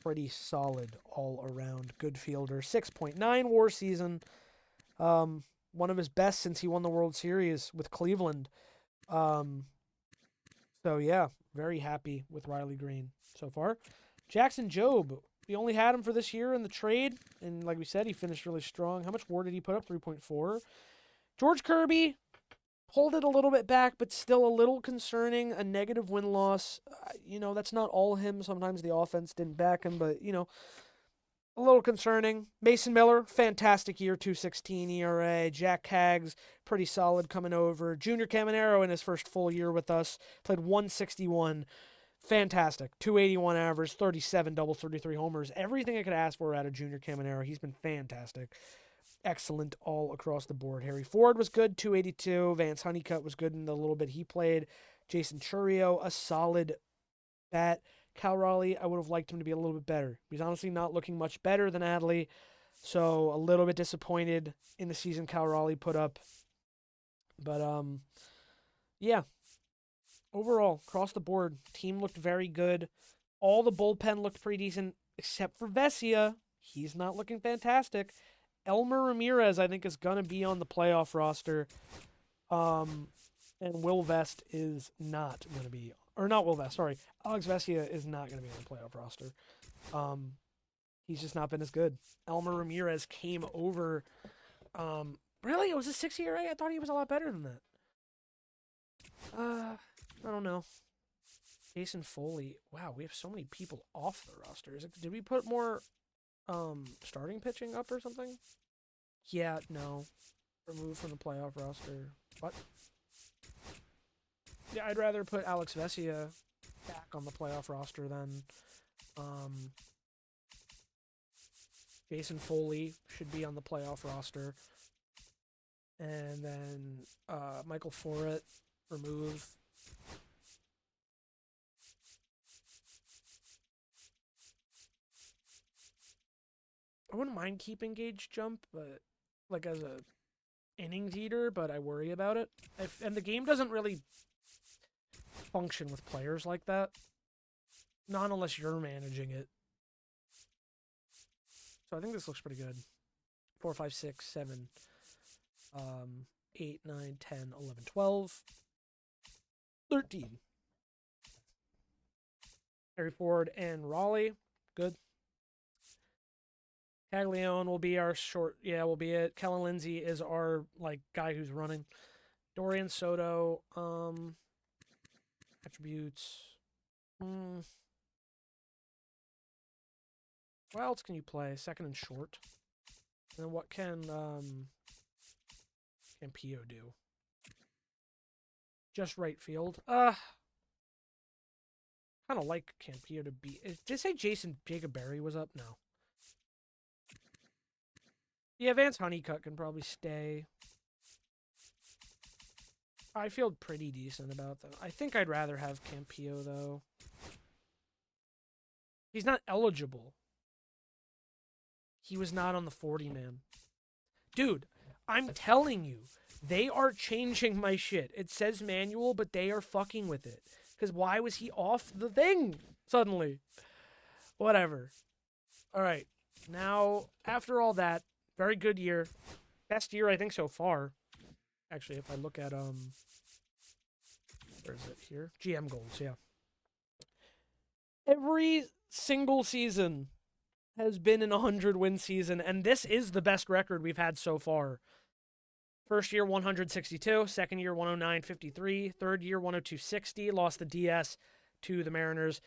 Pretty solid all around. Good fielder. 6.9 WAR season. One of his best since he won the World Series with Cleveland. So, yeah, very happy with Riley Green so far. Jackson Jobe, we only had him for this year in the trade. And like we said, he finished really strong. How much WAR did he put up? 3.4. George Kirby pulled it a little bit back, but still a little concerning. A negative win-loss. You know, that's not all him. Sometimes the offense didn't back him, but, you know, a little concerning. Mason Miller, fantastic year, 2.16 ERA. Jack Haggs, pretty solid coming over. Junior Caminero in his first full year with us, played 161. Fantastic. 281 average, 37 doubles, 33 homers. Everything I could ask for out of Junior Caminero. He's been fantastic. excellent all across the board. Harry Ford was good, 282. Vance Honeycutt was good in the little bit he played. Jason Churio, a solid bat. Cal Raleigh, I would have liked him to be a little bit better. He's honestly not looking much better than Adley, so a little bit disappointed in the season Cal Raleigh put up. But yeah, overall, across the board, team looked very good. All the bullpen looked pretty decent, except for Vesia. He's not looking fantastic. Elmer Ramirez, I think, is going to be on the playoff roster. And Will Vest is not going to be. Or not Will Vest, sorry. Alex Vesia is not going to be on the playoff roster. He's just not been as good. Elmer Ramirez came over. Really? It was a 6 ERA? I thought he was a lot better than that. I don't know. Jason Foley. Wow, we have so many people off the roster. Did we put more starting pitching up or something? Yeah, no. Removed from the playoff roster. What? Yeah, I'd rather put Alex Vesia back on the playoff roster than Jason Foley should be on the playoff roster. And then Michael Foret, remove. I wouldn't mind keeping Gage Jump, but like as a innings eater, but I worry about it. And the game doesn't really function with players like that. Not unless you're managing it. So I think this looks pretty good. 4, 5, 6, 7, 8, 9, 10, 11, 12, 13. Harry Ford and Raleigh. Good. Caglione will be our short. Yeah, will be it. Kellen Lindsay is our guy who's running. Dorian Soto. Attributes. What else can you play? Second and short. And then what can Pio do? Just right field. Kind of like Campio to be. Did it say Jacob Berry was up? No. Yeah, Vance Honeycutt can probably stay. I feel pretty decent about them. I think I'd rather have Campio, though. He's not eligible. He was not on the 40-man. Dude, I'm telling you, they are changing my shit. It says manual, but they are fucking with it. Because why was he off the thing suddenly? Whatever. All right. Now, after all that, very good year. Best year, I think, so far. Actually, if I look at, where is it here? GM goals, yeah. Every single season has been an 100-win season, and this is the best record we've had so far. First year, 162. Second year, 109.53. Third year, 102.60. Lost the DS to the Mariners.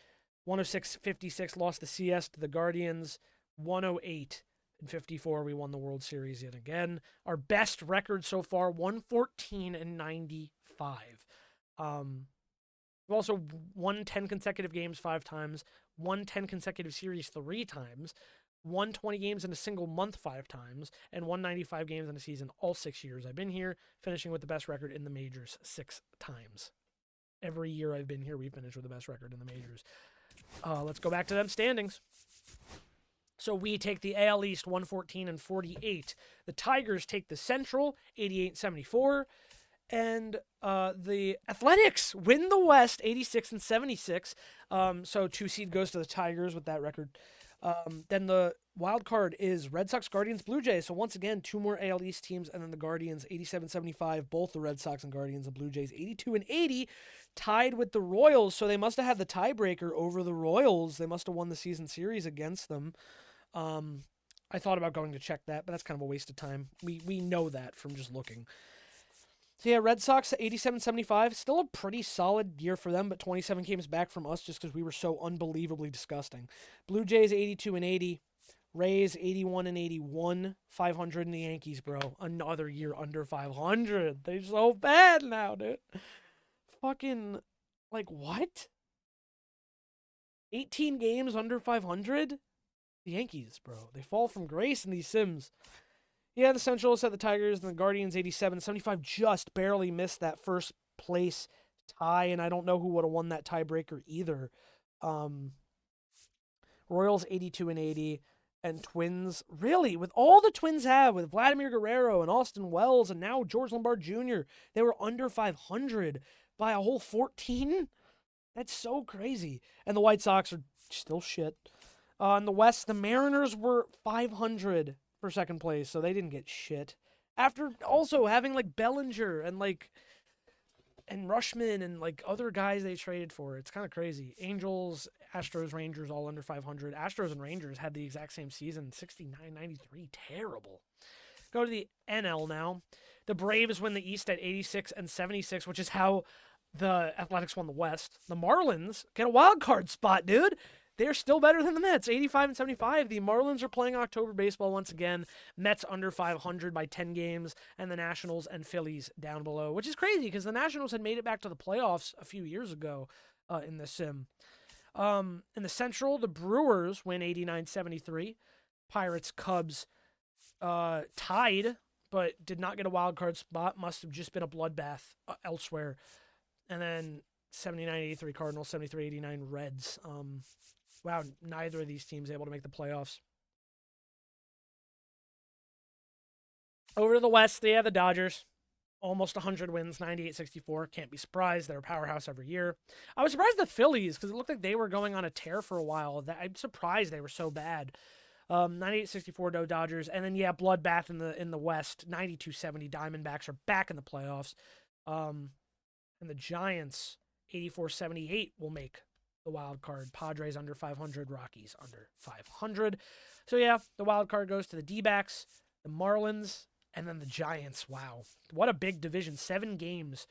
106.56. Lost the CS to the Guardians. 108.54. We won the World Series yet again. Our best record so far, 114.95. We've also won 10 consecutive games 5 times. Won 10 consecutive series 3 times. Won 20 games in a single month 5 times, and won 95 games in a season all 6 years I've been here, finishing with the best record in the majors 6 times. Every year I've been here, we finished with the best record in the majors. Let's go back to them standings. So we take the AL East 114-48. The Tigers take the Central 88-74. And the Athletics win the West 86-76. So 2 seed goes to the Tigers with that record. Then the wild card is Red Sox, Guardians, Blue Jays. So once again, 2 more AL East teams, and then the Guardians 87-75. Both the Red Sox and Guardians, the Blue Jays 82-80, tied with the Royals. So they must have had the tiebreaker over the Royals. They must have won the season series against them. I thought about going to check that, but that's kind of a waste of time. We know that from just looking. So yeah, Red Sox 87-75. Still a pretty solid year for them, but 27 games back from us just because we were so unbelievably disgusting. Blue Jays 82-80. Rays 81-81. 500 in the Yankees, bro. Another year under 500. They're so bad now, dude. Fucking, what? 18 games under 500? The Yankees, bro. They fall from grace in these sims. Yeah, the Central set the Tigers and the Guardians 87. 75 just barely missed that first place tie, and I don't know who would have won that tiebreaker either. Um, Royals 82 and 80, and Twins, really, with all the Twins have, with Vladimir Guerrero and Austin Wells, and now George Lombard Jr., they were under 500 by a whole 14. That's so crazy. And the White Sox are still shit. In the West, the Mariners were 500 for second place, so they didn't get shit. After also having like Bellinger and Rushman and like other guys they traded for. It's kind of crazy. Angels, Astros, Rangers all under 500. Astros and Rangers had the exact same season, 69-93. Terrible. Go to the NL now. The Braves win the East at 86 and 76, which is how the Athletics won the West. The Marlins get a wild card spot, dude. They're still better than the Mets, 85 and 75. The Marlins are playing October baseball once again. Mets under 500 by 10 games, and the Nationals and Phillies down below, which is crazy because the Nationals had made it back to the playoffs a few years ago in the sim. In the Central, the Brewers win 89-73. Pirates, Cubs tied, but did not get a wild card spot. Must have just been a bloodbath elsewhere. And then 79-83 Cardinals, 73-89 Reds. Wow, neither of these teams able to make the playoffs. Over to the West, they have the Dodgers. Almost 100 wins, 98-64. Can't be surprised. They're a powerhouse every year. I was surprised the Phillies, because it looked like they were going on a tear for a while. I'm surprised they were so bad. 98-64 Dodgers. And then, yeah, bloodbath in the West. 92-70 Diamondbacks are back in the playoffs. And the Giants, 84-78, will make the wild card. Padres under 500, Rockies under 500. So yeah, the wild card goes to the D-backs, the Marlins, and then the Giants. Wow, what a big division. 7 games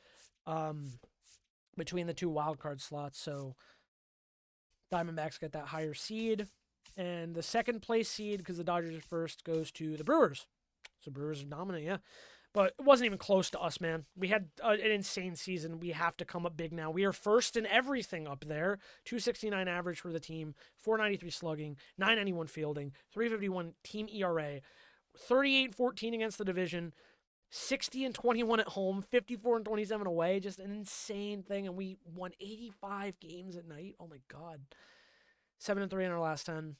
between the two wild card slots. So Diamondbacks get that higher seed, and the second place seed, because the Dodgers are first, goes to the Brewers. So Brewers are dominant, yeah. But it wasn't even close to us, man. We had an insane season. We have to come up big now. We are first in everything up there. 269 average for the team, 493 slugging, 991 fielding, 351 team ERA, 38-14 against the division, 60-21 at home, 54-27 away. Just an insane thing. And we won 85 games at night. Oh my God. 7-3 in our last 10.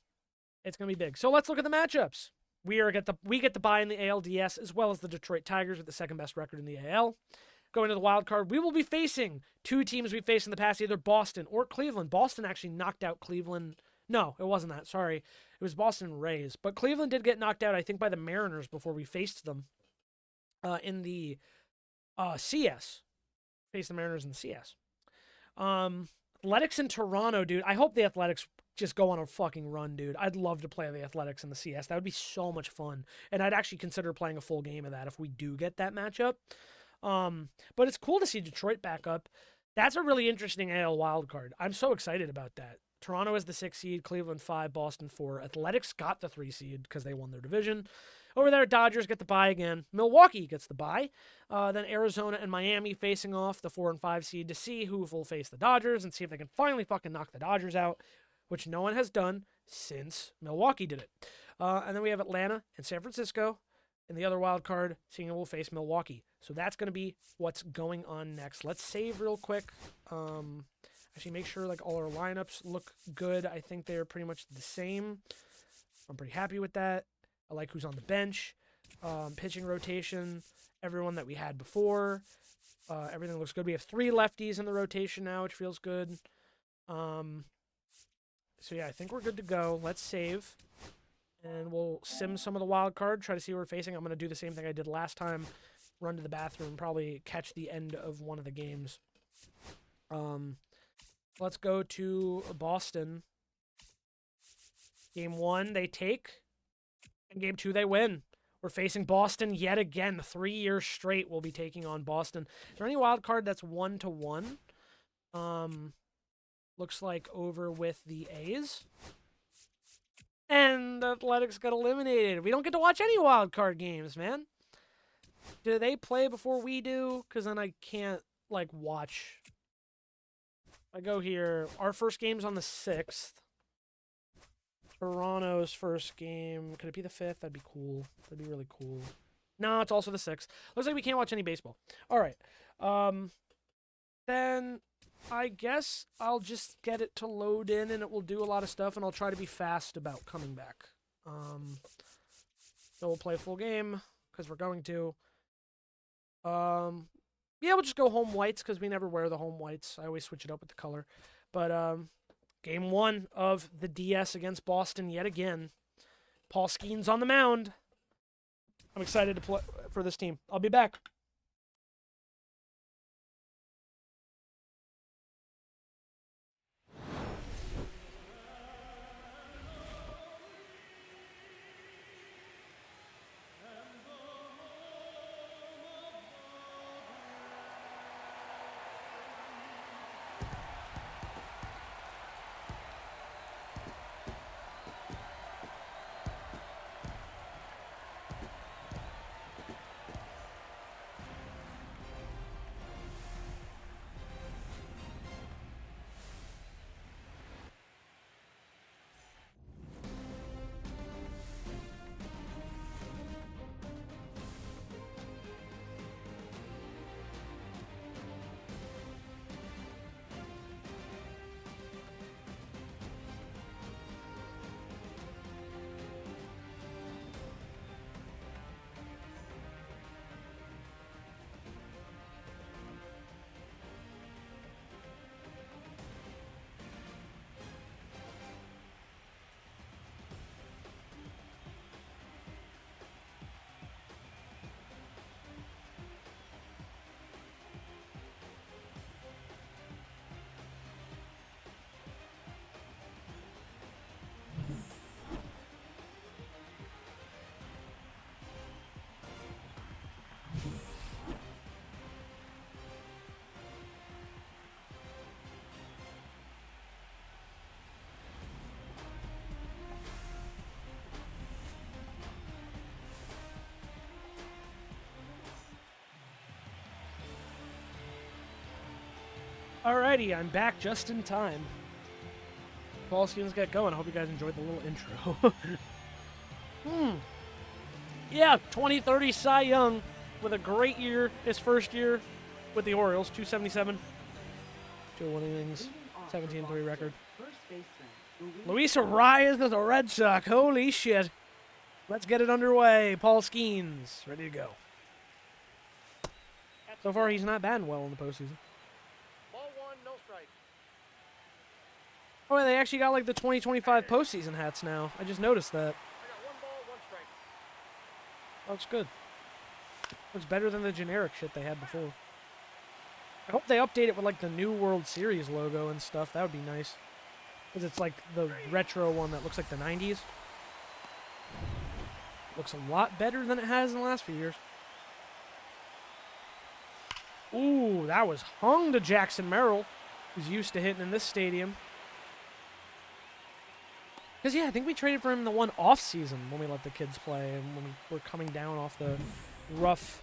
It's going to be big. So let's look at the matchups. We get the bye in the ALDS, as well as the Detroit Tigers with the second best record in the AL. Going to the wild card, we will be facing 2 teams we've faced in the past, either Boston or Cleveland. Boston actually knocked out Cleveland. No, it wasn't that. Sorry. It was Boston and Rays. But Cleveland did get knocked out, I think, by the Mariners before we faced them in the CS. Faced the Mariners in the CS. Athletics in Toronto, dude. I hope the Athletics just go on a fucking run, dude. I'd love to play the Athletics in the CS. That would be so much fun. And I'd actually consider playing a full game of that if we do get that matchup. But it's cool to see Detroit back up. That's a really interesting AL wildcard. I'm so excited about that. Toronto is the 6th seed, Cleveland 5, Boston 4. Athletics got the 3 seed because they won their division. Over there, Dodgers get the bye again. Milwaukee gets the bye. Then Arizona and Miami facing off, the 4 and 5 seed, to see who will face the Dodgers and see if they can finally fucking knock the Dodgers out, which no one has done since Milwaukee did it. And then we have Atlanta and San Francisco in the other wild card, seeing who will face Milwaukee. So that's going to be what's going on next. Let's save real quick. Actually, make sure like all our lineups look good. I think they're pretty much the same. I'm pretty happy with that. I like who's on the bench. Pitching rotation, everyone that we had before. Everything looks good. We have 3 lefties in the rotation now, which feels good. So yeah, I think we're good to go. Let's save. And we'll sim some of the wild card, try to see who we're facing. I'm going to do the same thing I did last time. Run to the bathroom, probably catch the end of one of the games. Let's go to Boston. Game 1, they take. And Game 2, they win. We're facing Boston yet again. 3 years straight we'll be taking on Boston. Is there any wild card that's 1-1? Looks like over with the A's. And the Athletics got eliminated. We don't get to watch any wild card games, man. Do they play before we do? Because then I can't, like, watch. I go here. Our first game's on the 6th. Toronto's first game. Could it be the 5th? That'd be cool. That'd be really cool. No, it's also the 6th. Looks like we can't watch any baseball. All right. Then I guess I'll just get it to load in and it will do a lot of stuff, and I'll try to be fast about coming back. So we'll play a full game because we're going to. Yeah, we'll just go home whites because we never wear the home whites. I always switch it up with the color. But game 1 of the DS against Boston yet again. Paul Skeens on the mound. I'm excited to play for this team. I'll be back. Alrighty, I'm back just in time. Paul Skeens get going. I hope you guys enjoyed the little intro. Yeah, 2030 Cy Young with a great year, his first year with the Orioles, 277, 2-1 innings, 17-3 record. First baseman, Luis Arias is a Red Sox. Holy shit. Let's get it underway. Paul Skeens, ready to go. So far, he's not batting well in the postseason. Ball 1, no strike. Oh, they actually got like the 2025 postseason hats now. I just noticed that. I got 1 ball, 1 strike. Looks good. Looks better than the generic shit they had before. I hope they update it with like the new World Series logo and stuff. That would be nice. Because it's like the retro one that looks like the 90s. Looks a lot better than it has in the last few years. Ooh, that was hung to Jackson Merrill, who's used to hitting in this stadium. Because, yeah, I think we traded for him in the one off-season when we let the kids play and when we were coming down off the rough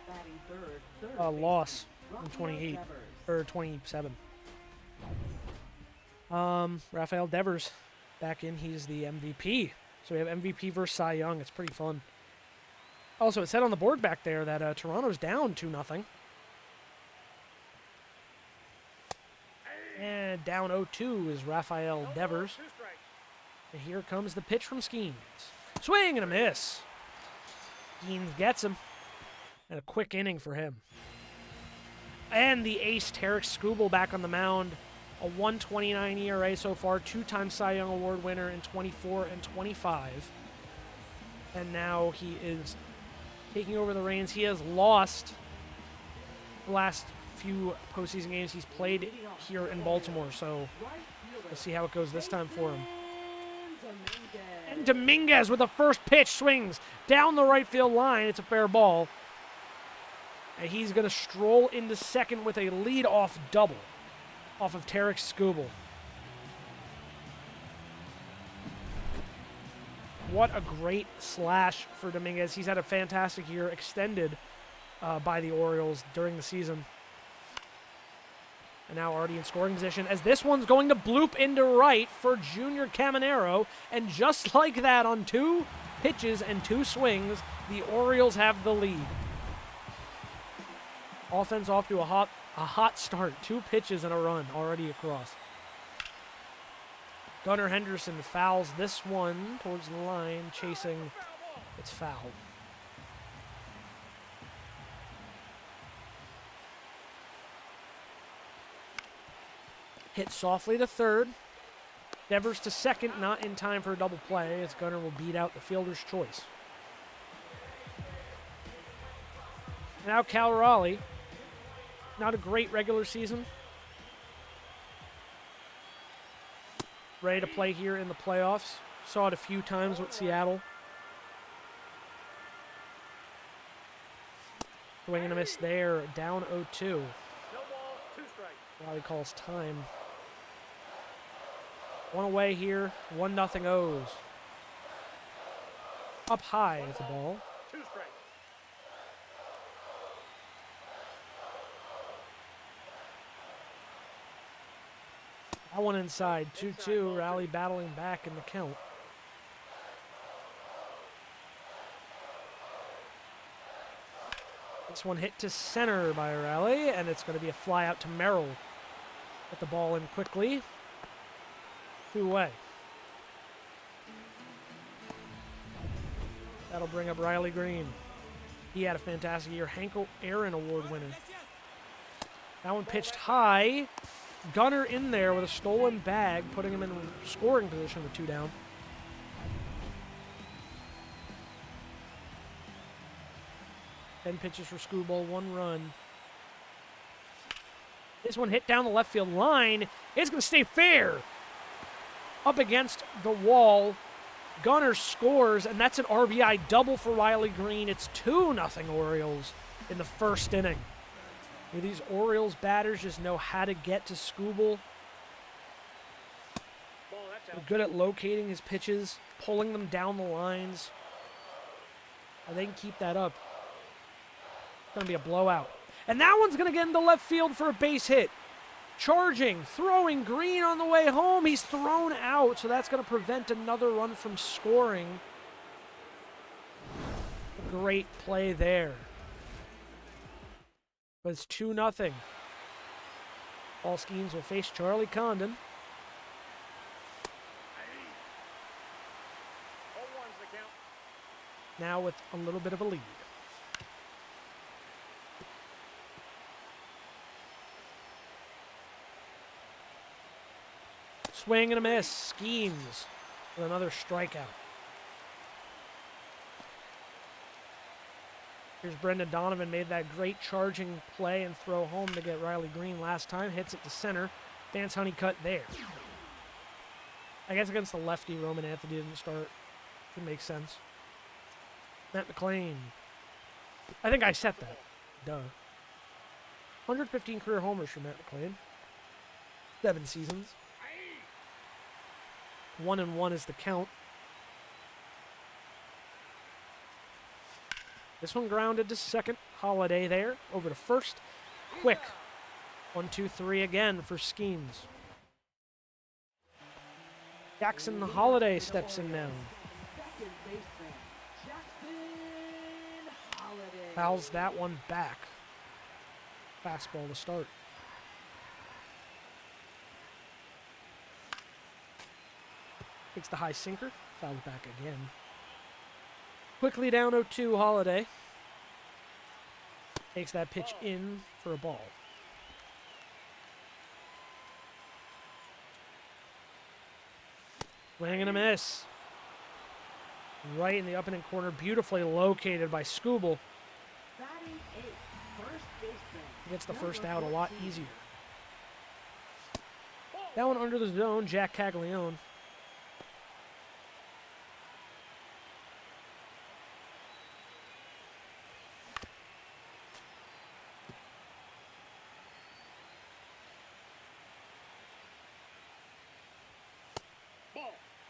batting third loss in Rafael 28 Devers. or 27. Rafael Devers back in. He's the MVP. So we have MVP versus Cy Young. It's pretty fun. Also, it said on the board back there that Toronto's down 2-0. And down 0-2 is Rafael Devers. 2 strikes. And here comes the pitch from Skeens. Swing and a miss. Skeens gets him. And a quick inning for him. And the ace, Tarek Skubal, back on the mound. A 1.29 ERA so far. 2-time Cy Young Award winner in 24 and 25. And now he is taking over the reins. He has lost the last few postseason games he's played here in Baltimore. So we'll see how it goes this time for him. And Dominguez with the first pitch swings down the right field line. It's a fair ball. And he's going to stroll into second with a lead-off double off of Tarek Skubal. What a great slash for Dominguez. He's had a fantastic year, extended by the Orioles during the season. And now already in scoring position as this one's going to bloop into right for Junior Caminero. And just like that, on 2 pitches and 2 swings, the Orioles have the lead. Offense off to a hot start. 2 pitches and a run already across. Gunnar Henderson fouls this one towards the line, chasing. It's foul. Hit softly to third. Devers to second, not in time for a double play, as Gunnar will beat out the fielder's choice. Now Cal Raleigh. Not a great regular season. Ready to play here in the playoffs. Saw it a few times with Seattle. Swing and a miss there, down 0-2. No ball, 2 strikes. Raleigh calls time. 1 away here, 1-0 O's. Up high is the ball. 2 strikes. That one inside, 2-2. Raleigh battling back in the count. This one hit to center by Raleigh, and it's going to be a fly out to Merrill. Get the ball in quickly. 2 away. That'll bring up Riley Green. He had a fantastic year. Hankel Aaron Award winner. That one pitched high. Gunnar in there with a stolen bag, putting him in scoring position with 2 down. Ten pitches for Screwball, 1 run. This one hit down the left field line. It's going to stay fair. Up against the wall. Gunnar scores, and that's an RBI double for Riley Green. It's 2-0 Orioles in the first inning. These Orioles batters just know how to get to Scooble. They're good at locating his pitches, pulling them down the lines. And they can keep that up. It's going to be a blowout. And that one's going to get into left field for a base hit. Charging, throwing Green on the way home. He's thrown out, so that's going to prevent another run from scoring. A great play there. But it's 2-0. All Skeens will face Charlie Condon. 0-1's the count. Now with a little bit of a lead. Swing and a miss. Skeens with another strikeout. Here's Brendan Donovan, made that great charging play and throw home to get Riley Green last time. Hits it to center. Vance Honeycutt there. I guess against the lefty, Roman Anthony didn't start. Should make sense. Matt McClain. I think I set that. Duh. 115 career homers for Matt McClain. 7 seasons. 1-1 is the count. This one grounded to second. Holiday there. Over to first. Quick. 1-2-3 again for Skeens. Jackson Holiday steps in now. Second baseman, Jackson Holiday. Fouls that one back. Fastball to start. Takes the high sinker. Fouls back again. Quickly down 0-2 Holiday. Takes that pitch in for a ball. Swing and a miss. Right in the up and in corner. Beautifully located by Scooble. Batting eighth, first baseman. Gets the first out number a lot 14. easier. That one under the zone. Jack Caglione.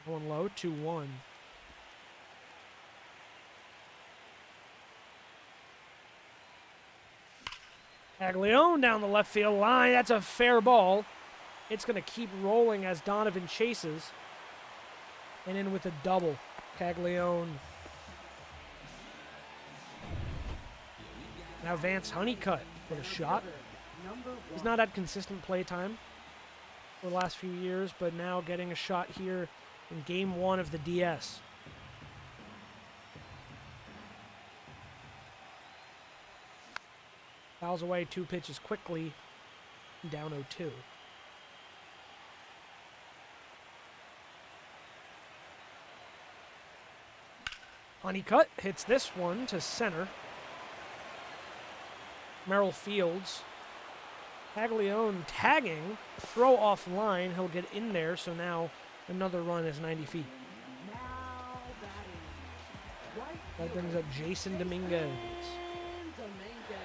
One low, 2-1. Caglione down the left field line. That's a fair ball. It's going to keep rolling as Donovan chases. And in with a double. Caglione. Now Vance Honeycutt with a shot. He's not had consistent play time for the last few years, but now getting a shot here in game 1 of the DS. Fouls away 2 pitches quickly, down 0-2. Honeycutt hits this one to center. Merrill fields. Caglione tagging, throw off line. He'll get in there, so now another run is 90 feet. Now batting. Right That brings fielder, up Jason Dominguez. Dominguez.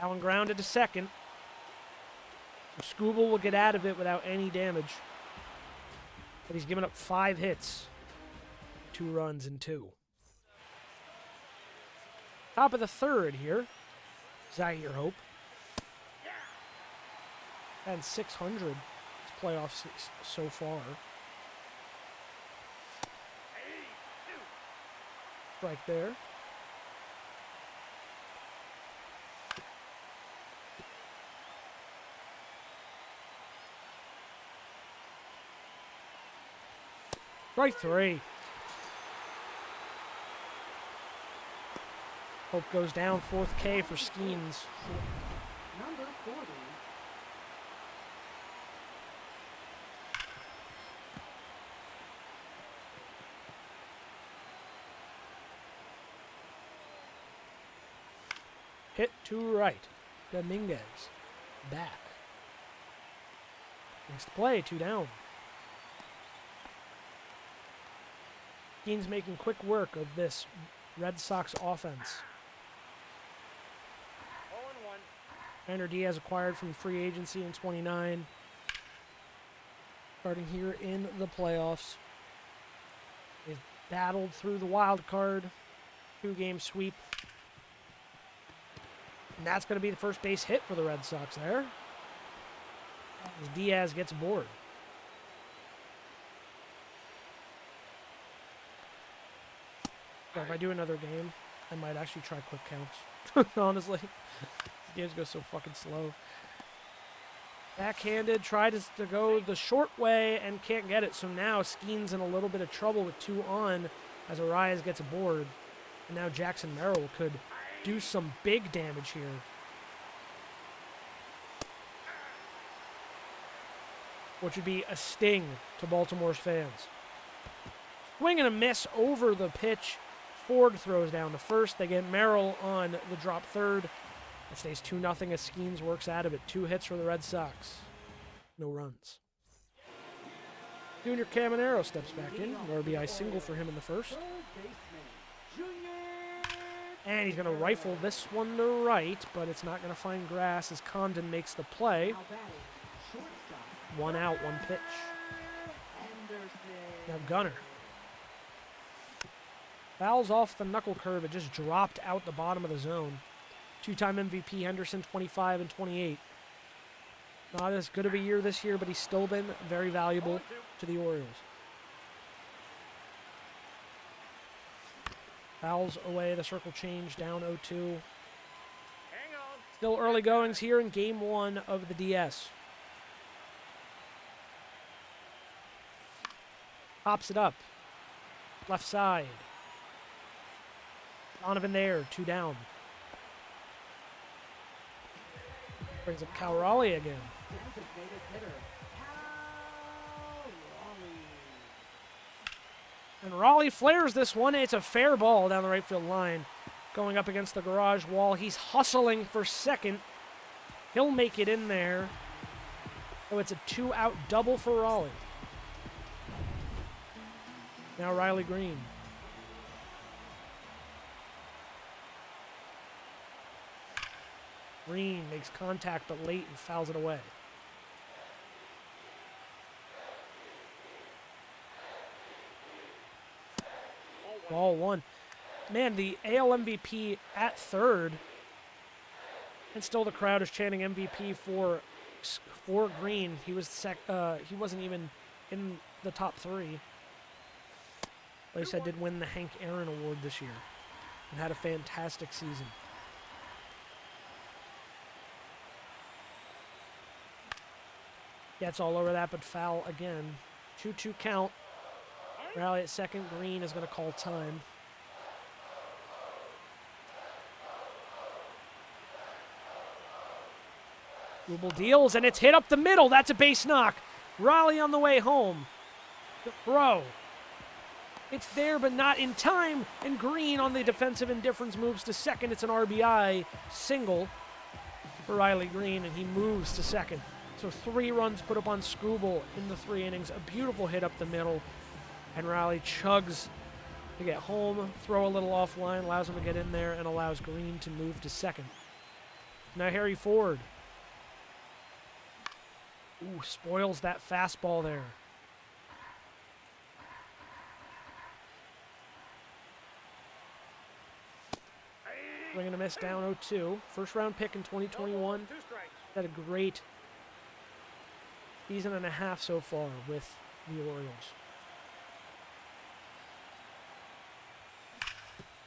Allen grounded to second. So Scooble will get out of it without any damage. But he's given up 5 hits. 2 runs and 2. Top of the third here. Zaire Hope. And 600 playoffs so far. Right there. Strike 3. Hope goes down, 4th K for Skeens. Number 40. Hit to right. Dominguez. Back. Next play, 2 down. Skeens making quick work of this Red Sox offense. 0-1. Rainer Diaz acquired from free agency in 29. Starting here in the playoffs. They've battled through the wild card. 2-game sweep. And that's going to be the first base hit for the Red Sox there. As Diaz gets aboard. So if I do another game, I might actually try quick counts. Honestly. These games go so fucking slow. Backhanded, tried to go the short way and can't get it. So now Skeens in a little bit of trouble with 2 on as Arias gets aboard. And now Jackson Merrill could do some big damage here. Which would be a sting to Baltimore's fans. Swing and a miss over the pitch. Ford throws down to first. They get Merrill on the drop third. It stays 2-0 as Skeens works out of it. 2 hits for the Red Sox. No runs. Junior Caminero steps back in. An RBI single for him in the first. Third baseman. Junior. And he's going to rifle this one to right, but it's not going to find grass as Condon makes the play. Now batting. Shortstop. 1 out, 1 pitch. Anderson. Now Gunner. Fouls off the knuckle curve. It just dropped out the bottom of the zone. 2-time MVP Henderson, 25 and 28. Not as good of a year this year, but he's still been very valuable to the Orioles. Fouls away, the circle change, down 0-2. Hang on. Still early goings here in game 1 of the DS. Pops it up. Left side. Donovan there, 2 down. Brings up Cal Raleigh again. Designated hitter. Cal Raleigh. And Raleigh flares this one. It's a fair ball down the right field line. Going up against the garage wall. He's hustling for second. He'll make it in there. Oh, it's a 2-out double for Raleigh. Now Riley Green. Green makes contact but late and fouls it away. Ball 1. Man, the AL MVP at third, and still the crowd is chanting MVP for Green. He wasn't even in the top three. At least I did win the Hank Aaron Award this year and had a fantastic season. Gets all over that, but foul again. 2-2 count. Rally at second. Green is going to call time. Rubel deals, and it's hit up the middle. That's a base knock. Raleigh on the way home. The throw. It's there, but not in time. And Green on the defensive indifference moves to second. It's an RBI single for Riley Green, and he moves to second. So 3 runs put up on Scooble in the 3 innings. A beautiful hit up the middle. And Riley chugs to get home, throw a little offline, allows him to get in there, and allows Green to move to second. Now Harry Ford. Ooh, spoils that fastball there. Swing and a miss, down 0-2. First round pick in 2021. 2 strikes. Had a great season and a half so far with the Orioles.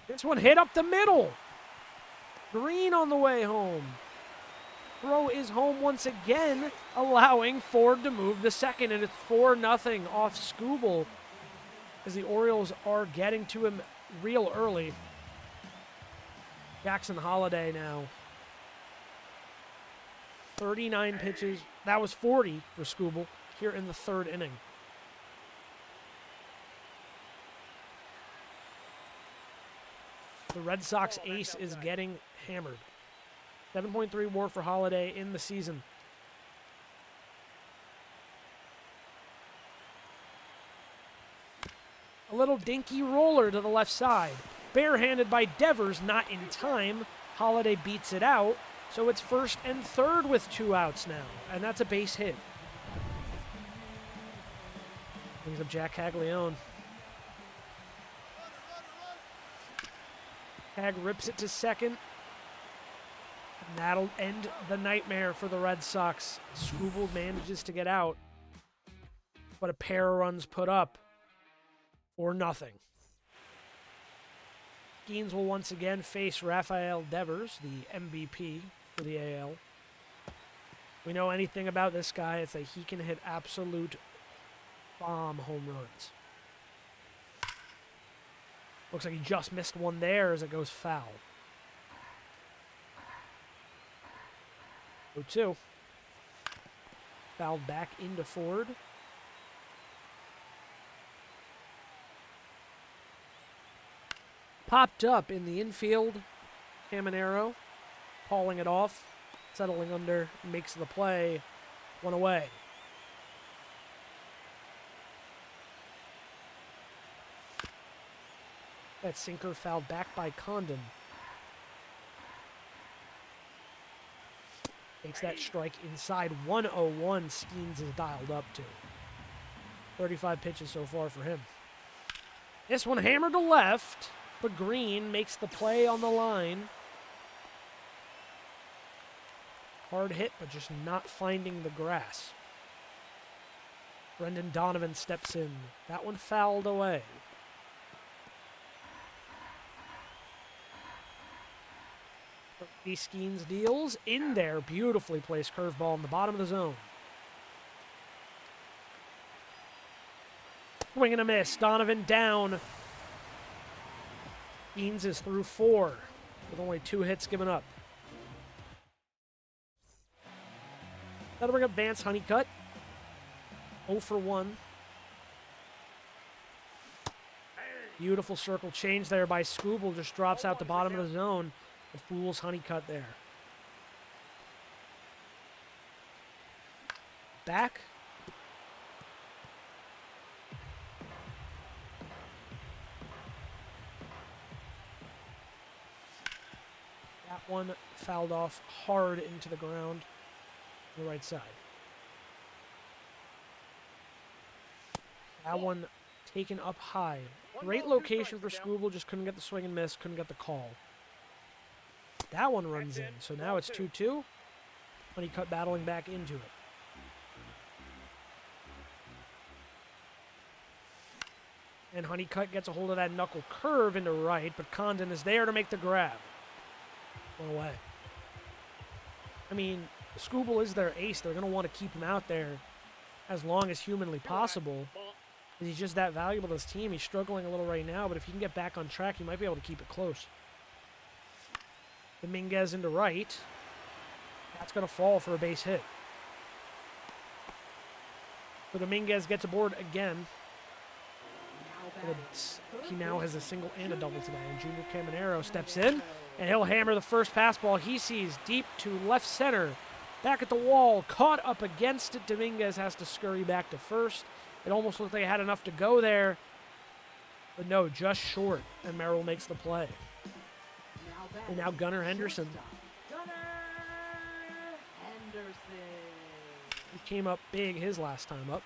This one hit up the middle. Green on the way home. Throw is home once again, allowing Ford to move to second, and it's 4-0 off Scooble as the Orioles are getting to him real early. Jackson Holiday now. 39 pitches. That was 40 for Scooble here in the 3rd inning. The Red Sox ace is getting hammered. 7.3 WAR for Holiday in the season. A little dinky roller to the left side. Barehanded by Devers, not in time. Holiday beats it out. So it's 1st and 3rd with 2 outs now. And that's a base hit. Brings up Jack Caglione. Hag rips it to second. And that'll end the nightmare for the Red Sox. Scooble manages to get out. But a pair of runs put up for nothing. Skeens will once again face Rafael Devers, the MVP for the AL. We know anything about this guy, it's that he can hit absolute bomb home runs. Looks like he just missed one there as it goes foul. 0-2. Fouled back into Ford. Popped up in the infield. Caminero calling it off. Settling under, makes the play. 1 away. That sinker fouled back by Condon. Takes that strike inside. 101 Skeens is dialed up to. 35 pitches so far for him. This one hammered to left, but Green makes the play on the line. Hard hit, but just not finding the grass. Brendan Donovan steps in. That one fouled away. Skeens deals in there. Beautifully placed curveball in the bottom of the zone. Swing and a miss. Donovan down. Skeens is through 4 with only 2 hits given up. That'll bring up Vance Honeycutt. 0 for 1. Beautiful circle change there by Scooble. Just drops out the bottom of the zone. The fools Honeycutt there. Back. That one fouled off hard into the ground on the right side. That one taken up high. Great location for Scooble, just couldn't get the swing and miss, couldn't get the call. That one runs in, so now it's 2-2. Honeycutt battling back into it. And Honeycutt gets a hold of that knuckle curve into right, but Condon is there to make the grab. One away. I mean, Scooble is their ace. They're going to want to keep him out there as long as humanly possible. He's just that valuable to this team. He's struggling a little right now, but if he can get back on track, he might be able to keep it close. Dominguez into right. That's going to fall for a base hit. So Dominguez gets aboard again. He now has a single and a double today. And Junior Caminero steps in, and he'll hammer the first fastball he sees deep to left center. Back at the wall, caught up against it. Dominguez has to scurry back to first. It almost looked like he had enough to go there. But no, just short. And Merrill makes the play. And now Gunnar Henderson. Gunnar Henderson. He came up big his last time up.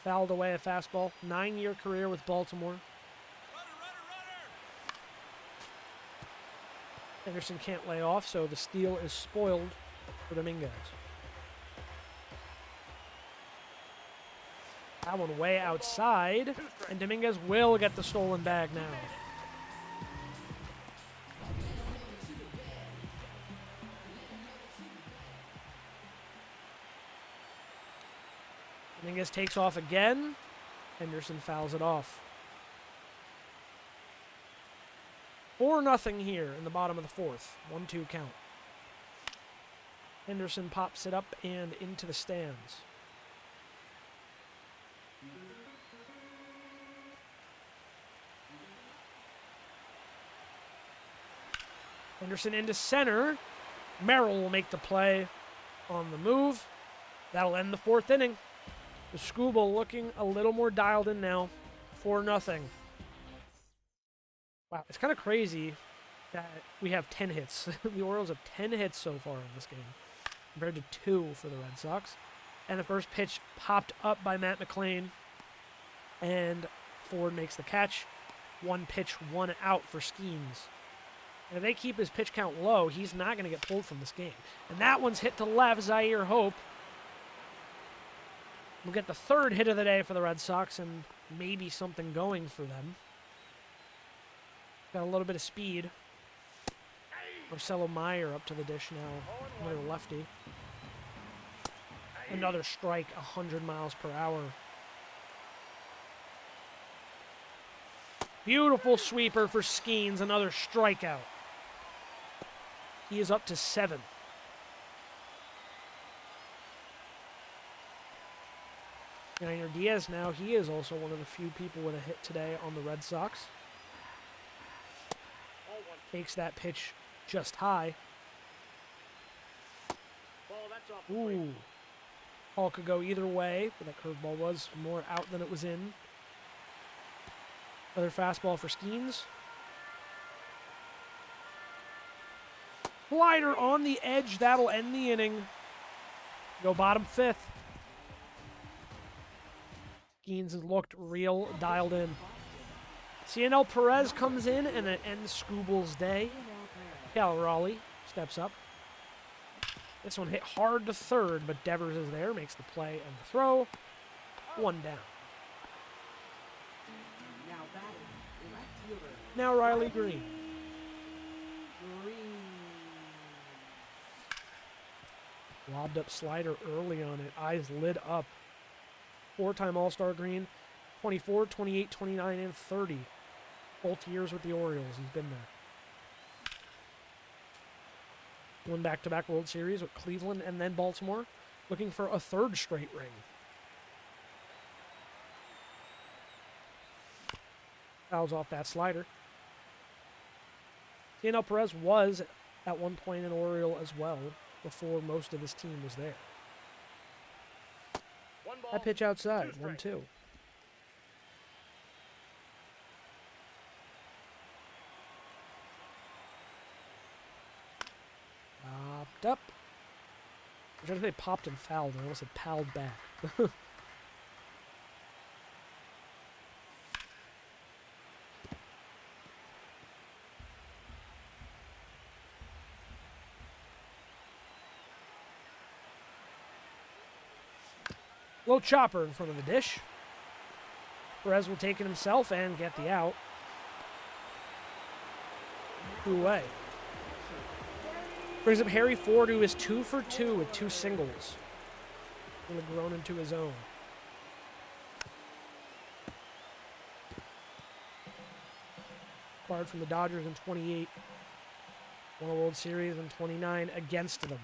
Fouled away a fastball. 9-year career with Baltimore. Henderson can't lay off, so the steal is spoiled for Dominguez. That one way outside, and Dominguez will get the stolen bag now. Dominguez takes off again. Henderson fouls it off. 4-0 here in the bottom of the fourth. 1-2 count. Henderson pops it up and into the stands. Henderson into center. Merrill will make the play on the move. That'll end the fourth inning. The Scooble looking a little more dialed in now. 4-0. Wow, it's kind of crazy that we have 10 hits. The Orioles have 10 hits so far in this game, compared to 2 for the Red Sox. And the first pitch popped up by Matt McLean, and Ford makes the catch. 1 pitch, 1 out for Skeens. And if they keep his pitch count low, he's not going to get pulled from this game. And that one's hit to left. Zaire Hope will get the 3rd hit of the day for the Red Sox and maybe something going for them. Got a little bit of speed. Marcelo Meyer up to the dish now. Another lefty. Another strike, 100 miles per hour. Beautiful sweeper for Skeens. Another strikeout. He is up to 7. Yainer Diaz now, he is also one of the few people with a hit today on the Red Sox. Takes that pitch just high. Ooh. Ball could go either way, but that curveball was more out than it was in. Another fastball for Skeens. Slider on the edge, that'll end the inning. Go bottom 5th. Skeens has looked real dialed in. CNL Perez comes in and it ends Scooble's day. Cal Raleigh steps up. This one hit hard to 3rd, but Devers is there, makes the play and the throw. 1 down. Now Riley Green. Lobbed up slider early on it. Eyes lit up. 4-time All-Star Green. 24, 28, 29, and 30. Both years with the Orioles. He's been there. Won back-to-back World Series with Cleveland and then Baltimore. Looking for a 3rd straight ring. Fouls off that slider. CNL Perez was at one point an Oriole as well before most of his team was there. That pitch outside, 1-2. Popped up. I was trying to say popped and fouled, and I almost said palled back. Low chopper in front of the dish. Perez will take it himself and get the out. 2 away. Brings up Harry Ford, who is 2 for 2 with 2 singles. Really grown into his own. Acquired from the Dodgers in 28. Won a World Series in 29 against them.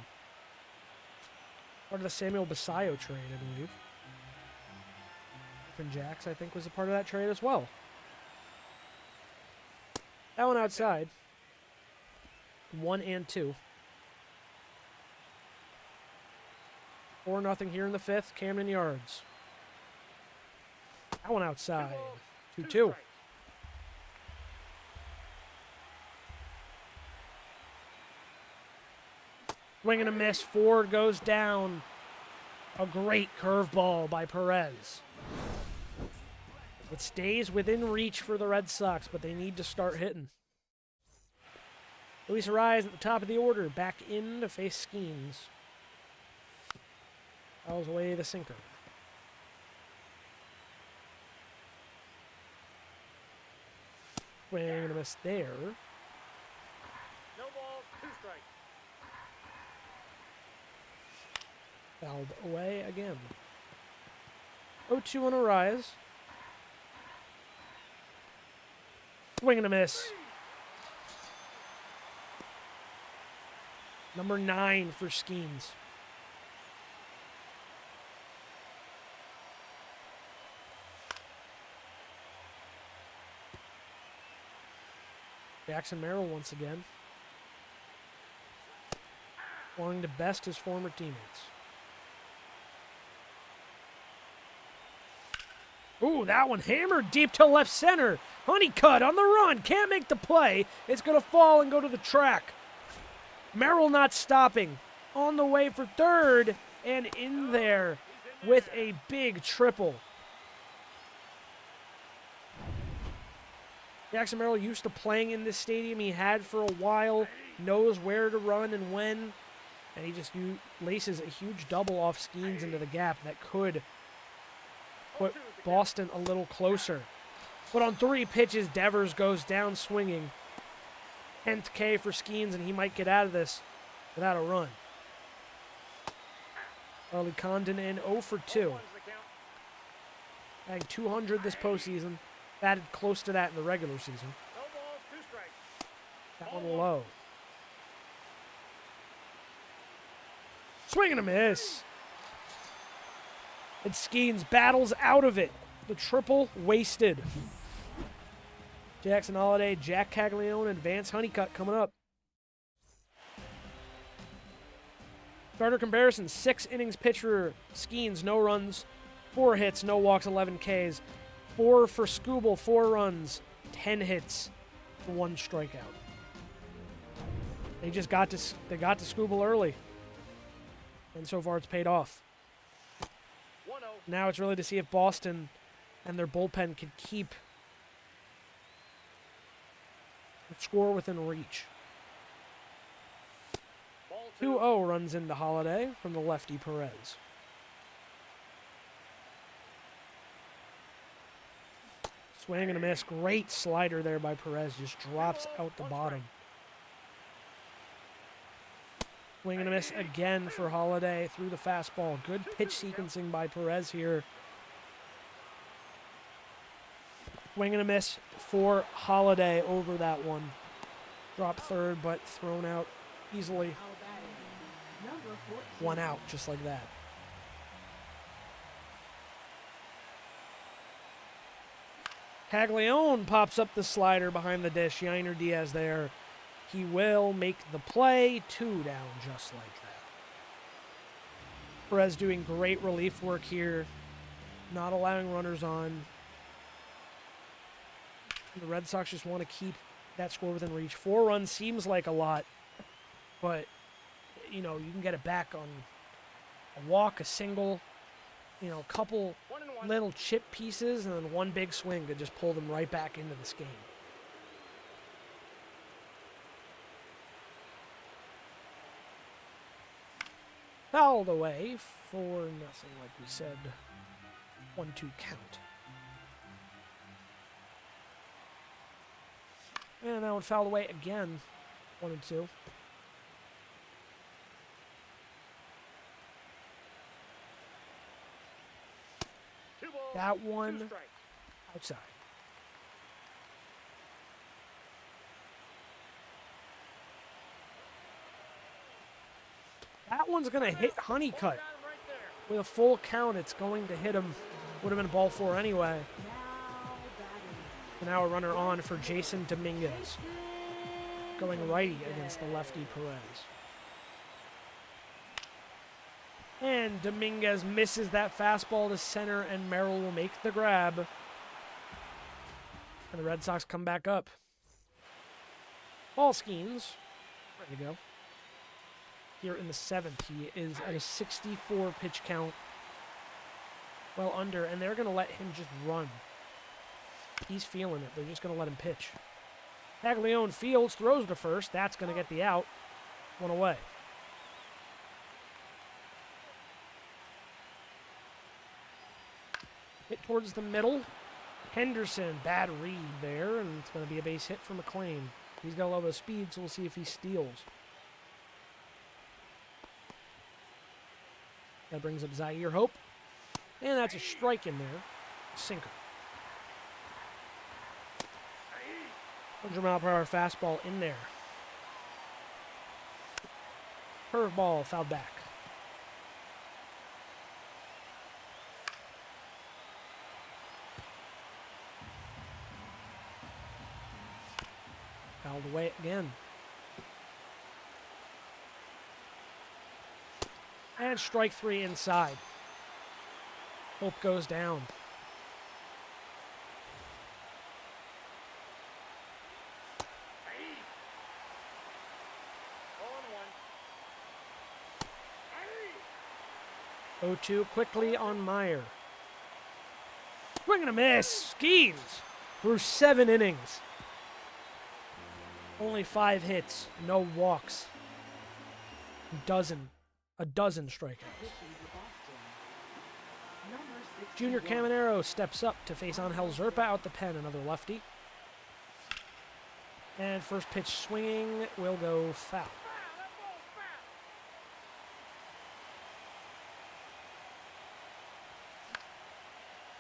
Part of the Samuel Basayo trade, I believe. Griffin Jacks, I think, was a part of that trade as well. That one outside. 1 and 2. 4-0 here in the 5th. Camden Yards. That one outside. 2-2. Swing and a miss. Ford goes down. A great curveball by Perez. It stays within reach for the Red Sox, but they need to start hitting. Luis Ariz at the top of the order, back in to face Skeens. Fouls away the sinker. Swing and a miss there. No ball, 2 strikes. Fouled away again. 0-2 on Ariz. Swing and a miss. Number 9 for Skeens. Jackson Merrill once again. Wanting to best his former teammates. Ooh, that one hammered deep to left center. Honeycutt on the run. Can't make the play. It's going to fall and go to the track. Merrill not stopping. On the way for third. And in there with a big triple. Jackson Merrill used to playing in this stadium. He had for a while. Knows where to run and when. And he just laces a huge double off Skeens into the gap that could put Boston a little closer. But on 3 pitches, Devers goes down swinging. 10th K for Skeens, and he might get out of this without a run. Charlie Condon in 0 for 2. Batting 200 this postseason. Batted close to that in the regular season. No balls, 2 strikes. That one low. Swing and a miss. And Skeens battles out of it. The triple wasted. Jackson Holiday, Jack Caglione, and Vance Honeycutt coming up. Starter comparison, 6 innings pitcher. Skeens, no runs, 4 hits, no walks, 11 Ks. 4 for Skubal, 4 runs, 10 hits, 1 strikeout. They got to Skubal early. And so far it's paid off. 1-0. Now it's really to see if Boston and their bullpen can keep the score within reach. Ball 2. 2-0 runs into Holiday from the lefty Perez. Swing and a miss. Great slider there by Perez. Just drops out the bottom. Swing and a miss again for Holiday through the fastball. Good pitch sequencing by Perez here. Swing and a miss for Holiday over that one. Drop third, but thrown out easily. Number 14. 1 out, just like that. Caglione pops up the slider behind the dish. Yainer Diaz there. He will make the play. 2 down, just like that. Perez doing great relief work here. Not allowing runners on. The Red Sox just want to keep that score within reach. 4 runs seems like a lot, but, you know, you can get it back on a walk, a single, you know, a couple 1-1. little chip pieces, and then 1 big swing to just pull them right back into this game. Fouled away for nothing, like we said 1-2 count. And that one fouled away again. 1-2. Two balls, That two one strikes. outside. That one's going to hit Honeycutt. Got him right there. With a full count, it's going to hit him. Would have been ball 4 anyway. Now batting. And now a runner on for Jason Dominguez. Going righty against the lefty Perez. And Dominguez misses that fastball to center, and Merrill will make the grab. And the Red Sox come back up. Paul Skeens, ready to go. Here in the 7th, he is at a 64 pitch count. Well under, and they're going to let him just run. He's feeling it. They're just going to let him pitch. Taglione fields, throws to first. That's going to get the out. One away. Hit towards the middle. Henderson, bad read there, and it's going to be a base hit for McLean. He's got a lot of speed, so we'll see if he steals. That brings up Zaire Hope. And that's a strike in there. Sinker. 100-mile-per-hour fastball in there. Curveball fouled back. Fouled away again. And strike 3 inside. Hope goes down. On 0-2 quickly on Meyer. Swing and a miss. Skeens through 7 innings. Only 5 hits, no walks. A dozen strikeouts. Junior Caminero steps up to face Angel Zerpa out the pen, another lefty. And first pitch swinging will go foul.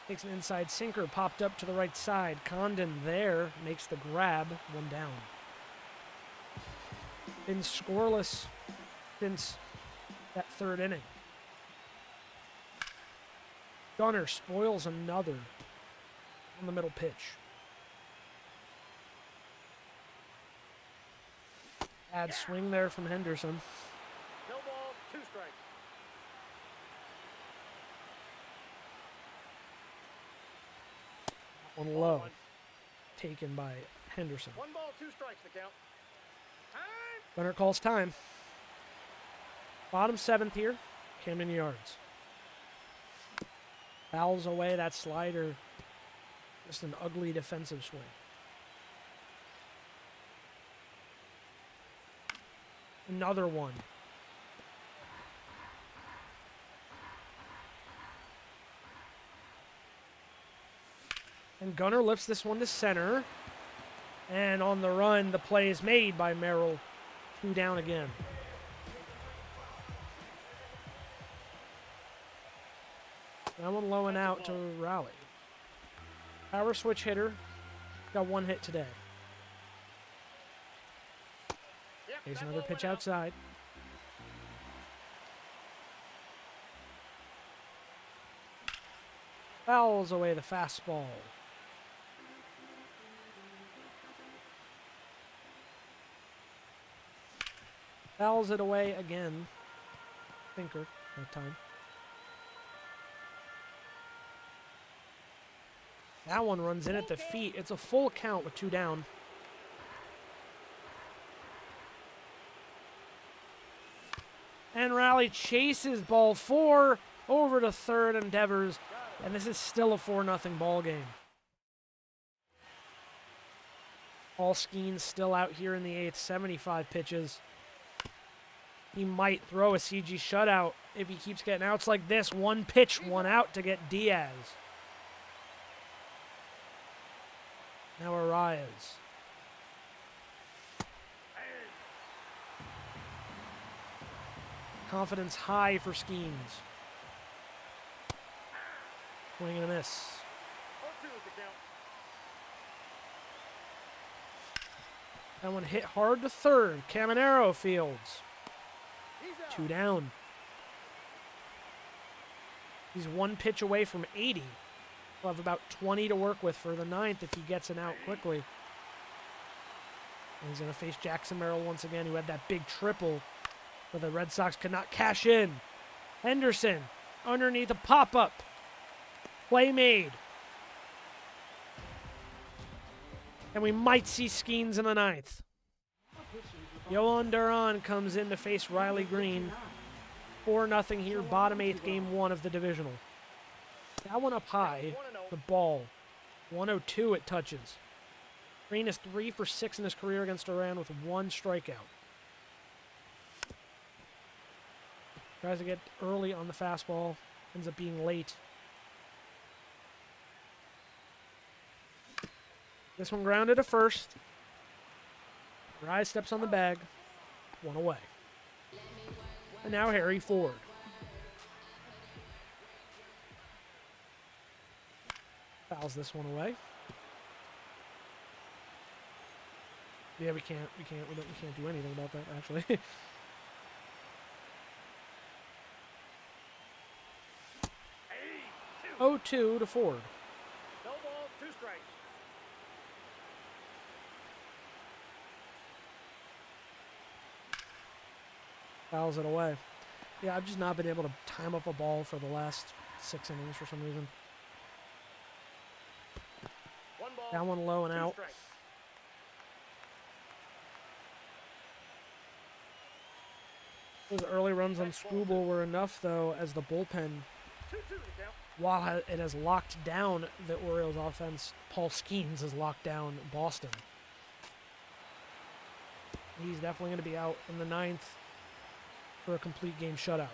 Takes an inside sinker, popped up to the right side. Condon there makes the grab, 1 down. Been scoreless since that 3rd inning. Gunner spoils another on the middle pitch. Bad swing there from Henderson. No balls, 2 strikes. One low. Taken by Henderson. 1 ball, 2 strikes to count. Time. Gunner calls time. Bottom 7th here. Camden Yards. Fouls away that slider. Just an ugly defensive swing. Another one. And Gunner lifts this one to center. And on the run, the play is made by Merrill. 2 down again. That one low and out to Raleigh. Power switch hitter. Got 1 hit today. Yep, Here's that another ball pitch went out. outside. Fouls away the fastball. Fouls it away again. Thinker that time. That one runs in at the feet. It's a full count with 2 down. And Raleigh chases ball 4 over to third endeavors. And this is still a 4-0 ball game. Paul Skeens still out here in the 8th, 75 pitches. He might throw a CG shutout if he keeps getting outs like this. 1 pitch, 1 out to get Diaz. Now Arias. Confidence high for Skeens. Swing and a miss. 0-2 is the count. That one hit hard to third. Caminero fields. He's out. 2 down. He's 1 pitch away from 80. He'll have about 20 to work with for the 9th if he gets an out quickly. And he's going to face Jackson Merrill once again, who had that big triple, but the Red Sox could not cash in. Henderson underneath a pop-up. Play made. And we might see Skeens in the 9th. Yohan Duran comes in to face Riley Green. 4-0 here, bottom 8th, game 1 of the divisional. That one up high, the ball. 102 it touches. Green is 3 for 6 in his career against Duran with 1 strikeout. Tries to get early on the fastball, ends up being late. This one grounded to first. Rise steps on the bag. 1 away. And now Harry Ford. Fouls this one away. Yeah, we can't do anything about that, actually. 0-2 to Ford. No balls, 2 strikes. Fouls it away. Yeah, I've just not been able to time up a ball for the last 6 innings for some reason. 1 ball, That one low and 2 out. strikes. Those early runs on Scooble were enough, though, as the bullpen, 2-2 the count. while it has locked down the Orioles offense, Paul Skeens has locked down Boston. He's definitely going to be out in the 9th for a complete game shutout.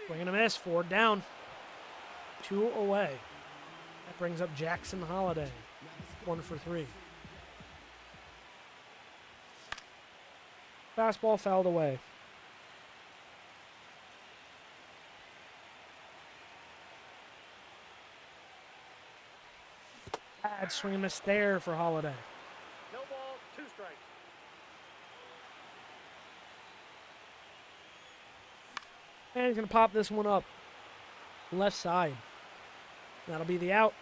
Swing and a miss, 4 down. 2 away. That brings up Jackson Holiday, 1 for 3. Fastball fouled away. Bad swing and miss there for Holiday. No balls, 2 strikes. And he's going to pop this one up. Left side. That'll be the out.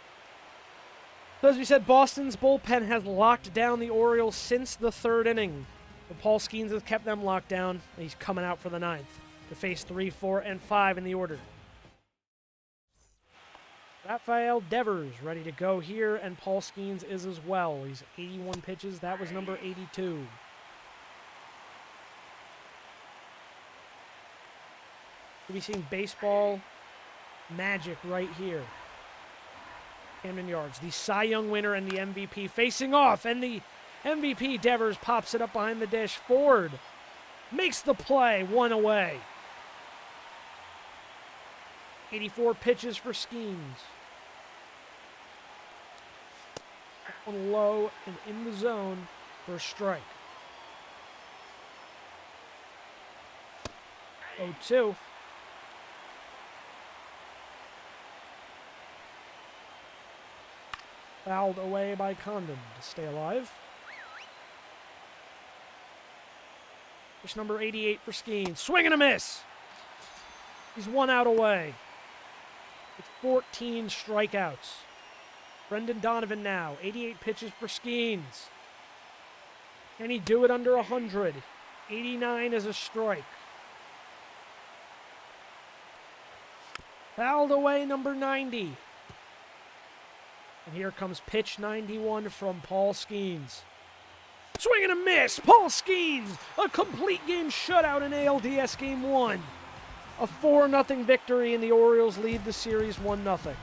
So as we said, Boston's bullpen has locked down the Orioles since the 3rd inning. But Paul Skeens has kept them locked down. He's coming out for the 9th to face 3, 4, and 5 in the order. Rafael Devers ready to go here, and Paul Skeens is as well. He's 81 pitches. That was number 82. We'll be seeing baseball magic right here. Camden Yards, the Cy Young winner and the MVP facing off, and the MVP Devers pops it up behind the dish. Ford makes the play, 1 away. 84 pitches for Skeens. One low and in the zone for a strike. 0-2. Fouled away by Condon to stay alive. Pitch number 88 for Skeens. Swing and a miss. He's 1 out away. It's 14 strikeouts. Brendan Donovan now. 88 pitches for Skeens. Can he do it under 100? 89 is a strike. Fouled away number 90. And here comes pitch 91 from Paul Skeens. Swing and a miss. Paul Skeens, a complete game shutout in ALDS Game 1. A 4-0 victory, and the Orioles lead the series 1-0.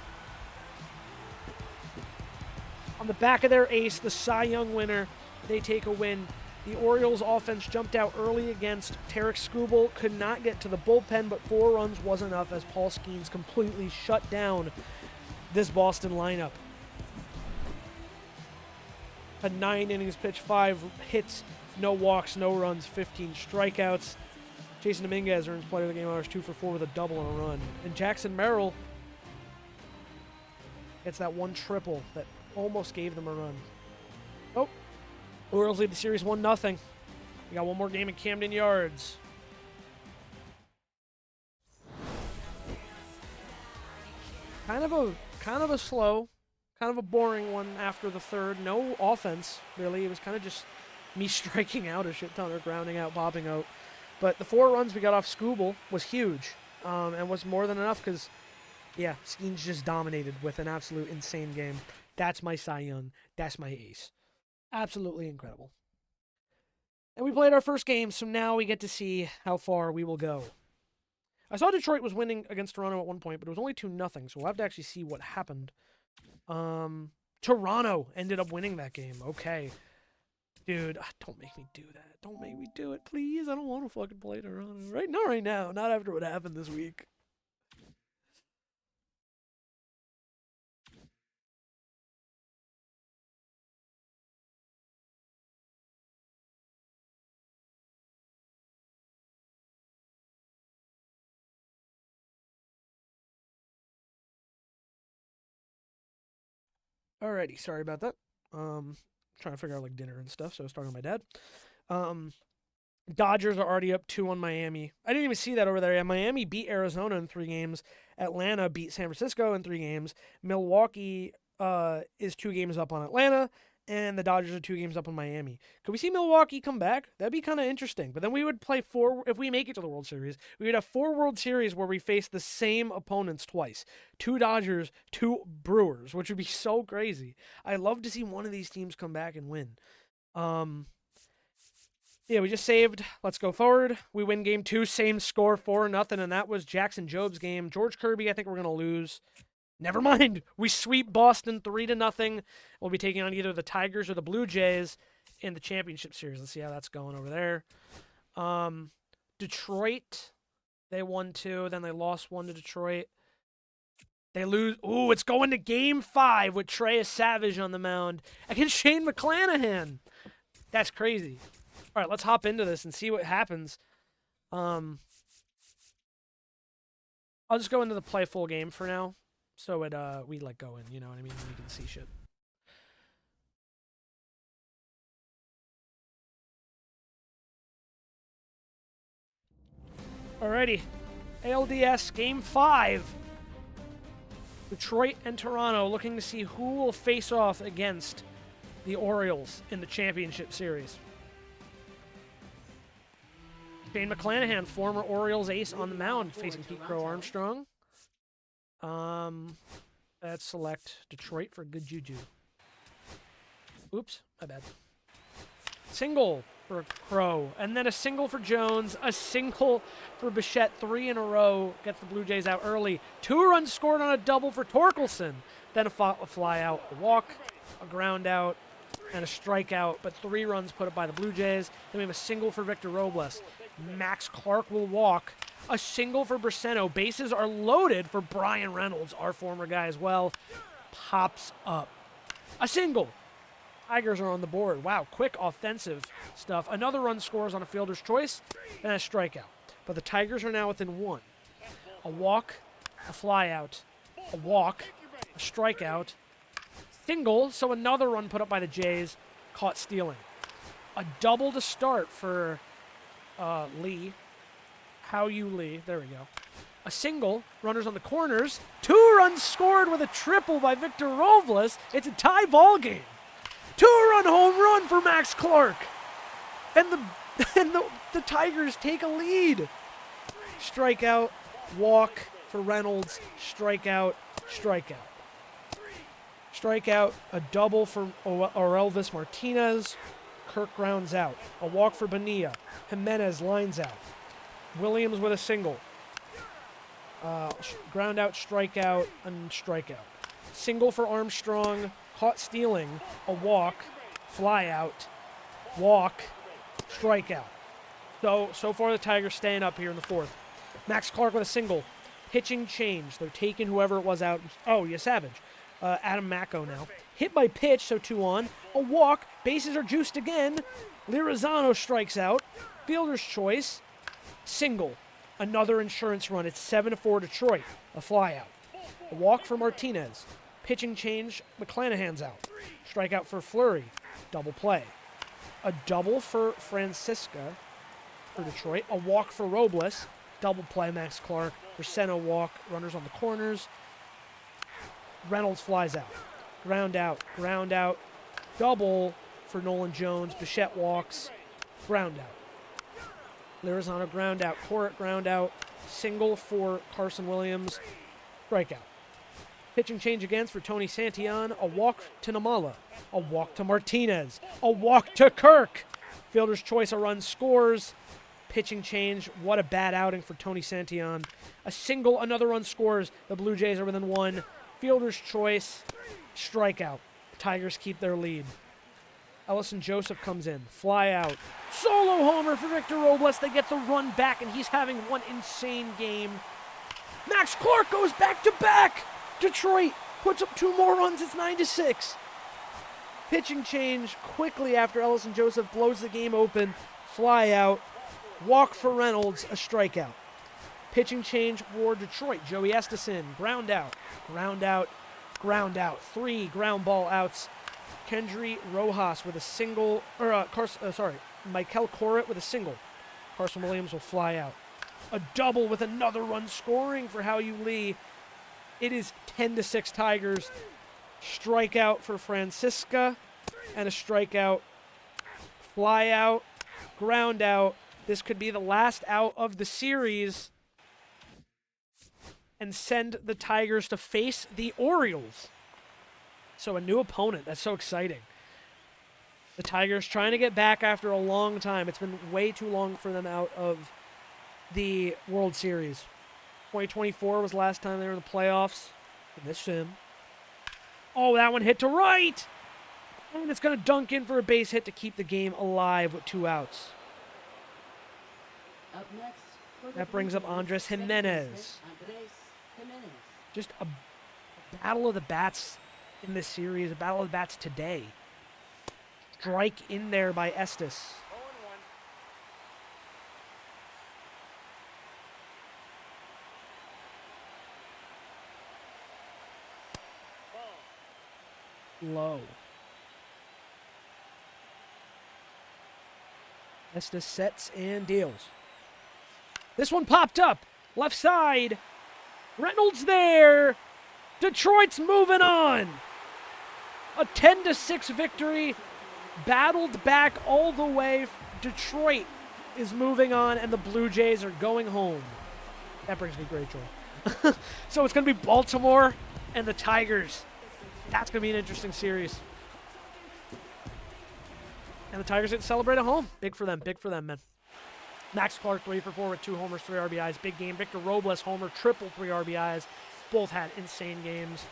On the back of their ace, the Cy Young winner, they take a win. The Orioles offense jumped out early against Tarek Skubal, could not get to the bullpen, but 4 runs was enough as Paul Skeens completely shut down this Boston lineup. Had 9 innings pitched, 5 hits, no walks, no runs, 15 strikeouts. Jason Dominguez earns player of the game honors, 2 for 4 with a double and a run. And Jackson Merrill gets that one triple that almost gave them a run. Oh, Orioles lead the series 1-0. We got one more game at Camden Yards. Kind of a slow, kind of a boring one after the third. No offense, really. It was kind of just me striking out a shit ton or grounding out, popping out. But the 4 runs we got off Scooble was huge, and was more than enough because, yeah, Skeens just dominated with an absolute insane game. That's my Cy Young. That's my ace. Absolutely incredible. And we played our first game, so now we get to see how far we will go. I saw Detroit was winning against Toronto at one point, but it was only 2-0, so we'll have to actually see what happened. Toronto ended up winning that game. Okay. Dude, don't make me do that. Don't make me do it, please. I don't want to fucking play Toronto. Not right now. Not after what happened this week. Alrighty, sorry about that. Trying to figure out like dinner and stuff, so I was talking to my dad. Dodgers are already up 2 on Miami. I didn't even see that over there. Yeah, Miami beat Arizona in 3 games. Atlanta beat San Francisco in 3 games. Milwaukee is 2 games up on Atlanta, and the Dodgers are 2 games up on Miami. Could we see Milwaukee come back? That'd be kind of interesting. But then we would play 4, if we make it to the World Series, we would have 4 World Series where we face the same opponents twice. 2 Dodgers, 2 Brewers, which would be so crazy. I'd love to see one of these teams come back and win. Yeah, we just saved. Let's go forward. We win game 2, same score, 4-0, and that was Jackson Job's game. George Kirby, I think we're going to lose. Never mind. We sweep Boston 3-0. We'll be taking on either the Tigers or the Blue Jays in the championship series. Let's see how that's going over there. Detroit, they won 2, then they lost 1 to Detroit. They lose. Ooh, it's going to game 5 with Trey Savage on the mound against Shane McClanahan. That's crazy. All right, let's hop into this and see what happens. I'll just go into the play full game for now, so we like go in. You know what I mean? We can see shit. Alrighty, ALDS game 5. Detroit and Toronto looking to see who will face off against the Orioles in the championship series. Shane McClanahan, former Orioles ace on the mound, facing Pete Crow Armstrong. Let's select Detroit for good juju. Oops, my bad. Single for Crow, and then a single for Jones, a single for Bichette, 3 in a row, gets the Blue Jays out early. 2 runs scored on a double for Torkelson, then a fly out, a walk, a ground out, and a strikeout, but 3 runs put up by the Blue Jays. Then we have a single for Victor Robles. Max Clark will walk. A single for Braceno. Bases are loaded for Brian Reynolds, our former guy as well. Pops up. A single. Tigers are on the board. Wow, quick offensive stuff. Another run scores on a fielder's choice, and a strikeout. But the Tigers are now within 1. A walk, a flyout, a walk, a strikeout, single, so another run put up by the Jays, caught stealing. A double to start for Lee. Lee. There we go. A single. Runners on the corners. 2 runs scored with a triple by Victor Robles. It's a tie ball game. 2-run home run for Max Clark. And the Tigers take a lead. Strikeout. Walk for Reynolds. Strikeout. Strikeout. Strikeout. A double for Orelvis Martinez. Kirk grounds out. A walk for Bonilla. Jimenez lines out. Williams with a single. Ground out, strikeout, and strikeout. Single for Armstrong. Caught stealing. A walk. Fly out. Walk. Strikeout. So far the Tigers staying up here in the 4th. Max Clark with a single. Pitching change. They're taking whoever it was out. Oh, yeah, Savage. Adam Mako now. Hit by pitch, so 2 on. A walk. Bases are juiced again. Lirazano strikes out. Fielder's choice. Single. Another insurance run. It's 7-4 Detroit. A flyout. A walk for Martinez. Pitching change. McClanahan's out. Strikeout for Fleury. Double play. A double for Francisca for Detroit. A walk for Robles. Double play, Max Clark. Braceno walk. Runners on the corners. Reynolds flies out. Ground out. Ground out. Double for Nolan Jones. Bichette walks. Ground out. Lirazano ground out. Corrick ground out. Single for Carson Williams. Strikeout. Pitching change against for Tony Santillan. A walk to Namala. A walk to Martinez. A walk to Kirk. Fielder's choice, a run scores. Pitching change. What a bad outing for Tony Santillan. A single, another run scores. The Blue Jays are within 1. Fielder's choice. Strikeout. Tigers keep their lead. Ellison Joseph comes in. Fly out. Solo homer for Victor Robles. They get the run back, and he's having one insane game. Max Clark goes back-to-back. Detroit puts up 2 more runs. It's 9-6. Pitching change quickly after Ellison Joseph blows the game open. Fly out. Walk for Reynolds. A strikeout. Pitching change for Detroit. Joey Estison. Ground out. Ground out. Ground out. 3 ground ball outs. Kendry Rojas with a single. Michael Corritt with a single. Carson Williams will fly out. A double with another run scoring for Hao-Yu Lee. It is 10-6 Tigers. Strikeout for Francisca. And a strikeout. Fly out. Ground out. This could be the last out of the series. And send the Tigers to face the Orioles. So a new opponent. That's so exciting. The Tigers trying to get back after a long time. It's been way too long for them out of the World Series. 2024 was last time they were in the playoffs. This sim. Oh, that one hit to right. And it's going to dunk in for a base hit to keep the game alive with 2 outs. Up next, for the That brings up Blue Jays, Andres second Jimenez. baseman, Andres Jimenez. Just a battle of the bats in this series, a battle of the bats today. Strike in there by Estes. 0-1. Ball. Low. Estes sets and deals. This one popped up. Left side. Reynolds there. Detroit's moving on. A 10-6 victory. Battled back all the way. Detroit is moving on, and the Blue Jays are going home. That brings me great joy. So it's going to be Baltimore and the Tigers. That's going to be an interesting series. And the Tigers get to celebrate at home. Big for them, man. Max Clark, 3 for 4 with 2 homers, 3 RBIs. Big game. Victor Robles, homer, triple, 3 RBIs. Both had insane games.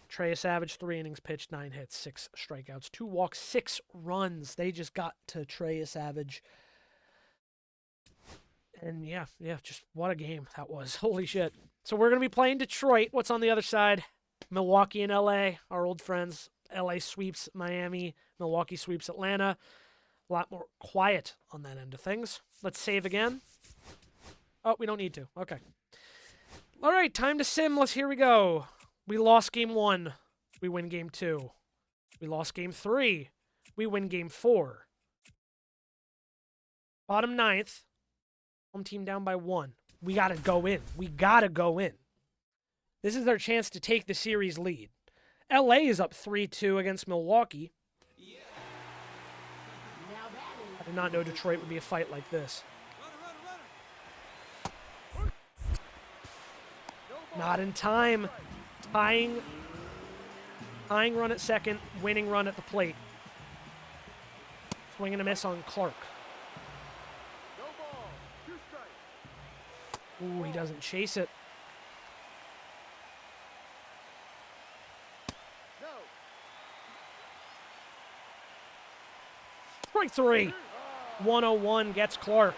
Trey Savage, 3 innings pitched, 9 hits, 6 strikeouts, 2 walks, 6 runs. They just got to Trey Savage. And yeah, just what a game that was. Holy shit. So we're going to be playing Detroit. What's on the other side? Milwaukee and LA, our old friends. LA sweeps Miami. Milwaukee sweeps Atlanta. A lot more quiet on that end of things. Let's save again. Oh, we don't need to. Okay. All right, time to sim. Here we go. We lost game 1. We win game 2. We lost game 3. We win game 4. Bottom 9th. Home team down by 1. We got to go in. This is our chance to take the series lead. LA is up 3-2 against Milwaukee. Now batting. I did not know Detroit would be a fight like this. Not in time. Tying run at second, winning run at the plate. Swing and a miss on Clark. No ball. 2 strikes. Ooh, he doesn't chase it. No. Strike 3. 101 gets Clark.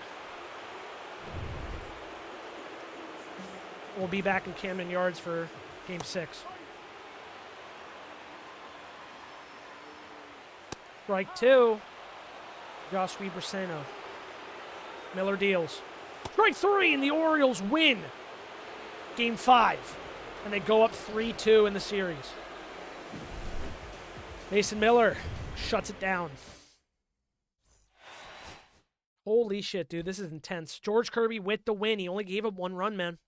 we'll be back in Camden Yards for Game 6. Strike 2. Josh Weber-Sano. Miller deals. Strike 3, and the Orioles win Game 5. And they go up 3-2 in the series. Mason Miller shuts it down. Holy shit, dude. This is intense. George Kirby with the win. He only gave up 1 run, man.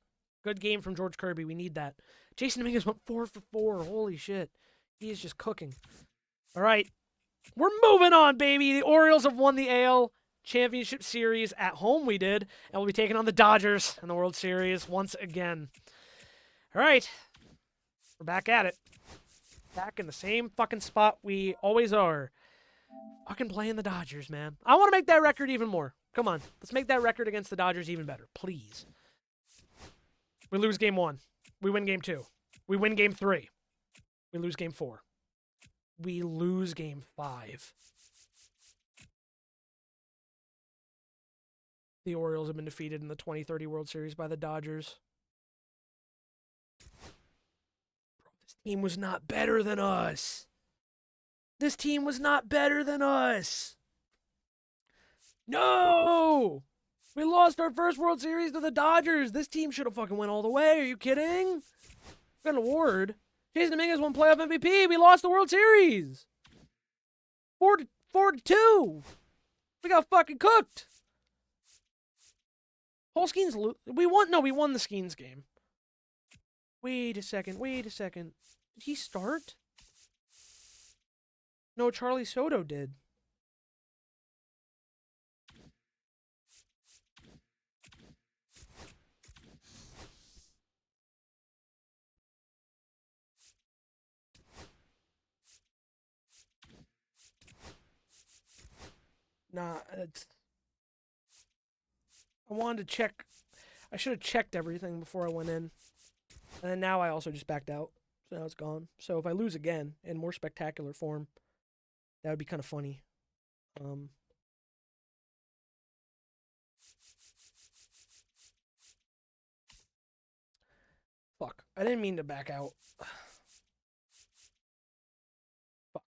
Good game from George Kirby. We need that. Jason Dominguez went 4 for 4. Holy shit. He is just cooking. All right. We're moving on, baby. The Orioles have won the AL Championship Series at home. We did. And we'll be taking on the Dodgers in the World Series once again. All right. We're back at it. Back in the same fucking spot we always are. Fucking playing the Dodgers, man. I want to make that record even more. Come on. Let's make that record against the Dodgers even better. Please. We lose Game 1. We win Game 2. We win Game 3. We lose Game 4. We lose Game 5. The Orioles have been defeated in the 2030 World Series by the Dodgers. Bro, this team was not better than us. This team was not better than us. No! We lost our first World Series to the Dodgers. This team should have fucking went all the way. Are you kidding? Got an award. Jason Dominguez won playoff MVP. We lost the World Series. 4-2. We got fucking cooked. Whole Skeens we won. No, we won the Skeens game. Wait a second. Did he start? No, Charlie Soto did. Nah, I wanted to check. I should have checked everything before I went in. And then now I also just backed out. So now it's gone. So if I lose again in more spectacular form, that would be kind of funny. Fuck. I didn't mean to back out. Fuck.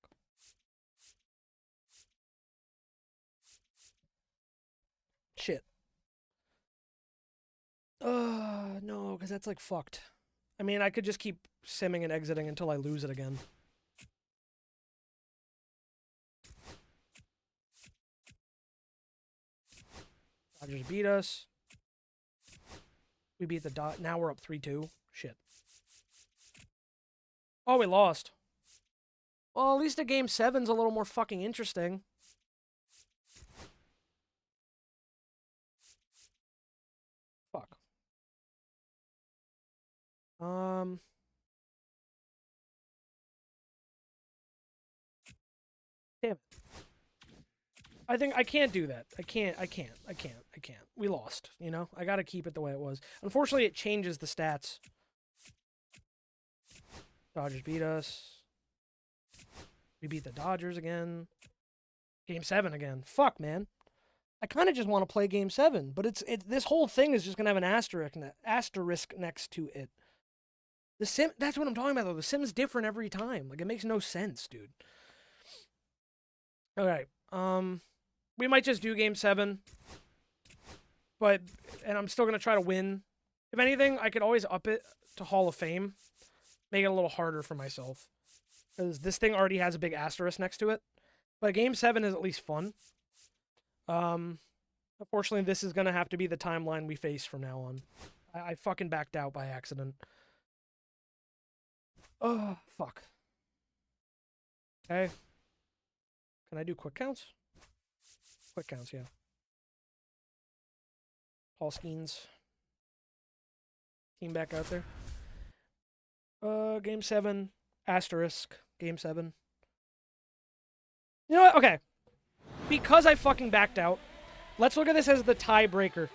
Shit. No, because that's like fucked. I mean, I could just keep simming and exiting until I lose it again. Dodgers beat us. We beat the Dot. Now we're up 3-2. Shit. Oh, we lost. Well, at least a Game 7's a little more fucking interesting. Fuck. Damn it. I think I can't do that. I can't. We lost, you know? I gotta keep it the way it was. Unfortunately, it changes the stats. Dodgers beat us. We beat the Dodgers again. Game 7 again. Fuck, man. I kind of just want to play Game 7, but it's this whole thing is just gonna have an asterisk next to it. The sim. That's what I'm talking about, though. The sim's different every time. Like, it makes no sense, dude. All right. We might just do Game 7. And I'm still going to try to win. If anything, I could always up it to Hall of Fame. Make it a little harder for myself. Because this thing already has a big asterisk next to it. But Game 7 is at least fun. Unfortunately, this is going to have to be the timeline we face from now on. I fucking backed out by accident. Oh, fuck. Okay. Can I do quick counts? Quick counts, yeah. Paul Skeens. Team back out there. Game 7. Asterisk. Game 7. You know what? Okay. Because I fucking backed out, let's look at this as the tiebreaker.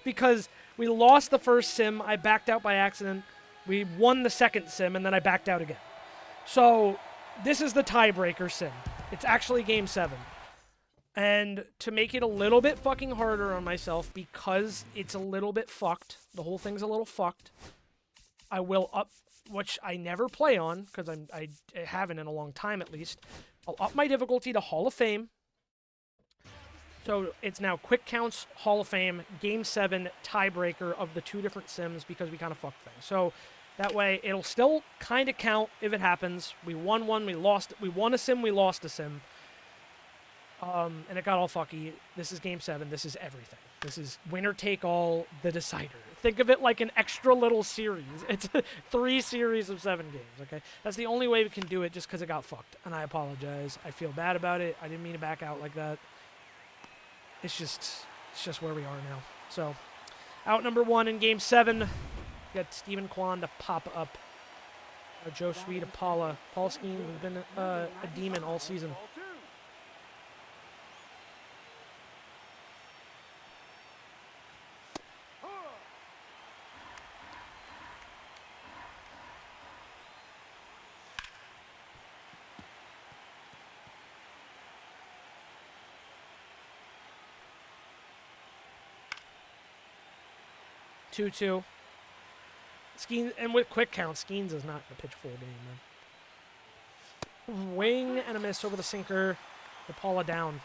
Because we lost the first sim, I backed out by accident. We won the second sim, and then I backed out again. So, this is the tiebreaker sim. It's actually Game 7. And to make it a little bit fucking harder on myself, because it's a little bit fucked, the whole thing's a little fucked, I will up, which I never play on, because I haven't in a long time at least, I'll up my difficulty to Hall of Fame. So it's now Quick Counts, Hall of Fame, Game 7, tiebreaker of the 2 different sims, because we kind of fucked things. So that way, it'll still kind of count if it happens. We won one, we lost, we won a sim, we lost a sim. And it got all fucky. This is Game 7. This is everything. This is winner take all, the decider. Think of it like an extra little series. It's 3 series of 7 games, okay? That's the only way we can do it, just because it got fucked. And I apologize. I feel bad about it. I didn't mean to back out like that. It's just where we are now. So, out number 1 in Game 7. We got Stephen Kwan to pop up. Joe Sweet, Paula. Paul Skeen has been a demon all season. Ball 2. 2-2. Skeens, and with quick count, Skeens is not going to pitch full game, man. Wing and a miss over the sinker. The Paula down.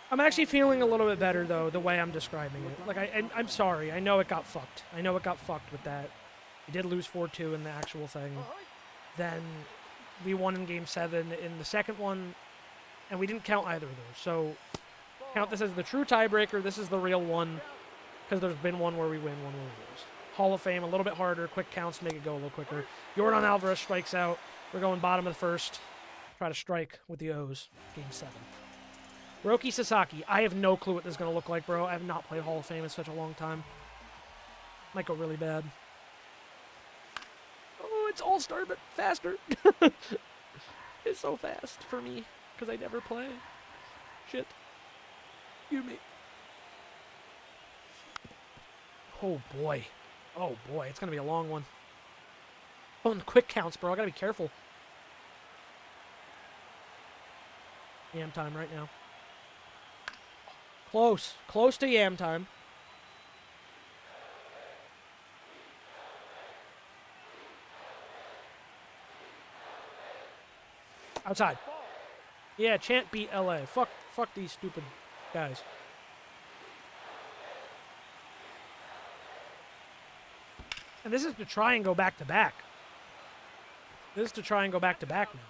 I'm actually feeling a little bit better, though, the way I'm describing it. Like, I'm sorry. I know it got fucked. I know it got fucked with that. We did lose 4-2 in the actual thing. Then we won in Game 7 in the second one, and we didn't count either of those. So count this as the true tiebreaker. This is the real one, because there's been one where we win, one where we lose. Hall of Fame, a little bit harder. Quick counts to make it go a little quicker. Yordan Alvarez strikes out. We're going bottom of the first. Try to strike with the O's. Game 7. Roki Sasaki. I have no clue what this is going to look like, bro. I have not played Hall of Fame in such a long time. Might go really bad. Oh, it's All-Star, but faster. It's so fast for me, because I never play. Shit. You me. Oh, boy. Oh, boy. It's going to be a long one. Oh, and quick counts, bro. I got to be careful. Yam time right now. Close. Close to yam time. Outside. Yeah, Chant beat LA. Fuck these stupid guys. And this is to try and go back to back. This is to try and go back to back now.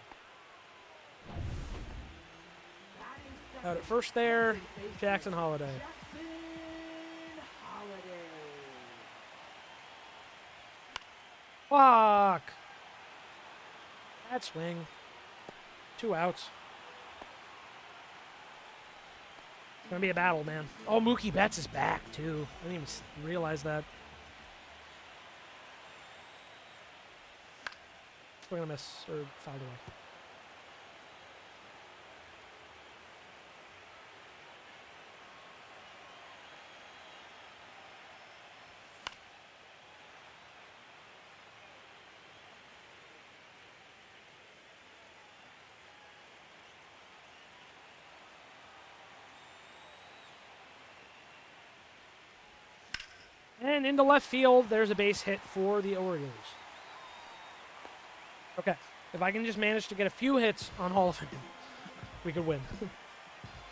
Out at first there, Jackson Holiday. Fuck. Bad swing. 2 outs. It's gonna be a battle, man. Oh, Mookie Betts is back too. I didn't even realize that. We're gonna miss or fouled away. And into left field, there's a base hit for the Orioles. Okay, if I can just manage to get a few hits on Hall of Fame, we could win.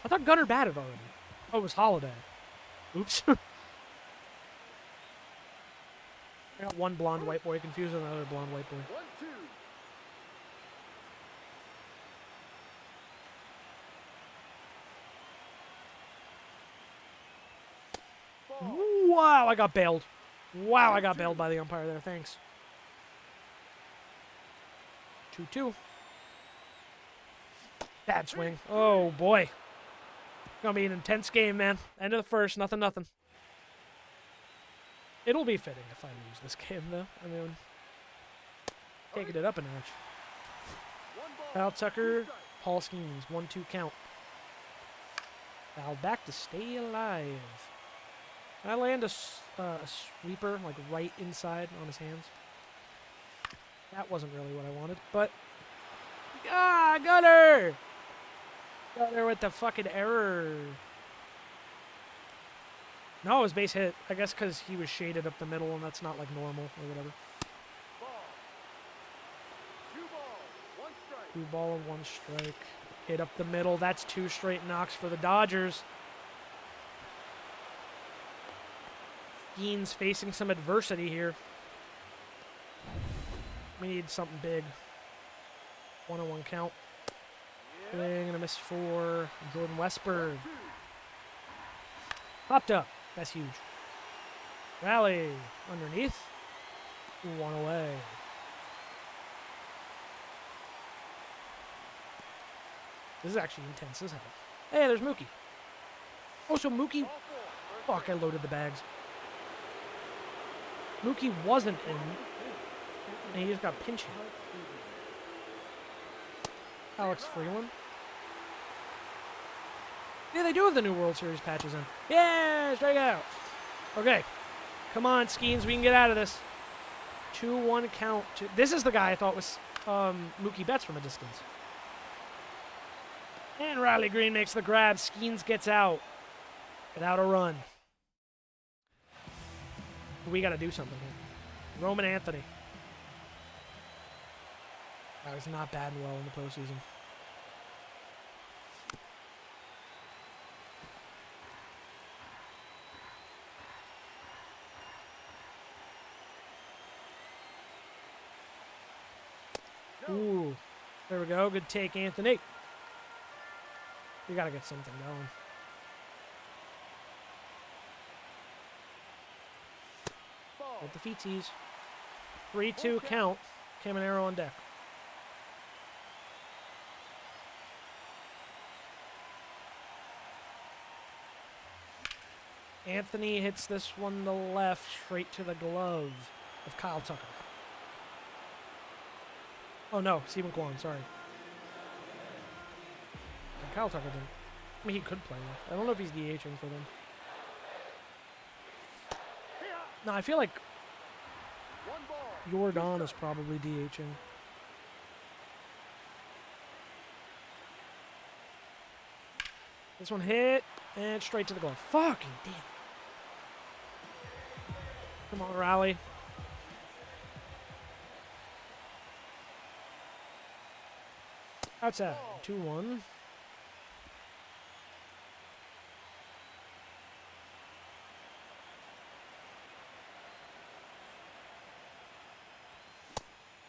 I thought Gunnar batted already. Oh, it was Holiday. Oops. I got one blonde white boy confused with another blonde white boy. 1-2. Wow, I got bailed. Wow, I got bailed by the umpire there. Thanks. 2-2. Bad swing. Oh, boy. Gonna be an intense game, man. End of the first. Nothing. It'll be fitting if I lose this game, though. I mean, taking it up a notch. Foul Tucker. Paul Skeens. 1-2 count. Foul back to stay alive. Can I land a sweeper, like, right inside on his hands? That wasn't really what I wanted, but... Ah, Gunner! Go there with the fucking error. No, it was base hit. I guess because he was shaded up the middle, and that's not like normal or whatever. Ball. 2 balls, 1 strike. 2 ball and 1 strike. Hit up the middle. That's 2 straight knocks for the Dodgers. Skeens facing some adversity here. We need something big. 1-1 count. Yeah. Swing and a miss for Jordan Westberg. 2. Popped up. That's huge. Rally underneath. 1 away. This is actually intense as hell. Hey, there's Mookie. Oh, so Mookie... Ball 4. Fuck, I loaded the bags. Mookie wasn't in, and he just got pinch hit. Alex Freeland. Yeah, they do have the new World Series patches in. Yeah, strike out. Okay. Come on, Skeens, we can get out of this. 2-1 count. This is the guy I thought was Mookie Betts from a distance. And Riley Green makes the grab. Skeens gets out without a run. We got to do something here. Roman Anthony. That was not batting well in the postseason. No. Ooh. There we go. Good take, Anthony. We got to get something going. Ball. With the feetsies. 3-2 count. Caminero on deck. Anthony hits this one to left, straight to the glove of Kyle Tucker. Oh no, Stephen Kwan, sorry. And Kyle Tucker didn't. I mean, he could play left. I don't know if he's DHing for them. No, I feel like 1 ball. Jordan is probably DHing. This one hit, and straight to the glove. Fucking damn. Come on, Raleigh. Outside. 2-1.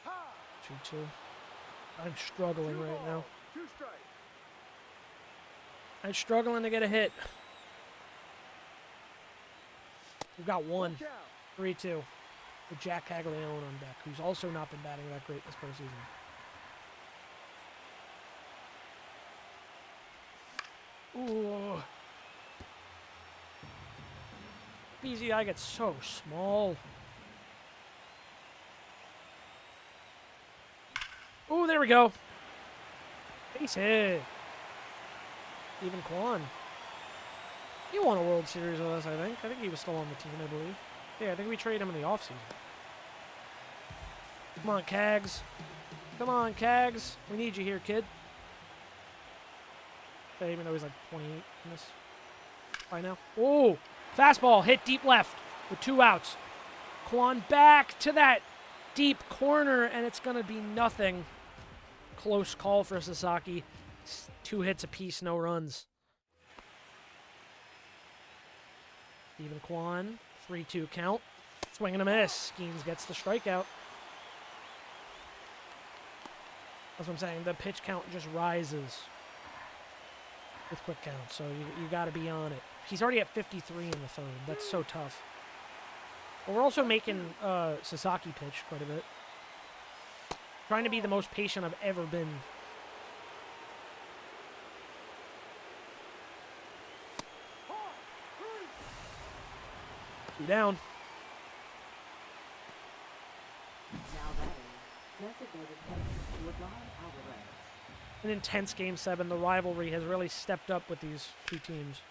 Ha! 2-2. I'm struggling right now. 2 strikes. I'm struggling to get a hit. We've got 1. 1 count. 3-2. With Jack Caglione on deck, who's also not been batting that great this postseason. Ooh. BZI gets so small. Ooh, there we go. Base hit. Stephen Kwan. He won a World Series with us, I think. I think he was still on the team, I believe. Yeah, I think we traded him in the offseason. Come on, Cags. Come on, Cags. We need you here, kid. Okay, even though he's like 28 in this by now. Oh, fastball hit deep left with 2 outs. Kwan back to that deep corner, and it's going to be nothing. Close call for Sasaki. 2 hits apiece, no runs. Stephen Kwan, 3-2 count. Swing and a miss. Skeens gets the strikeout. That's what I'm saying. The pitch count just rises with quick count, so you got to be on it. He's already at 53 in the 3rd. That's so tough. But we're also making Sasaki pitch quite a bit. Trying to be the most patient I've ever been. Two down. Now batting, designated catcher Woodlawn Alvarez. An intense Game 7. The rivalry has really stepped up with these 2 teams.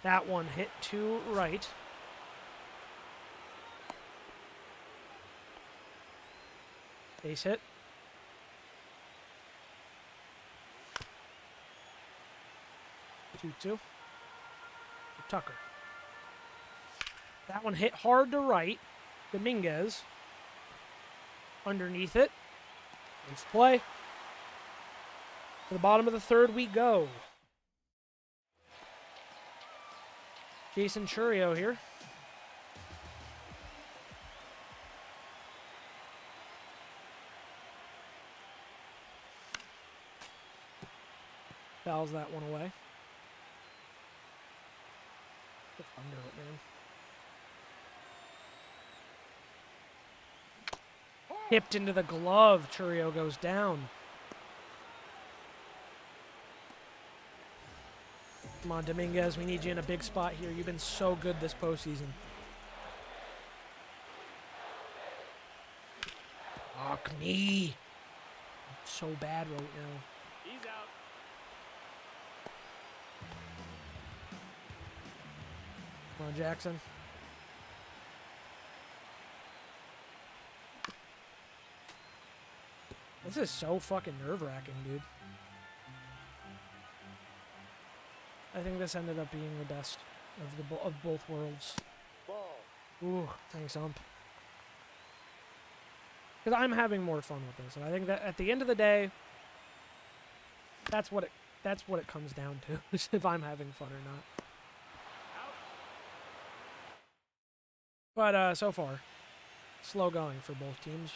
That one hit to right. Base hit. 2-2. Tucker. That one hit hard to right. Dominguez. Underneath it. Nice play. To the bottom of the third we go. Jason Churio here. Fouls that one away. Get under it, man. Hipped into the glove. Churio goes down. Come on, Dominguez. We need you in a big spot here. You've been so good this postseason. Fuck me. I'm so bad right now. He's out. Come on, Jackson. This is so fucking nerve-wracking, dude. I think this ended up being the best of both worlds. Ball. Ooh, thanks, ump. Because I'm having more fun with this, and I think that at the end of the day, that's what it comes down to, is if I'm having fun or not. But so far, slow going for both teams.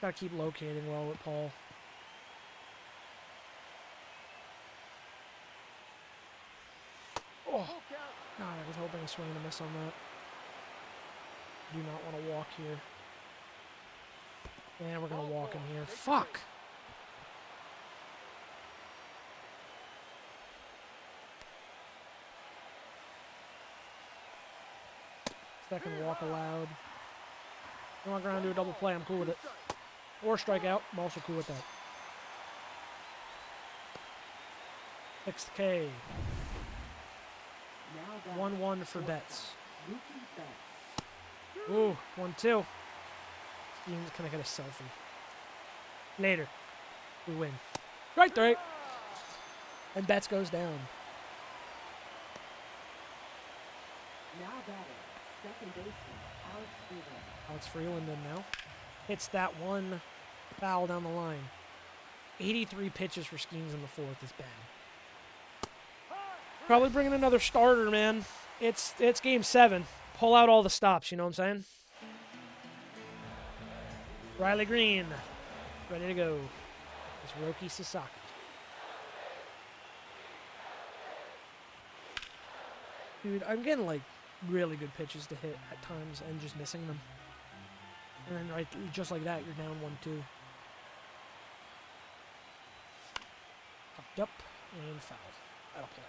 Gotta keep locating well with Paul. Oh, God, I was hoping a swing and a miss on that. Do not want to walk here. And we're gonna walk in here. Fuck! Second walk allowed. I want ground to do a double play, I'm cool with it. Or strikeout, I'm also cool with that. 6K. 1-1 for bets. Ooh, 1-2. Steven's gonna get a selfie. Later. We win. Right, right. And bets goes down. Now batting, second baseman, Alex Freeland. Alex Freeland in now. Hits that one foul down the line. 83 pitches for Skeens in the fourth is bad. Probably bringing another starter, man. It's game 7. Pull out all the stops, you know what I'm saying? Riley Green, ready to go. It's Roki Sasaki. Dude, I'm getting like really good pitches to hit at times and just missing them. And then right, just like that, you're down 1-2. Popped up and foul. That'll play.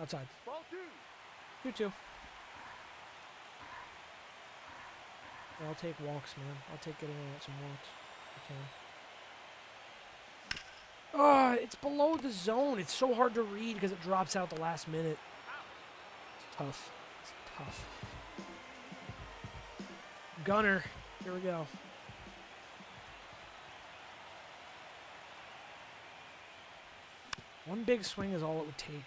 Outside. Ball 2. 2-2. I'll take walks, man. I'll take getting out some walks. I can. Oh, it's below the zone. It's so hard to read because it drops out the last minute. It's tough. It's tough. Gunner. Here we go. One big swing is all it would take.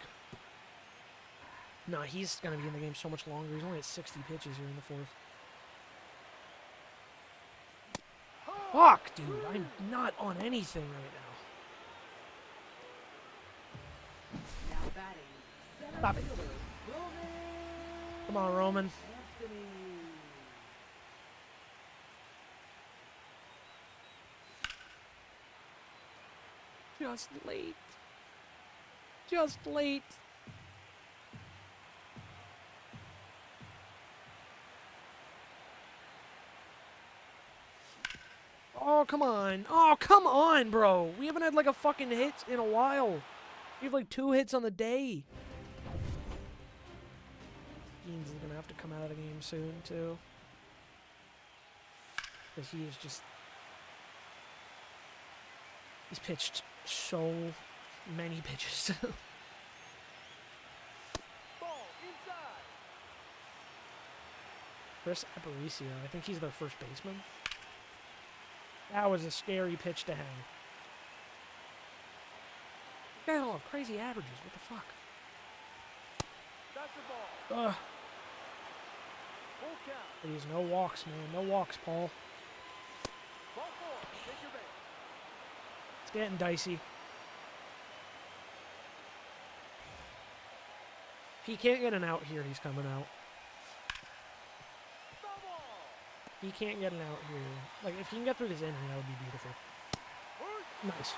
No, he's going to be in the game so much longer. He's only at 60 pitches here in the fourth. Fuck, dude. I'm not on anything right now. Now batting, Stop it. Come on, Roman. Just late. Just late. Oh, come on. Oh, come on, bro. We haven't had like a fucking hit in a while. We have like 2 hits on the day. Skeens is going to have to come out of the game soon, too. Because he is just... He's pitched so many pitches. Ball inside. Chris Aparicio. I think he's their first baseman. That was a scary pitch to hang. You guys all have crazy averages. What the fuck? That's the ball. Ugh. Full count. Please, no walks, man. No walks, Paul. Ball four. Take your base. It's getting dicey. If he can't get an out here, he's coming out. Double. He can't get an out here. Like, if he can get through this inning, that would be beautiful. Nice.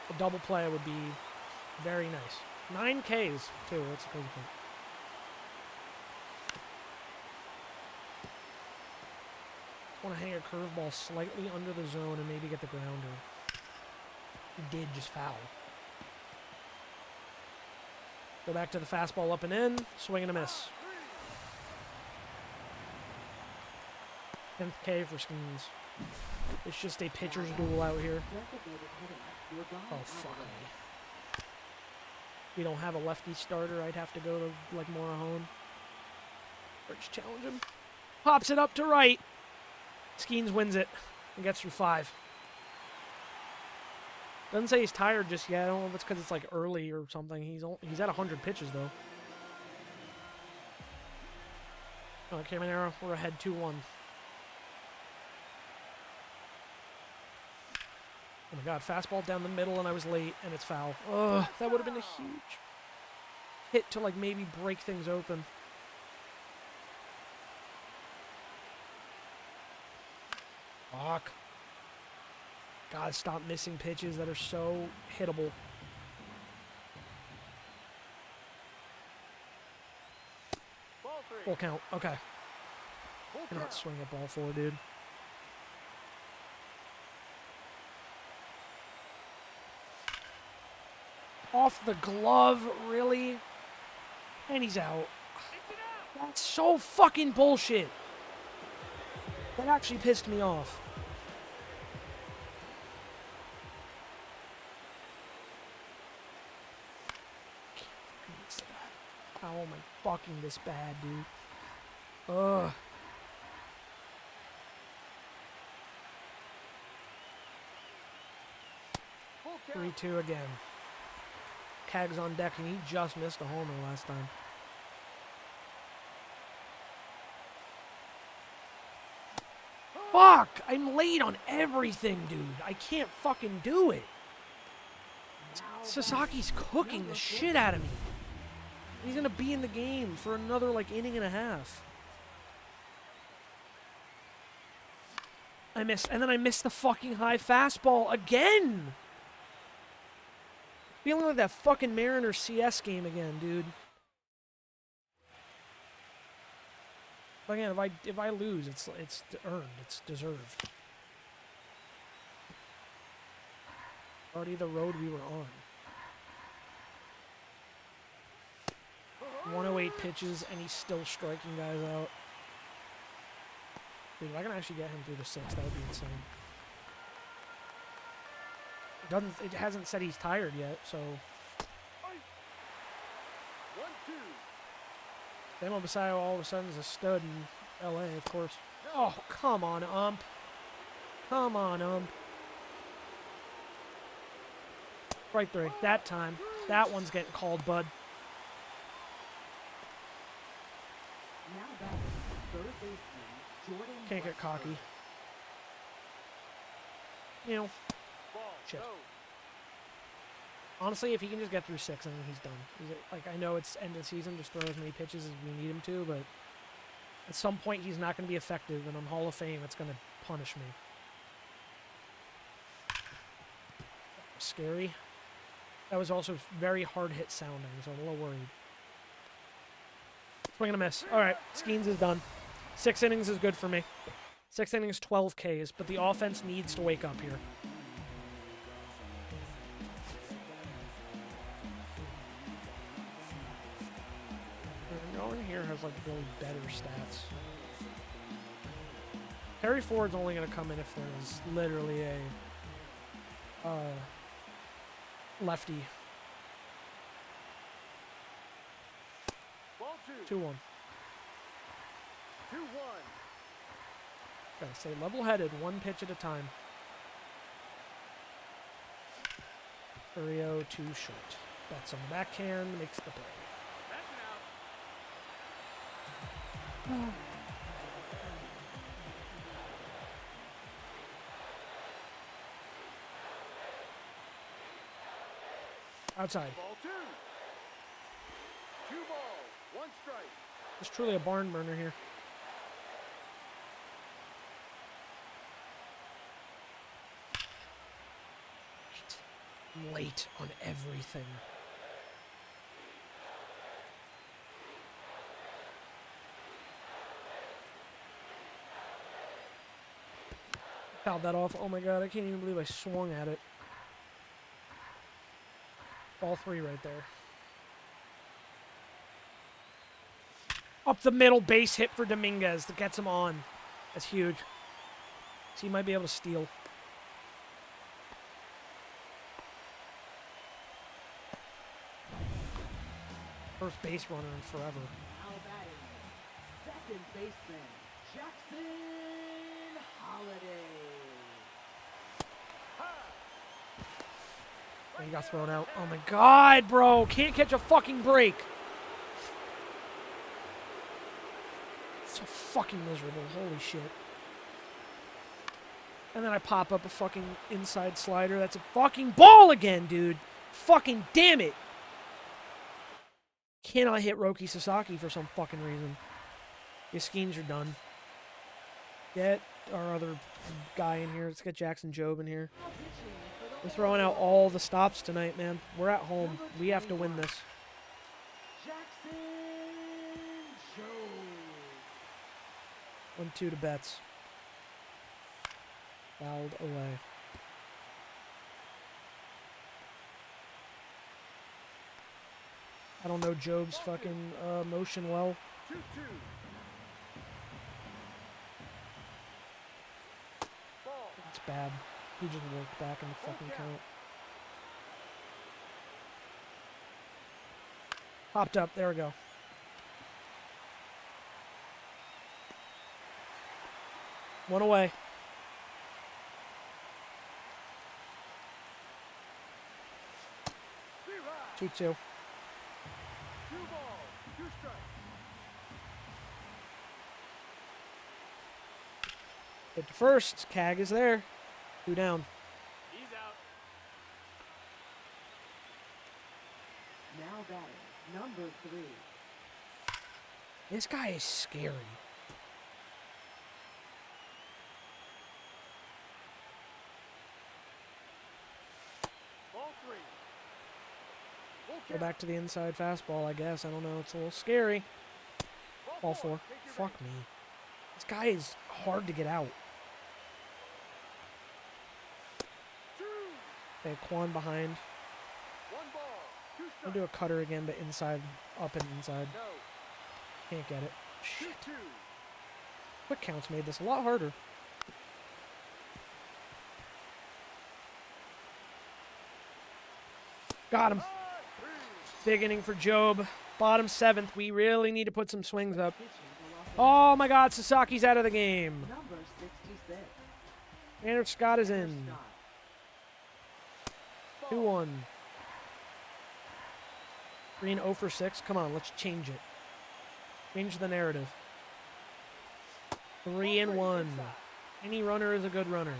A double play would be very nice. 9 Ks, too. That's a crazy thing. Want to hang a curveball slightly under the zone and maybe get the grounder. He did just foul. Go back to the fastball up and in. Swing and a miss. 10th K for Skeens. It's just a pitcher's duel out here. Oh, fuck me. We don't have a lefty starter. I'd have to go to, like, Morajon. Or just challenge him. Pops it up to right. Skeens wins it and gets through 5. Doesn't say he's tired just yet. I don't know if it's because it's, like, early or something. He's at 100 pitches, though. Oh, Caminero, we're ahead 2-1. Oh my god, fastball down the middle and I was late and it's foul. Ugh, that would have been a huge hit to, like, maybe break things open. Fuck. God, stop missing pitches that are so hittable. Ball 3. Full count. Okay. Full You're not count. swinging at ball 4, dude. Off the glove, really? And he's out. It's an out. That's so fucking bullshit. That actually pissed me off. How am I fucking this bad, dude? Ugh. Full count. 3-2 again. Cag's on deck, and he just missed a homer last time. Fuck! I'm late on everything, dude. I can't fucking do it. Sasaki's cooking the shit out of me. He's gonna be in the game for another, like, inning and a half. I missed, and then I missed the fucking high fastball again! Feeling like that fucking Mariners CS game again, dude. But again, if I lose, it's earned, it's deserved. Already the road we were on. 108 pitches, and he's still striking guys out. Dude, if I can actually get him through the 6th, that would be insane. It hasn't said he's tired yet, so. 1-2. Demo Basayo all of a sudden is a stud in LA, of course. Oh, come on, ump. Come on, ump. Right 3. That time. That one's getting called, bud. Now batting, third baseman Jordan. Can't get cocky. You know, Ball. Shit. Go. honestly, if he can just get through 6, I think he's done. Like, I know it's end of the season, just throw as many pitches as we need him to, but at some point he's not going to be effective, and on Hall of Fame, it's going to punish me. Scary. That was also very hard hit sounding, so I'm a little worried. Swing and a miss. All right, Skeens is done. 6 innings is good for me. 6 innings, 12 Ks, but the offense needs to wake up here. No one here has, like, really better stats. Harry Ford's only going to come in if there's literally a lefty. Ball 2. 2-1. 2-1. Gotta stay level-headed, one pitch at a time. Urio too short. Bats on the backhand, makes the play. That's an out. Outside. Ball 2. 2 balls, 1 strike. It's truly a barn burner here. I'm late on everything. Fouled that off. Oh my god, I can't even believe I swung at it. Ball 3 right there. Up the middle, base hit for Dominguez that gets him on. That's huge. So he might be able to steal. First base runner in forever. Now batting, second baseman, Jackson Holiday. And he got thrown out. Oh my god, bro. Can't catch a fucking break. So fucking miserable. Holy shit. And then I pop up a fucking inside slider. That's a fucking ball again, dude. Fucking damn it. Cannot hit Roki Sasaki for some fucking reason. Your schemes are done. Get our other guy in here. Let's get Jackson Jobe in here. We're throwing out all the stops tonight, man. We're at home. We have to win this. Jackson Joe. 1-2 to Betts. Fouled away. I don't know Jobe's fucking motion well. 2-2. Ball. It's bad. He just worked back in the fucking count. Popped up. There we go. One away. 2-2. 2 balls, 2 strikes. Hit to first. Cag is there. 2 down. He's out. Now batting, number 3. This guy is scary. Ball 3. Full Go count. back to the inside fastball, I guess. I don't know. It's a little scary. Ball 4. Take your Fuck base. me. This guy is hard to get out. 2. Okay, Quan behind. 1 ball, 2 I'll strikes. do a cutter again, but inside, up and inside. No. Can't get it. Shit. 2-2. Quick counts made this a lot harder. Got him. 3. Big inning for Jobe. Bottom 7th. We really need to put some swings up. Pitching velocity, Oh my god, Sasaki's out of the game. number 66. Andrew Scott is in. Scott. 2-1. Green 0 for 6. Come on, let's change it. Change the narrative. 3-1. Any runner is a good runner.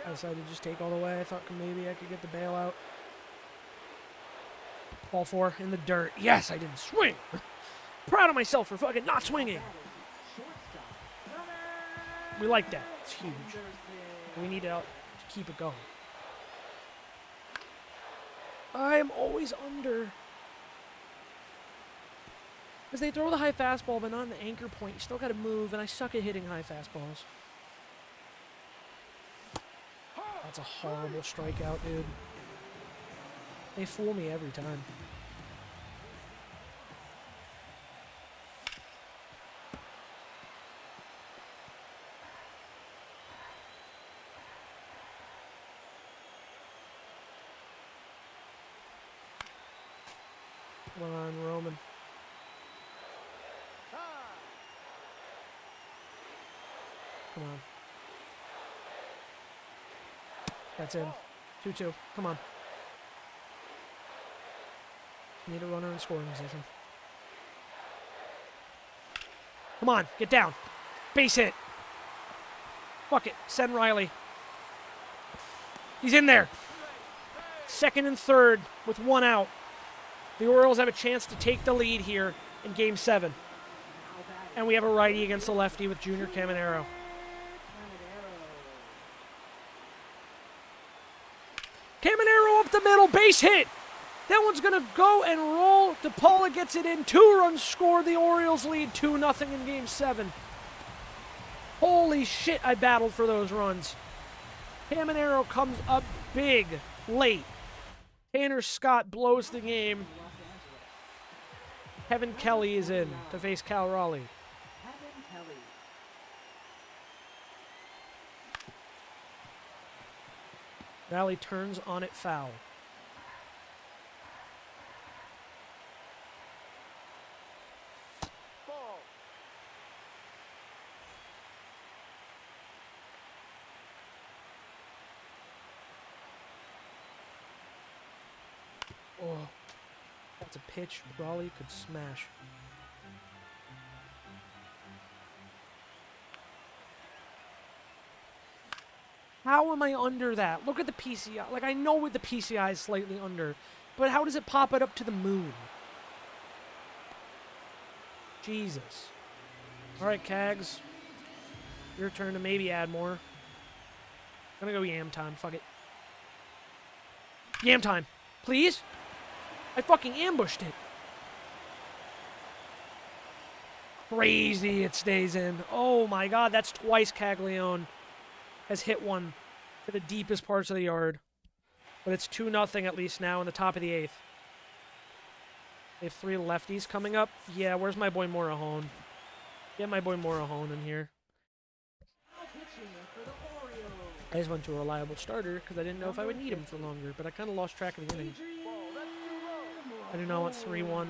I decided to just take all the way. I thought maybe I could get the bailout. Ball 4 in the dirt. Yes, I didn't swing. Proud of myself for fucking not swinging. Shortstop. We like that. It's huge. Anderson. We need to keep it going. I am always under. Because they throw the high fastball, but not in the anchor point. You still got to move, and I suck at hitting high fastballs. That's a horrible strikeout, dude. They fool me every time. Come on, Roman. Tie. Come on. That's in. 2-2. Come on. Need a runner in scoring position. Come on, get down. Base hit. Fuck it. Send Riley. He's in there. Second and third with one out. The Orioles have a chance to take the lead here in Game 7. And we have a righty against the lefty with Junior Caminero. Caminero up the middle, base hit. That one's going to go and roll. DePaula gets it in. 2 runs scored. The Orioles lead 2-0 in Game 7. Holy shit, I battled for those runs. Caminero comes up big, late. Tanner Scott blows the game. Kevin Kelly is in to face Cal Raleigh. Kevin Kelly. Raleigh turns on it foul. Ball. Oh, that's a pitch Raleigh could smash. How am I under that? Look at the PCI. Like, I know the PCI is slightly under, but how does it pop it up to the moon? Jesus. All right, Cags. Your turn to maybe add more. I'm gonna go yam time. Fuck it. Yam time. Please? I fucking ambushed it. Crazy it stays in. Oh my god, that's twice Caglione has hit one to the deepest parts of the yard. But it's 2-0 at least now in the top of the 8th. They have 3 lefties coming up. Yeah, where's my boy Morahone? Get my boy Morahone in here. I just went to a reliable starter because I didn't know if I would need him for longer, but I kind of lost track of the innings. I do not want 3-1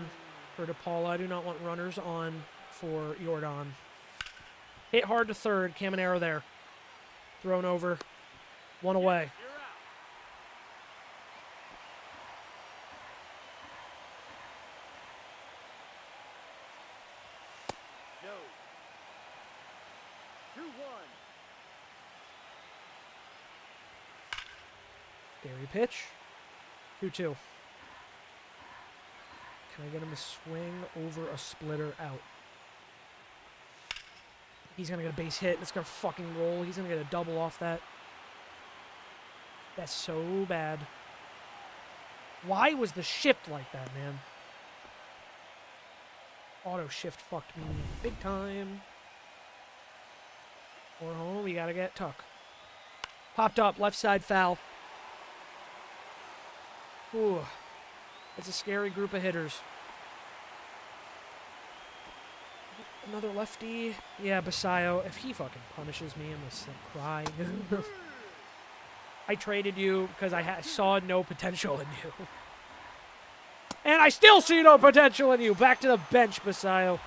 for DePaula. I do not want runners on for Jordan. Hit hard to third. Caminero there. Thrown over. 1 away. No. 2-1. Gary pitch. 2-2. Can I get him to swing over a splitter out? He's going to get a base hit. It's going to fucking roll. He's going to get a double off that. That's so bad. Why was the shift like that, man? Auto shift fucked me big time. Or home, we got to get Tuck. Popped up, left side foul. Ooh. It's a scary group of hitters. Another lefty. Yeah, Basayo. If he fucking punishes me, I'm gonna cry. I traded you because I saw no potential in you. And I still see no potential in you. Back to the bench, Basayo.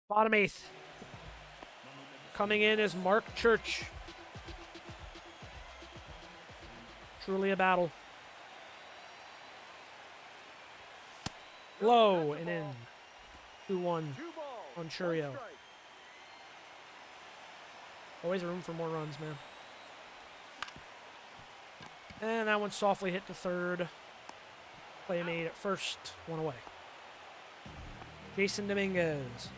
Bottom 8th. Coming in is Mark Church. Truly a battle. Low and in. 2-1 on Churio. Always room for more runs, man. And that one softly hit to third. Play made at first. 1 away. Jason Dominguez.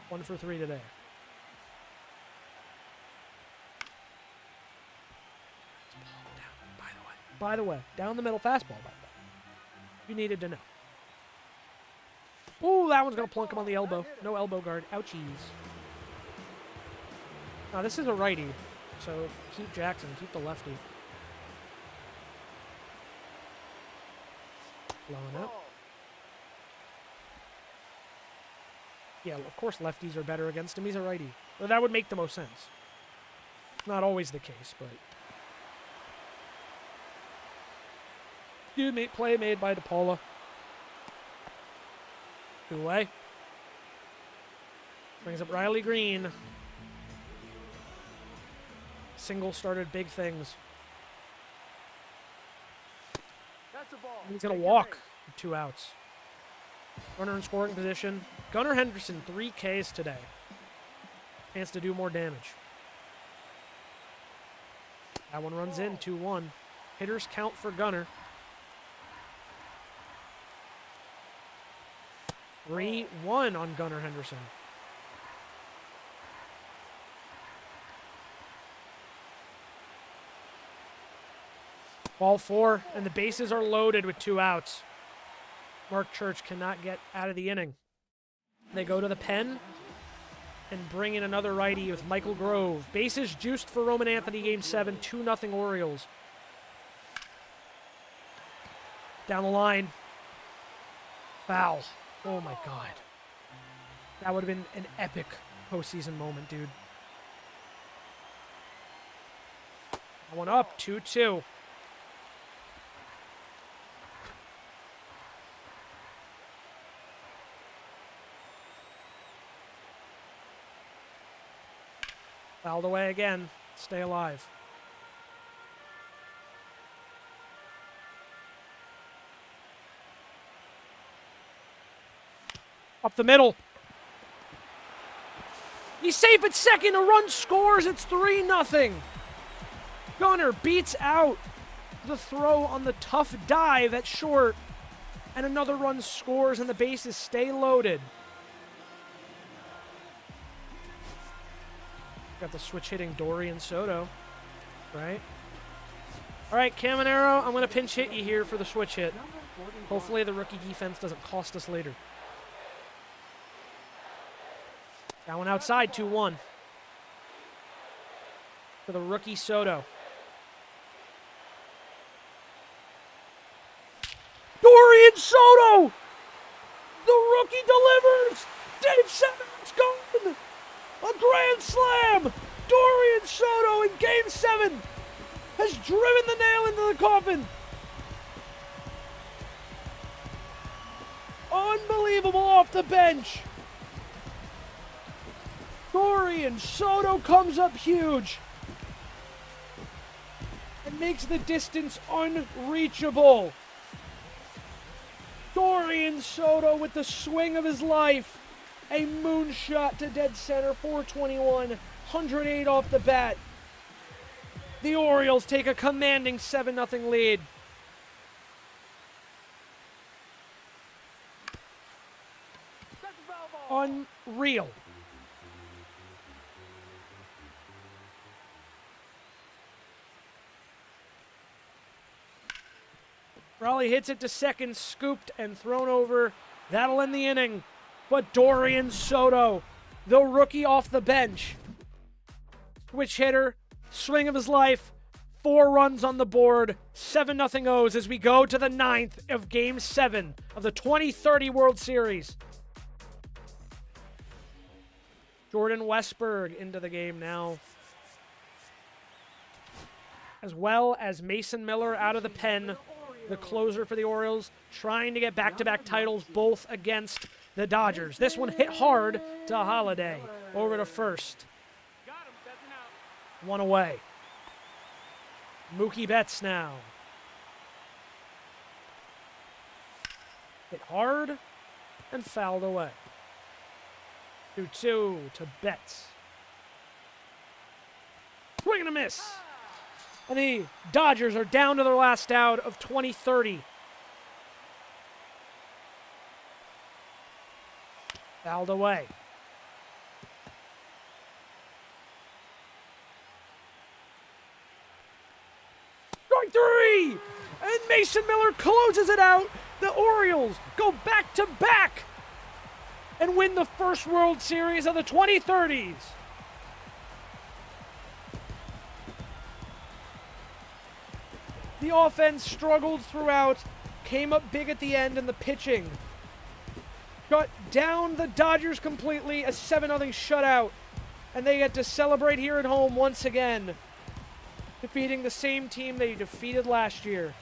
1 for 3 today. By the way, down the middle fastball, by the way. You needed to know. Ooh, that one's going to plunk him on the elbow. No elbow guard. Ouchies. Now, this is a righty, so keep Jackson. Keep the lefty. Blowing up. Yeah, of course lefties are better against him. He's a righty. Well, that would make the most sense. Not always the case, but... Good play made by DePaula. Two away. Brings up Riley Green. Single started big things. That's a ball. He's going to Take your walk base. with 2 outs. Runner in scoring position. Gunnar Henderson, 3 Ks today. Chance to do more damage. That one runs in, 2-1. Hitters count for Gunnar. 3-1 on Gunnar Henderson. Ball 4, and the bases are loaded with 2 outs. Mark Church cannot get out of the inning. They go to the pen and bring in another righty with Michael Grove. Bases juiced for Roman Anthony, Game 7, 2-0 Orioles. Down the line. Foul. Oh my God. That would have been an epic postseason moment, dude. That one up, 2-2. Fouled away again. Stay alive. Up the middle. He's safe at second. A run scores. It's 3-0. Gunnar beats out the throw on the tough dive at short. And another run scores and the bases stay loaded. Got the switch hitting Dorian Soto, right? All right, Caminero, I'm going to pinch hit you here for the switch hit. Hopefully the rookie defense doesn't cost us later. That one outside, 2-1. For the rookie Soto. Dorian Soto! The rookie delivers! Dave Sever's gone! A grand slam! Dorian Soto in Game 7 has driven the nail into the coffin. Unbelievable off the bench. Dorian Soto comes up huge and makes the distance unreachable. Dorian Soto with the swing of his life. A moonshot to dead center, 421, 108 off the bat. The Orioles take a commanding 7-0 lead. That's a foul ball. Unreal. Raleigh hits it to second, scooped and thrown over. That'll end the inning. But Dorian Soto, the rookie off the bench, switch hitter, swing of his life, 4 runs on the board, 7-0 O's as we go to the 9th of Game 7 of the 2030 World Series. Jordan Westberg into the game now, as well as Mason Miller out of the pen, the closer for the Orioles, trying to get back-to-back titles, both against the Dodgers. This one hit hard to Holiday. Over to first. Got him. That's an out. 1 away. Mookie Betts now. Hit hard and fouled away. 2-2 to Betts. Swing and a miss. And the Dodgers are down to their last out of 2030. Fouled away. Strike 3! And Mason Miller closes it out. The Orioles go back-to-back and win the first World Series of the 2030s. The offense struggled throughout, came up big at the end, and the pitching shut down the Dodgers completely, a 7-0 shutout. And they get to celebrate here at home once again, defeating the same team they defeated last year.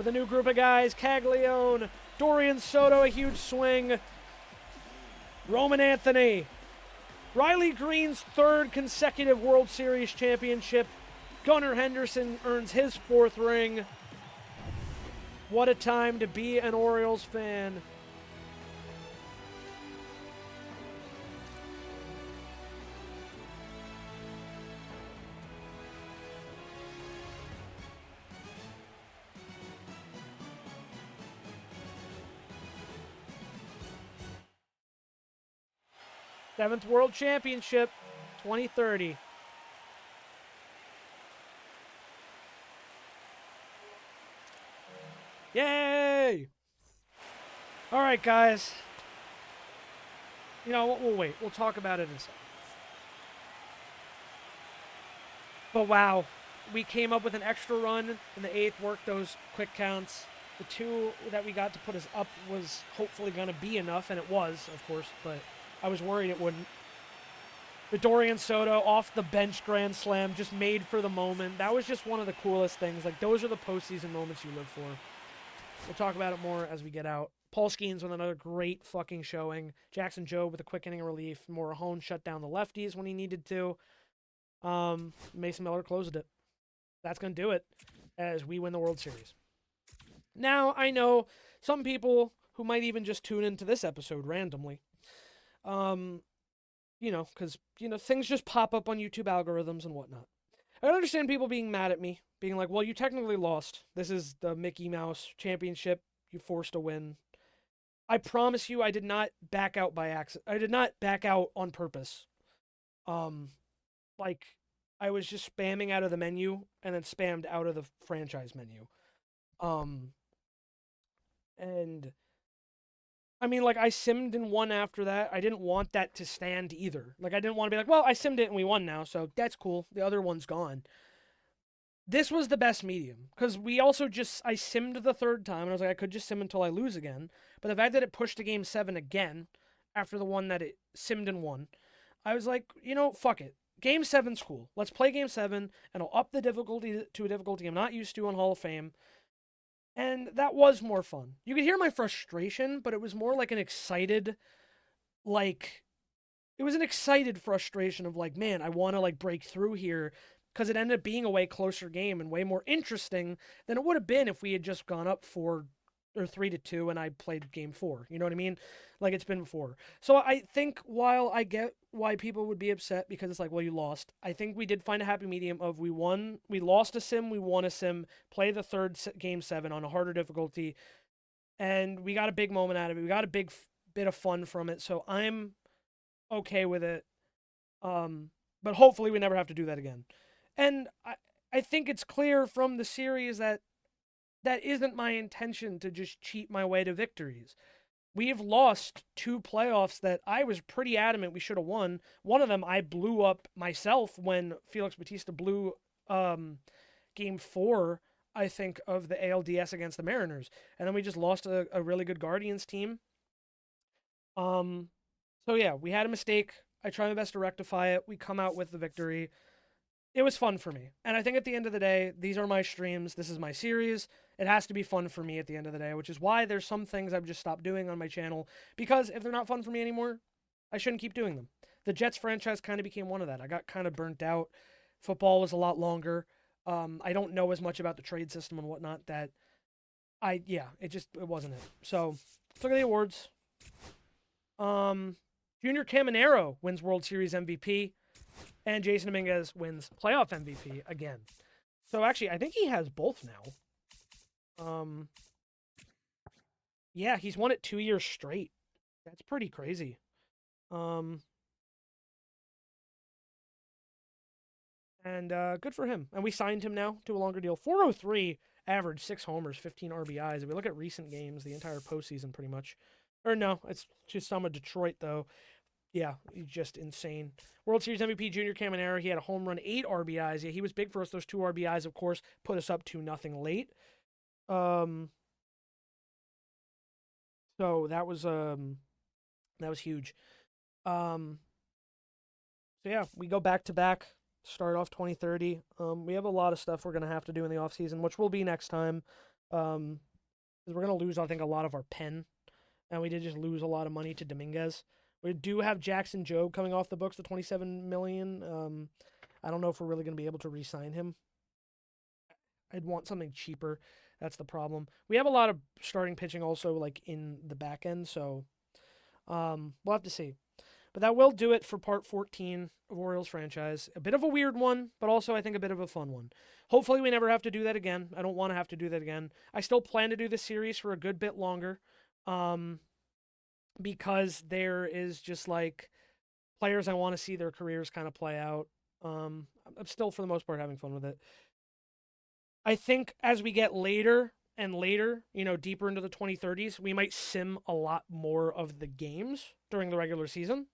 with a new group of guys. Caglione, Dorian Soto, a huge swing. Roman Anthony. Riley Green's third consecutive World Series championship. Gunnar Henderson earns his fourth ring. What a time to be an Orioles fan. Seventh World Championship, 2030. Yay! All right, guys. You know, we'll wait. We'll talk about it in a second. But wow, we came up with an extra run in the eighth, worked those quick counts. The two that we got to put us up was hopefully going to be enough, and it was, of course, but I was worried it wouldn't. The Dorian Soto off the bench grand slam, just made for the moment. That was just one of the coolest things. Like, those are the postseason moments you live for. We'll talk about it more as we get out. Paul Skeens with another great fucking showing. Jackson Jobe with a quick inning relief. Morahone shut down the lefties when he needed to. Mason Miller closed it. That's going to do it as we win the World Series. Now, I know some people who might even just tune into this episode randomly. Because, things just pop up on YouTube algorithms and whatnot. I understand people being mad at me, being like, well, you technically lost. This is the Mickey Mouse Championship. You forced a win. I promise you I did not back out by accident. I did not back out on purpose. I was just spamming out of the menu and then spammed out of the franchise menu. And I mean, I simmed in one after that. I didn't want that to stand either. I didn't want to be like, well, I simmed it and we won now, so that's cool. The other one's gone. This was the best medium, because we also I simmed the third time, and I was like, I could just sim until I lose again. But the fact that it pushed to Game 7 again, after the one that it simmed and won, I was like, fuck it. Game 7's cool. Let's play Game 7, and I'll up the difficulty to a difficulty I'm not used to on Hall of Fame. And that was more fun. You could hear my frustration, but it was more like an excited, it was an excited frustration of man, I want to break through here, because it ended up being a way closer game and way more interesting than it would have been if we had just gone up 3-2 and I played Game 4. You know what I mean? Like it's been before. So I think while I get why people would be upset because it's well, you lost, I think we did find a happy medium of we won, we lost a sim, we won a sim, play the third Game 7 on a harder difficulty, and we got a big moment out of it. We got a big bit of fun from it, so I'm okay with it. But hopefully we never have to do that again. And I think it's clear from the series that isn't my intention to just cheat my way to victories. We've lost 2 playoffs that I was pretty adamant we should have won. One of them I blew up myself when Felix Bautista blew Game 4, I think, of the ALDS against the Mariners. And then we just lost a really good Guardians team. So yeah, we had a mistake. I try my best to rectify it. We come out with the victory. It was fun for me. And I think at the end of the day, these are my streams. This is my series. It has to be fun for me at the end of the day, which is why there's some things I've just stopped doing on my channel. Because if they're not fun for me anymore, I shouldn't keep doing them. The Jets franchise kind of became one of that. I got kind of burnt out. Football was a lot longer. I don't know as much about the trade system and whatnot that it wasn't it. So, let's look at the awards. Junior Caminero wins World Series MVP. And Jason Dominguez wins playoff MVP again. So actually, I think he has both now. Yeah, he's won it 2 years straight. That's pretty crazy. And good for him. And we signed him now to a longer deal. 403 average, 6 homers, 15 RBIs. If we look at recent games, the entire postseason pretty much. Or no, it's just some of Detroit though. Yeah, he's just insane. World Series MVP Junior Caminero, he had a home run, 8 RBIs. Yeah, he was big for us. Those 2 RBIs, of course, put us up 2-0 late. So that was huge. So yeah, we go back to back, start off 2030. We have a lot of stuff we're gonna have to do in the off season, which will be next time. Because we're gonna lose, I think, a lot of our pen, and we did just lose a lot of money to Dominguez. We do have Jackson Jobe coming off the books, the 27 million. I don't know if we're really gonna be able to re-sign him. I'd want something cheaper. That's the problem. We have a lot of starting pitching also, like in the back end, so we'll have to see. But that will do it for part 14 of Orioles franchise. A bit of a weird one, but also I think a bit of a fun one. Hopefully we never have to do that again. I don't want to have to do that again. I still plan to do this series for a good bit longer. Because there is just like players I want to see their careers kind of play out. I'm still for the most part having fun with it. I think as we get later and later, deeper into the 2030s, we might sim a lot more of the games during the regular season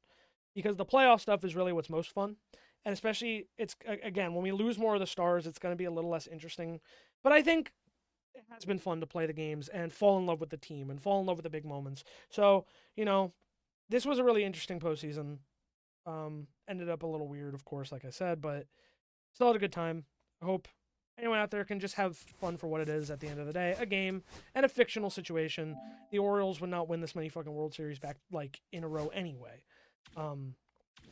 because the playoff stuff is really what's most fun. And especially, it's again, when we lose more of the stars, it's going to be a little less interesting. But I think it has been fun to play the games and fall in love with the team and fall in love with the big moments. So, this was a really interesting postseason. Ended up a little weird, of course, like I said, but still had a good time. I hope anyone out there can just have fun for what it is at the end of the day, a game and a fictional situation. The Orioles would not win this many fucking World Series back in a row anyway.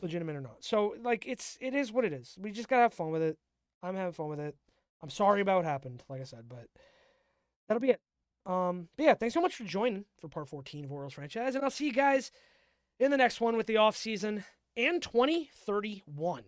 Legitimate or not. So it is what it is. We just gotta have fun with it. I'm having fun with it. I'm sorry about what happened, like I said, but that'll be it. But yeah, thanks so much for joining for part 14 of Orioles franchise, and I'll see you guys in the next one with the off season and 2031.